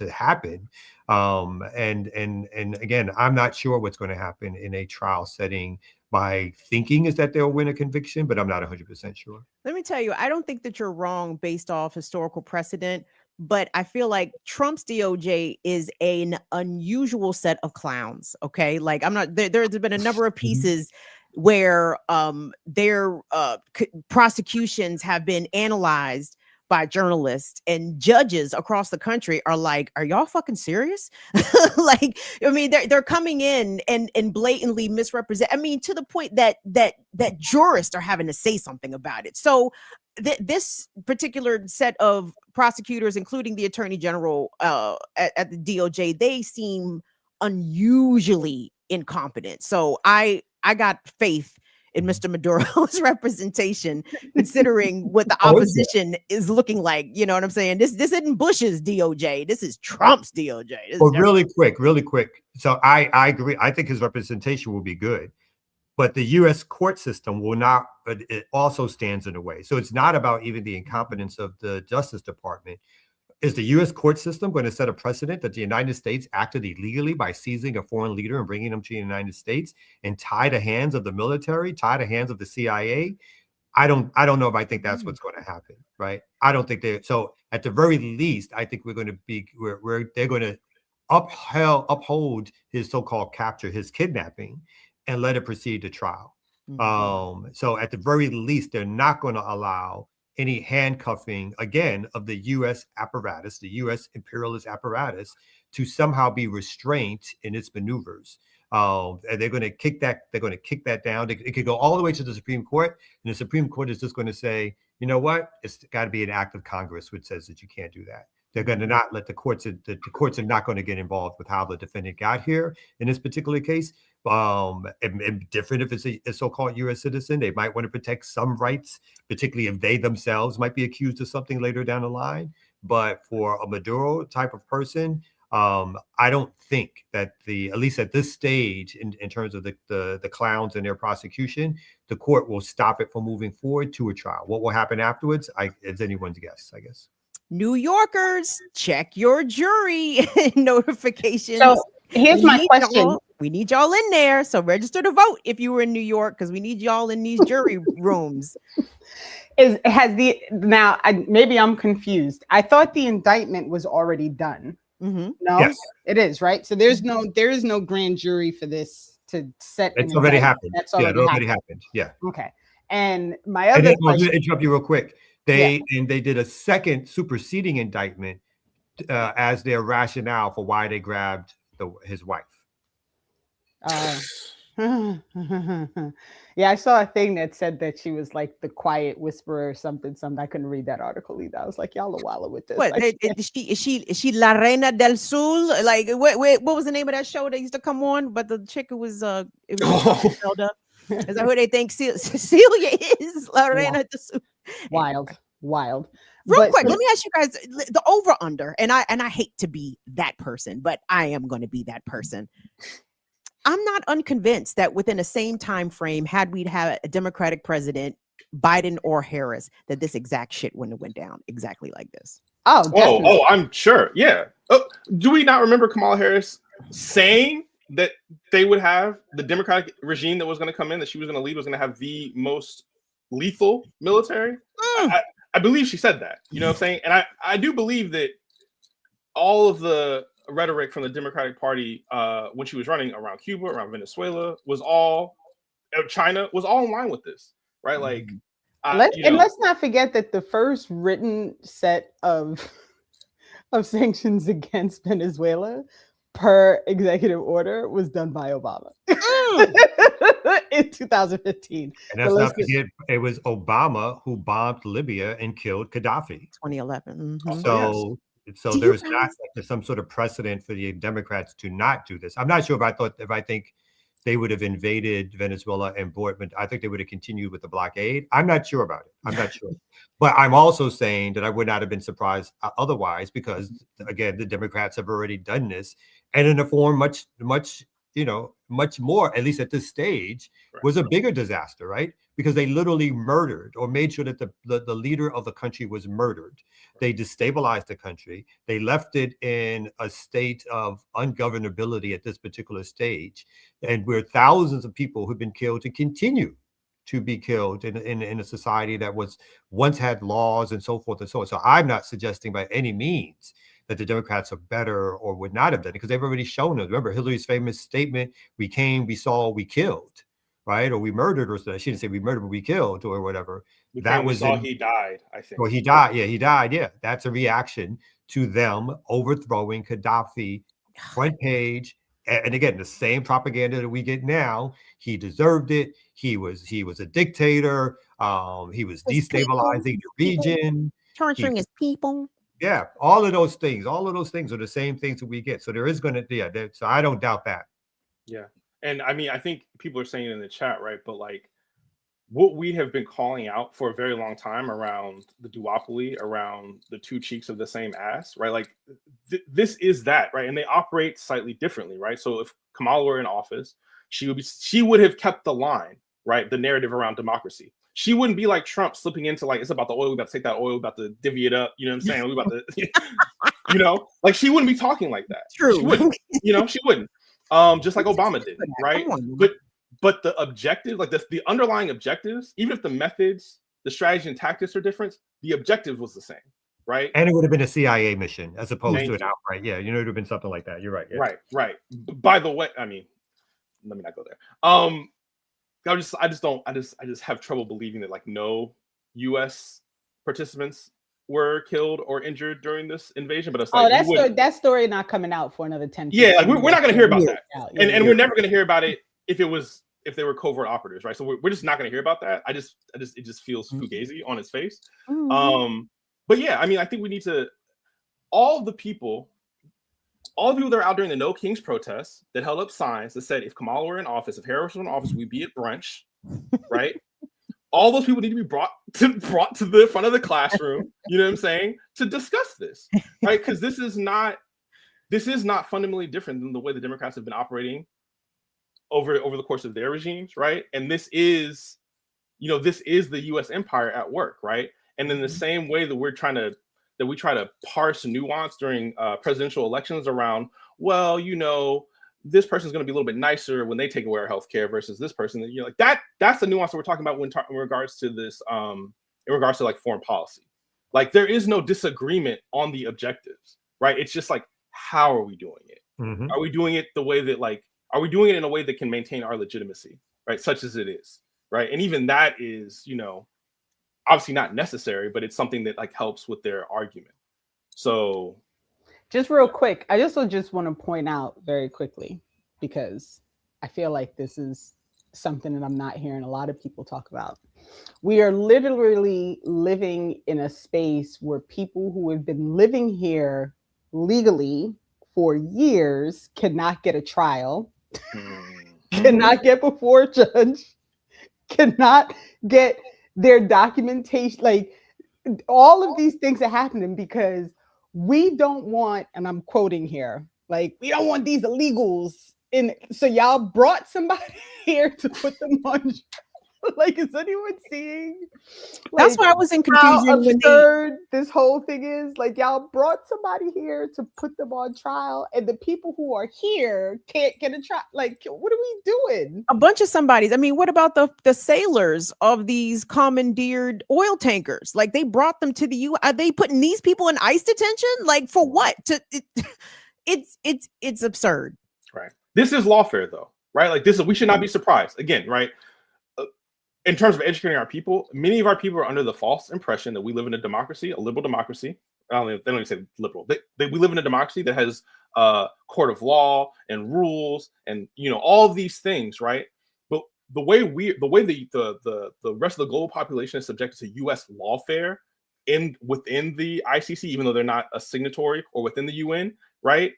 [SPEAKER 8] happen. And again, I'm not sure what's going to happen in a trial setting. My thinking is that they'll win a conviction, but I'm not 100% sure.
[SPEAKER 6] Let me tell you, I don't think that you're wrong based off historical precedent, but I feel like Trump's DOJ is an unusual set of clowns. Okay. Like there's been a number of pieces where their prosecutions have been analyzed by journalists, and judges across the country are like, are y'all fucking serious? Like, I mean, they're coming in and blatantly misrepresent. I mean, to the point that jurists are having to say something about it. So this particular set of prosecutors, including the attorney general at the DOJ, they seem unusually incompetent. So I got faith in Mr. Maduro's representation, considering what the opposition is looking like. You know what I'm saying? This isn't Bush's DOJ. This is Trump's DOJ.
[SPEAKER 8] Well, really quick. So I agree. I think his representation will be good, but the U.S. court system will not. It also stands in the way. So it's not about even the incompetence of the Justice Department. Is the U.S. court system going to set a precedent that the United States acted illegally by seizing a foreign leader and bringing them to the United States and tie the hands of the military, tie the hands of the CIA? I don't know if I think that's what's going to happen, right? I don't think they. So at the very least, I think we're going to be where they're going to uphold his so-called capture, his kidnapping, and let it proceed to trial. So at the very least, they're not going to allow any handcuffing, again, of the U.S. apparatus, the U.S. imperialist apparatus, to somehow be restrained in its maneuvers. And they're going to kick that. They're going to kick that down. It could go all the way to the Supreme Court, and the Supreme Court is just going to say, you know what? It's got to be an act of Congress which says that you can't do that. They're going to not let the courts. The courts are not going to get involved with how the defendant got here in this particular case. And different if it's a so-called U.S. citizen, they might want to protect some rights, particularly if they themselves might be accused of something later down the line. But for a Maduro type of person, I don't think that at least at this stage, in terms of the clowns and their prosecution, the court will stop it from moving forward to a trial. What will happen afterwards? It's anyone's guess, I guess.
[SPEAKER 6] New Yorkers, check your jury notifications.
[SPEAKER 7] So here's my question.
[SPEAKER 6] We need y'all in there. So register to vote if you were in New York, because we need y'all in these jury rooms.
[SPEAKER 7] Maybe I'm confused. I thought the indictment was already done.
[SPEAKER 6] Mm-hmm.
[SPEAKER 7] No,
[SPEAKER 8] yes,
[SPEAKER 7] it is, right? So there is no grand jury for this to set.
[SPEAKER 8] It's already happened.
[SPEAKER 7] That's
[SPEAKER 8] already happened. Yeah.
[SPEAKER 7] Okay. And my other question.
[SPEAKER 8] Interrupt you real quick. They did a second superseding indictment as their rationale for why they grabbed his wife.
[SPEAKER 7] Yeah, I saw a thing that said that she was like the quiet whisperer or something. I couldn't read that article either. I was like, y'all are wild with this.
[SPEAKER 6] What is she La Reina del Sul? Like what was the name of that show that used to come on? But the chick was it was Zelda. Is that who they think Cecilia is? La Reina del Sul.
[SPEAKER 7] Wild.
[SPEAKER 6] Real quick, let me ask you guys the over under, and I hate to be that person, but I am going to be that person. I'm not unconvinced that within the same time frame, had we had a Democratic president, Biden or Harris, that this exact shit wouldn't have went down exactly like this.
[SPEAKER 4] Oh, I'm sure. Yeah. Do we not remember Kamala Harris saying that they would have the Democratic regime that was going to come in, that she was going to lead, was going to have the most lethal military? I believe she said that. You know what I'm saying? And I do believe that all of the rhetoric from the Democratic Party when she was running around Cuba, around Venezuela, was all China was all in line with this, right? Like,
[SPEAKER 7] let's not forget that the first written set of sanctions against Venezuela per executive order was done by Obama in 2015.
[SPEAKER 8] And let's not forget, it was Obama who bombed Libya and killed Gaddafi.
[SPEAKER 6] 2011.
[SPEAKER 8] Mm-hmm. So there's not some sort of precedent for the Democrats to not do this. I'm not sure if I think they would have invaded Venezuela and I think they would have continued with the blockade. I'm not sure about it. I'm not sure. But I'm also saying that I would not have been surprised otherwise, because again, the Democrats have already done this, and in a form much more, at least at this stage, was a bigger disaster, right? Because they literally murdered or made sure that the leader of the country was murdered. They destabilized the country. They left it in a state of ungovernability at this particular stage, and where thousands of people who've been killed to continue to be killed in a society that was once had laws and so forth and so on. So I'm not suggesting by any means that the Democrats are better or would not have done it, because they've already shown us. Remember Hillary's famous statement, we came, we saw, we killed, right? Or we murdered, or she didn't say we murdered, but we killed, or whatever.
[SPEAKER 4] He died, I think.
[SPEAKER 8] Well, he died. Yeah, he died. Yeah, that's a reaction to them overthrowing Gaddafi. Front page. And again, the same propaganda that we get now. He deserved it. He was a dictator. He was destabilizing the region.
[SPEAKER 6] Torturing his people.
[SPEAKER 8] Yeah, all of those things are the same things that we get. So there is going to, so I don't doubt that.
[SPEAKER 4] Yeah. And I mean, I think people are saying in the chat, right? But like what we have been calling out for a very long time around the duopoly, around the two cheeks of the same ass, right? Like this is that, right? And they operate slightly differently, right? So if Kamala were in office, she would have kept the line, right? The narrative around democracy. She wouldn't be like Trump slipping into like, it's about the oil, we about to take that oil, we about to divvy it up, you know what I'm saying? We about to, like she wouldn't be talking like that.
[SPEAKER 6] True.
[SPEAKER 4] She wouldn't, she wouldn't. Just like Obama did, right? But the objective, like the underlying objectives, even if the methods, the strategy and tactics are different, the objective was the same, right?
[SPEAKER 8] And it would have been a CIA mission as opposed to an outright. Yeah, it would have been something like that. You're right. Yeah.
[SPEAKER 4] Right. By the way, I mean, let me not go there. I just have trouble believing that like no U.S. participants were killed or injured during this invasion. But it's like,
[SPEAKER 7] that story not coming out for another 10.
[SPEAKER 4] Yeah, like we're not going to hear about that, and we're never going to hear about it if they were covert operatives, right? So we're just not going to hear about that. It just feels fugazi on its face.
[SPEAKER 6] Mm-hmm.
[SPEAKER 4] But yeah, I mean, I think we need to all the people that are out during the No Kings protests that held up signs that said, if Kamala were in office, if Harris were in office, we'd be at brunch, right? All those people need to be brought to the front of the classroom, you know what I'm saying, to discuss this, right? Because this is not fundamentally different than the way the Democrats have been operating over the course of their regimes, right? And this is the U.S. empire at work, right? And in the same way that we try to parse nuance during presidential elections around, well, this person's going to be a little bit nicer when they take away our healthcare versus this person. That you're like that's the nuance that we're talking about when in regards to this, in regards to like foreign policy. Like there is no disagreement on the objectives, right? It's just like, how are we doing it?
[SPEAKER 8] Mm-hmm.
[SPEAKER 4] Are we doing it the way that are we doing it in a way that can maintain our legitimacy, right? Such as it is, right? And even that is, you know, obviously not necessary, but it's something that like helps with their argument. So
[SPEAKER 7] just real quick, I just want to point out very quickly, because I feel like this is something that I'm not hearing a lot of people talk about. We are literally living in a space where people who have been living here legally for years cannot get a trial, cannot get before a judge, cannot get their documentation. Like all of these things are happening because we don't want, and I'm quoting here, like, we don't want these illegals in. So y'all brought somebody here to put them on. Like, is anyone seeing? Like,
[SPEAKER 6] that's why I was in confusion
[SPEAKER 7] how
[SPEAKER 6] when
[SPEAKER 7] absurd this whole thing is. Like, y'all brought somebody here to put them on trial, and the people who are here can't get a trial. Like, what are we doing?
[SPEAKER 6] A bunch of somebodies. I mean, what about the sailors of these commandeered oil tankers? Like, they brought them to the U. Are they putting these people in ICE detention? Like, for what? It's absurd.
[SPEAKER 4] Right. This is lawfare, though, right? Like, this is, we should not be surprised. Again, right? In terms of educating our people, many of our people are under the false impression that we live in a democracy, a liberal democracy. They don't even say liberal. We live in a democracy that has a court of law and rules and, you know, all of these things, right? But the way the rest of the global population is subjected to U.S. lawfare within the ICC, even though they're not a signatory, or within the UN, right?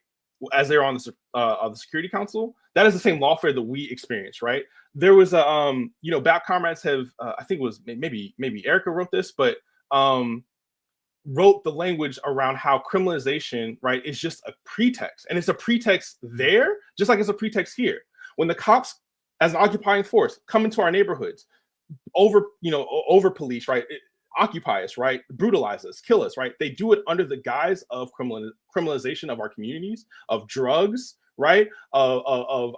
[SPEAKER 4] As they're on the Security Council, that is the same lawfare that we experience, right? There was a, you know, BAP comrades have, I think it was maybe Erica wrote this, but wrote the language around how criminalization, right, is just a pretext. And it's a pretext there, just like it's a pretext here. When the cops, as an occupying force, come into our neighborhoods, over police, right? Occupy us, right? Brutalize us, kill us, right? They do it under the guise of criminalization of our communities, of drugs, right? Of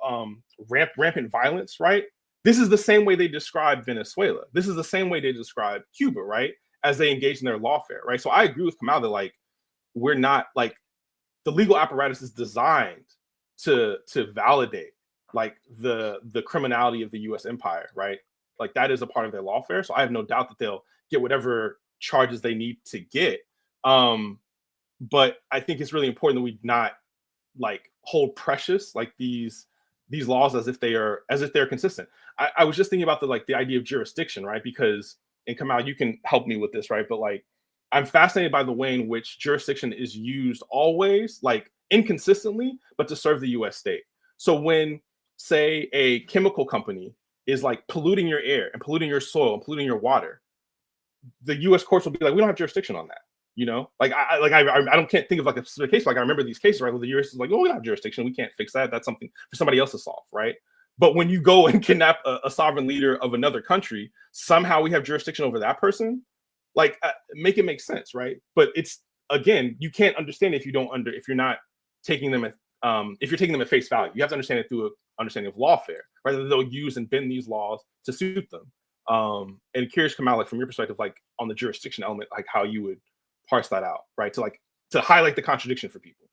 [SPEAKER 4] rampant violence, right? This is the same way they describe Venezuela. This is the same way they describe Cuba, right? As they engage in their lawfare, right? So I agree with Kamal that, like, we're not, like, the legal apparatus is designed to validate, like, the criminality of the U.S. empire, right? Like, that is a part of their lawfare. So I have no doubt that they'll get whatever charges they need to get. But I think it's really important that we not, like, hold precious, like, these laws as if they're consistent. I was just thinking about the idea of jurisdiction, right? Because, and Kamal, you can help me with this, right? But, like, I'm fascinated by the way in which jurisdiction is used always, like, inconsistently, but to serve the U.S. state. So when, say, a chemical company is, like, polluting your air and polluting your soil and polluting your water, the U.S. courts will be like, we don't have jurisdiction on that. You know, like I can't think of, like, a specific case. Like, I remember these cases, right, where the U.S. is like, oh, we don't have jurisdiction, we can't fix that. That's something for somebody else to solve, right? But when you go and kidnap a sovereign leader of another country, somehow we have jurisdiction over that person. Like, make it make sense, right? But it's, again, you can't understand if you're not taking them if you're taking them at face value. You have to understand it through an understanding of lawfare, right? That they'll use and bend these laws to suit them. And curious, Kamal, like, from your perspective, like, on the jurisdiction element, like, how you would parse that out, right? To highlight the contradiction for people.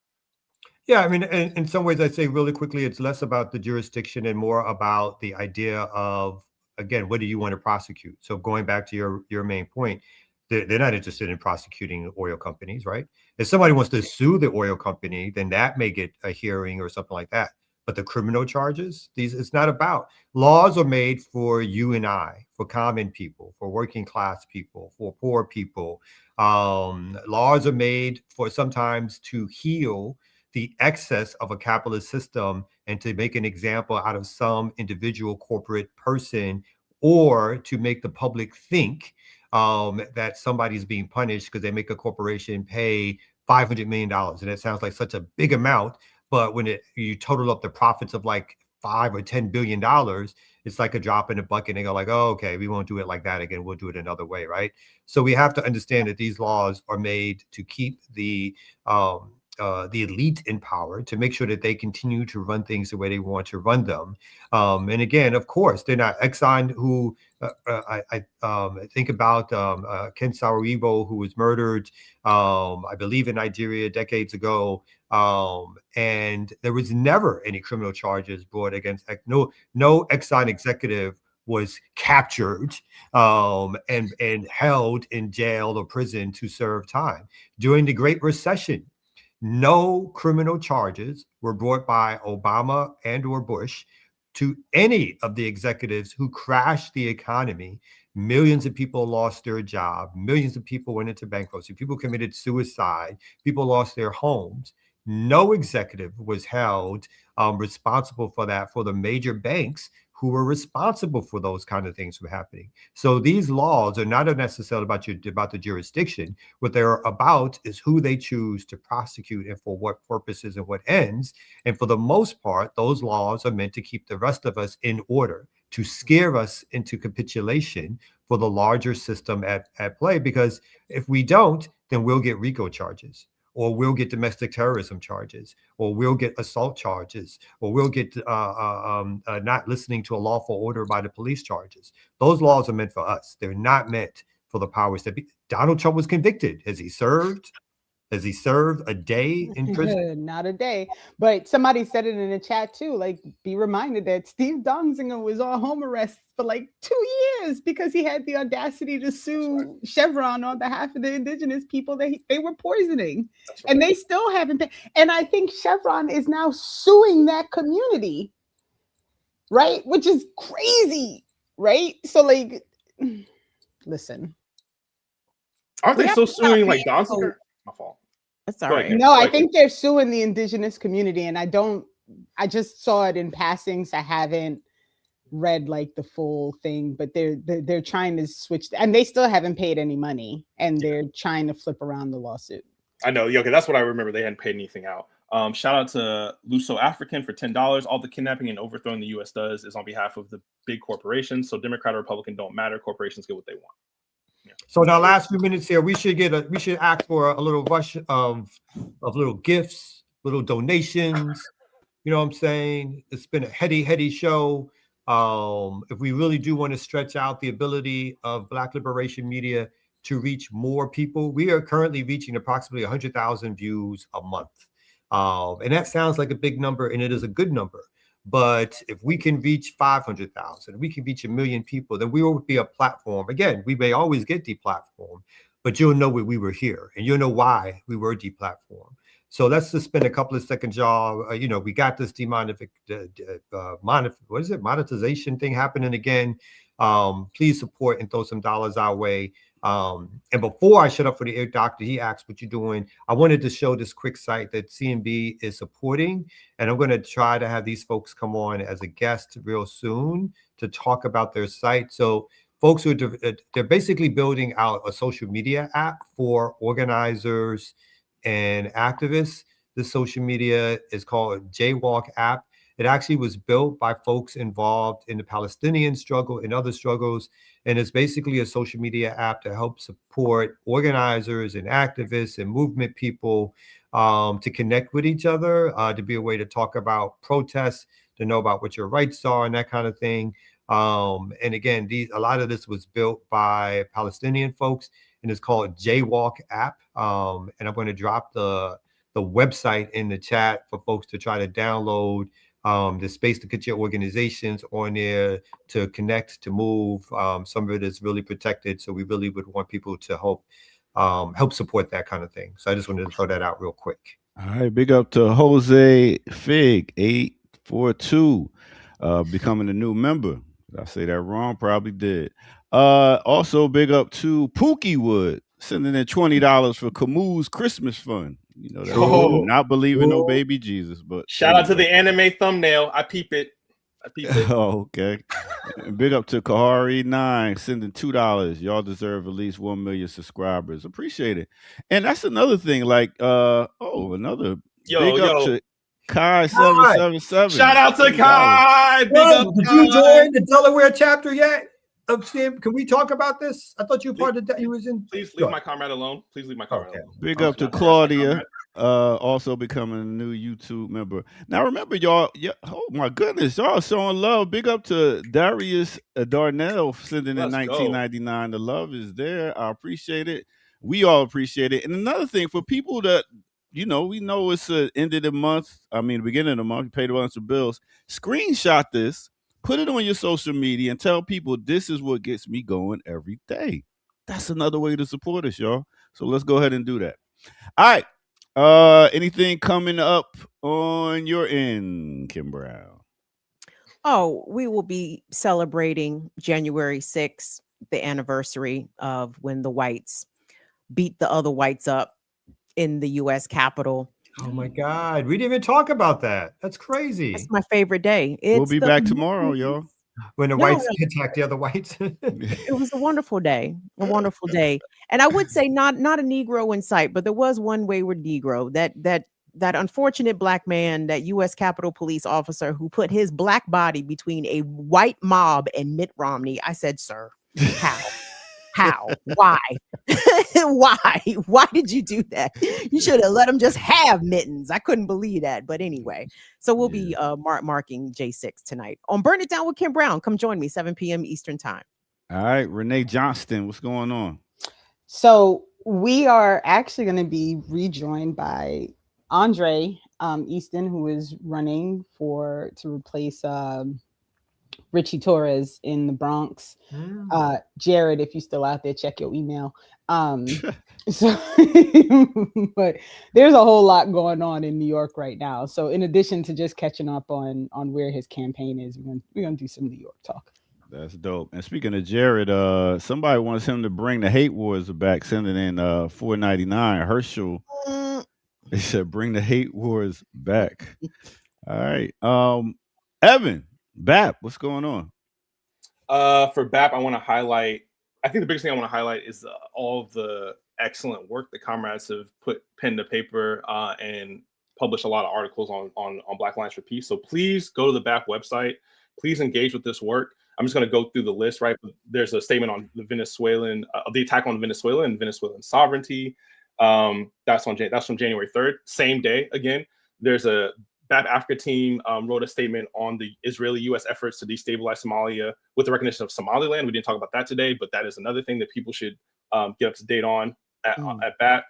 [SPEAKER 8] Yeah, I mean, in some ways, I'd say really quickly, it's less about the jurisdiction and more about the idea of, again, what do you want to prosecute? So going back to your main point, they're not interested in prosecuting oil companies, right? If somebody wants to sue the oil company, then that may get a hearing or something like that. But the criminal charges, it's not about. Laws are made for you and I, for common people, for working class people, for poor people. Laws are made for sometimes to heal the excess of a capitalist system and to make an example out of some individual corporate person, or to make the public think that somebody's being punished because they make a corporation pay $500 million. And it sounds like such a big amount. But when you total up the profits of like $5 or $10 billion, it's like a drop in the bucket. And they go like, oh, okay, we won't do it like that again. We'll do it another way, right? So we have to understand that these laws are made to keep the elite in power to make sure that they continue to run things the way they want to run them. And again, of course, they're not Exxon, who I think about Ken Saro-Wiwa, who was murdered, I believe, in Nigeria decades ago. And there was never any criminal charges brought against no Exxon executive was captured and held in jail or prison to serve time. During the Great Recession, no criminal charges were brought by Obama and or Bush to any of the executives who crashed the economy. Millions of people lost their job. Millions of people went into bankruptcy. People committed suicide. People lost their homes. No executive was held responsible for that, for the major banks who were responsible for those kind of things from happening. So these laws are not necessarily about the jurisdiction. What they're about is who they choose to prosecute and for what purposes and what ends. And for the most part, those laws are meant to keep the rest of us in order, to scare us into capitulation for the larger system at play. Because if we don't, then we'll get RICO charges, or we'll get domestic terrorism charges, or we'll get assault charges, or we'll get not listening to a lawful order by the police charges. Those laws are meant for us. They're not meant for the powers that be. Donald Trump was convicted. Has he served? Has he served a day in prison?
[SPEAKER 7] Not a day. But somebody said it in the chat too. Like, be reminded that Steve Donziger was on home arrest for like 2 years because he had the audacity to sue Chevron on behalf of the indigenous people that they were poisoning. And they still haven't paid. And I think Chevron is now suing that community, right? Which is crazy, right? So like, listen.
[SPEAKER 4] Aren't they still suing like Donziger? My fault.
[SPEAKER 6] That's all right.
[SPEAKER 7] No, I think they're suing the indigenous community, and I just saw it in passing, so I haven't read like the full thing, but they're trying to switch, and they still haven't paid any money, and they're trying to flip around the lawsuit.
[SPEAKER 4] I know, okay, that's what I remember. They hadn't paid anything out. Shout out to Luso African for $10. All the kidnapping and overthrowing the U.S. does is on behalf of the big corporations. So Democrat or Republican don't matter. Corporations get what they want.
[SPEAKER 8] So in our last few minutes here, we should ask for a little rush of little gifts, little donations. You know what I'm saying? It's been a heady show. If we really do want to stretch out the ability of Black Liberation Media to reach more people, we are currently reaching approximately 100,000 views a month. And that sounds like a big number, and it is a good number. But if we can reach 500,000, we can reach 1 million people, then we will be a platform. Again, we may always get deplatformed, but you'll know we were here, and you'll know why we were deplatformed. So let's just spend a couple of seconds, y'all. We got this monetization thing happening again. Please support and throw some dollars our way. And before I shut up for the Ear Doctor, he asked what you're doing. I wanted to show this quick site that CNB is supporting, and I'm going to try to have these folks come on as a guest real soon to talk about their site. So folks they're basically building out a social media app for organizers and activists. This social media is called Jaywalk app. It actually was built by folks involved in the Palestinian struggle and other struggles. And it's basically a social media app to help support organizers and activists and movement people to connect with each other, to be a way to talk about protests, to know about what your rights are and that kind of thing. And again, a lot of this was built by Palestinian folks, and it's called Jaywalk app. And I'm going to drop the website in the chat for folks to try to download. The space to get your organizations on there, to connect, to move. Some of it is really protected, so we really would want people to help support that kind of thing. So I just wanted to throw that out real quick.
[SPEAKER 3] All right, big up to Jose Fig 842 becoming a new member. Did I say that wrong? Probably did. Also big up to Pookie Wood sending in $20 for Camus Christmas Fund. You know, that not believing no baby Jesus, but
[SPEAKER 4] shout out to the anime thumbnail. I peep it.
[SPEAKER 3] Oh, okay. And big up to Kahari9 sending $2. Y'all deserve at least 1 million subscribers. Appreciate it. And that's another thing. Like, big up to Kai 777.
[SPEAKER 4] Shout out to Kai. Big up.
[SPEAKER 8] Did you join the Delaware chapter yet? Can we talk about this? I thought you were part of that. You was in.
[SPEAKER 4] Please leave my comrade alone. Please leave my comrade alone.
[SPEAKER 3] Big up to Claudia also becoming a new YouTube member. Now remember, y'all. Yeah, oh my goodness, y'all showing love. Big up to Darius Darnell sending in
[SPEAKER 4] Let's go.
[SPEAKER 3] 1999. The love is there. I appreciate it. We all appreciate it. And another thing for people that we know it's the end of the month. I mean, the beginning of the month. You paid a bunch of bills. Screenshot this, put it on your social media, and tell people this is what gets me going every day. That's another way to support us, y'all. So let's go ahead and do that. All right. Anything coming up on your end, Kim Brown?
[SPEAKER 6] Oh, we will be celebrating January 6th, the anniversary of when the whites beat the other whites up in the U.S. Capitol.
[SPEAKER 8] Oh my God, we didn't even talk about that. That's crazy.
[SPEAKER 6] It's my favorite day.
[SPEAKER 3] We'll be back tomorrow, y'all.
[SPEAKER 8] When the whites attack the other whites.
[SPEAKER 6] It was a wonderful day. A wonderful day. And I would say not a Negro in sight, but there was one wayward Negro, that unfortunate black man, that U.S. Capitol Police officer who put his black body between a white mob and Mitt Romney. I said, sir, how? How? Why? Why? Why did you do that? You should have let him just have mittens. I couldn't believe that. But anyway, so we'll be marking J6 tonight on Burn It Down with Kim Brown. Come join me, 7 p.m. Eastern time.
[SPEAKER 3] All right, Renee Johnston, what's going on?
[SPEAKER 7] So we are actually going to be rejoined by Andre Easton, who is running to replace Richie Torres in the Bronx. Jared, if you're still out there, check your email. So, but there's a whole lot going on in New York right now. So in addition to just catching up on where his campaign is, we're gonna do some New York talk.
[SPEAKER 3] That's dope. And speaking of Jared, somebody wants him to bring the hate wars back, sending in $4.99. Herschel, they said bring the hate wars back. All right. Evan, BAP, what's going on?
[SPEAKER 4] For BAP, I want to highlight, I think the biggest thing I want to highlight is all of the excellent work the comrades have put pen to paper and published a lot of articles on Black Lions for Peace. So please go to the BAP website. Please engage with this work. I'm just going to go through the list, right? There's a statement on the the attack on Venezuela and Venezuelan sovereignty. That's from January 3rd. Same day, again, there's a BAP Africa team wrote a statement on the Israeli-U.S. efforts to destabilize Somalia with the recognition of Somaliland. We didn't talk about that today, but that is another thing that people should get up to date on at BAP.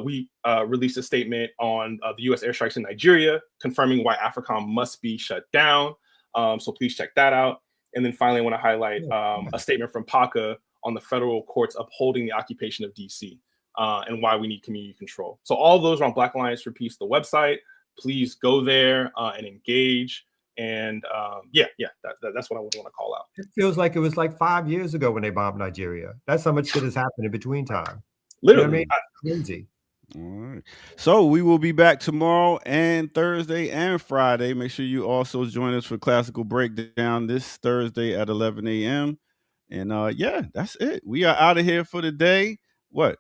[SPEAKER 4] We released a statement on the U.S. airstrikes in Nigeria, confirming why AFRICOM must be shut down. So please check that out. And then finally, I want to highlight a statement from PACA on the federal courts upholding the occupation of D.C. And why we need community control. So all of those are on Black Lions for Peace, the website. Please go there and engage. And that's what I would want to call out.
[SPEAKER 8] It feels like it was like 5 years ago when they bombed Nigeria. That's how much shit has happened in between time.
[SPEAKER 4] Literally.
[SPEAKER 8] You know what I mean? Crazy.
[SPEAKER 3] All right. So we will be back tomorrow and Thursday and Friday. Make sure you also join us for Classical Breakdown this Thursday at 11 a.m. And that's it. We are out of here for the day. What?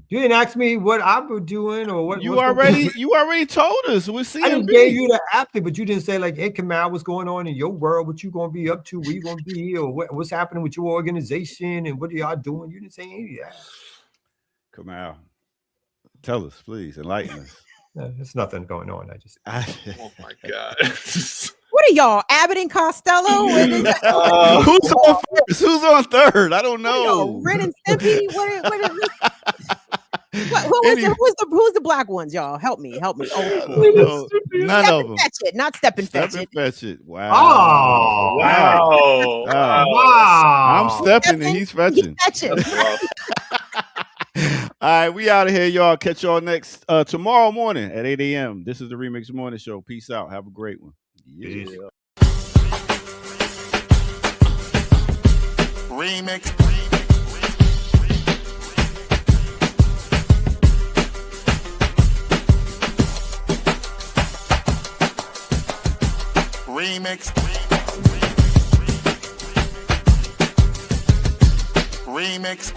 [SPEAKER 8] You didn't ask me what I'm doing or what
[SPEAKER 3] you already told us. We're seeing.
[SPEAKER 8] I just gave you the athlete, but you didn't say like, hey, Kamal, what's going on in your world? What you gonna be up to? Where you gonna be? Or what's happening with your organization? And what are y'all doing? You didn't say any of that.
[SPEAKER 3] Kamal, tell us, please, enlighten us.
[SPEAKER 8] There's nothing going on.
[SPEAKER 4] Oh my God.
[SPEAKER 6] What are y'all, Abbott and Costello?
[SPEAKER 3] Who's on first? Who's on third? I don't know.
[SPEAKER 6] Ren and Stimpy? Who's the black ones, y'all? Help me. Oh,
[SPEAKER 3] none of them.
[SPEAKER 6] Fetch it, not step and fetch it.
[SPEAKER 3] Fetch it. Wow.
[SPEAKER 8] Oh,
[SPEAKER 3] wow. I'm stepping and he's fetching. All right, we out of here, y'all. Catch y'all next tomorrow morning at 8 a.m. This is the Remix Morning Show. Peace out. Have a great one. Yeah.
[SPEAKER 1] Remix. Remix. Remix. Remix.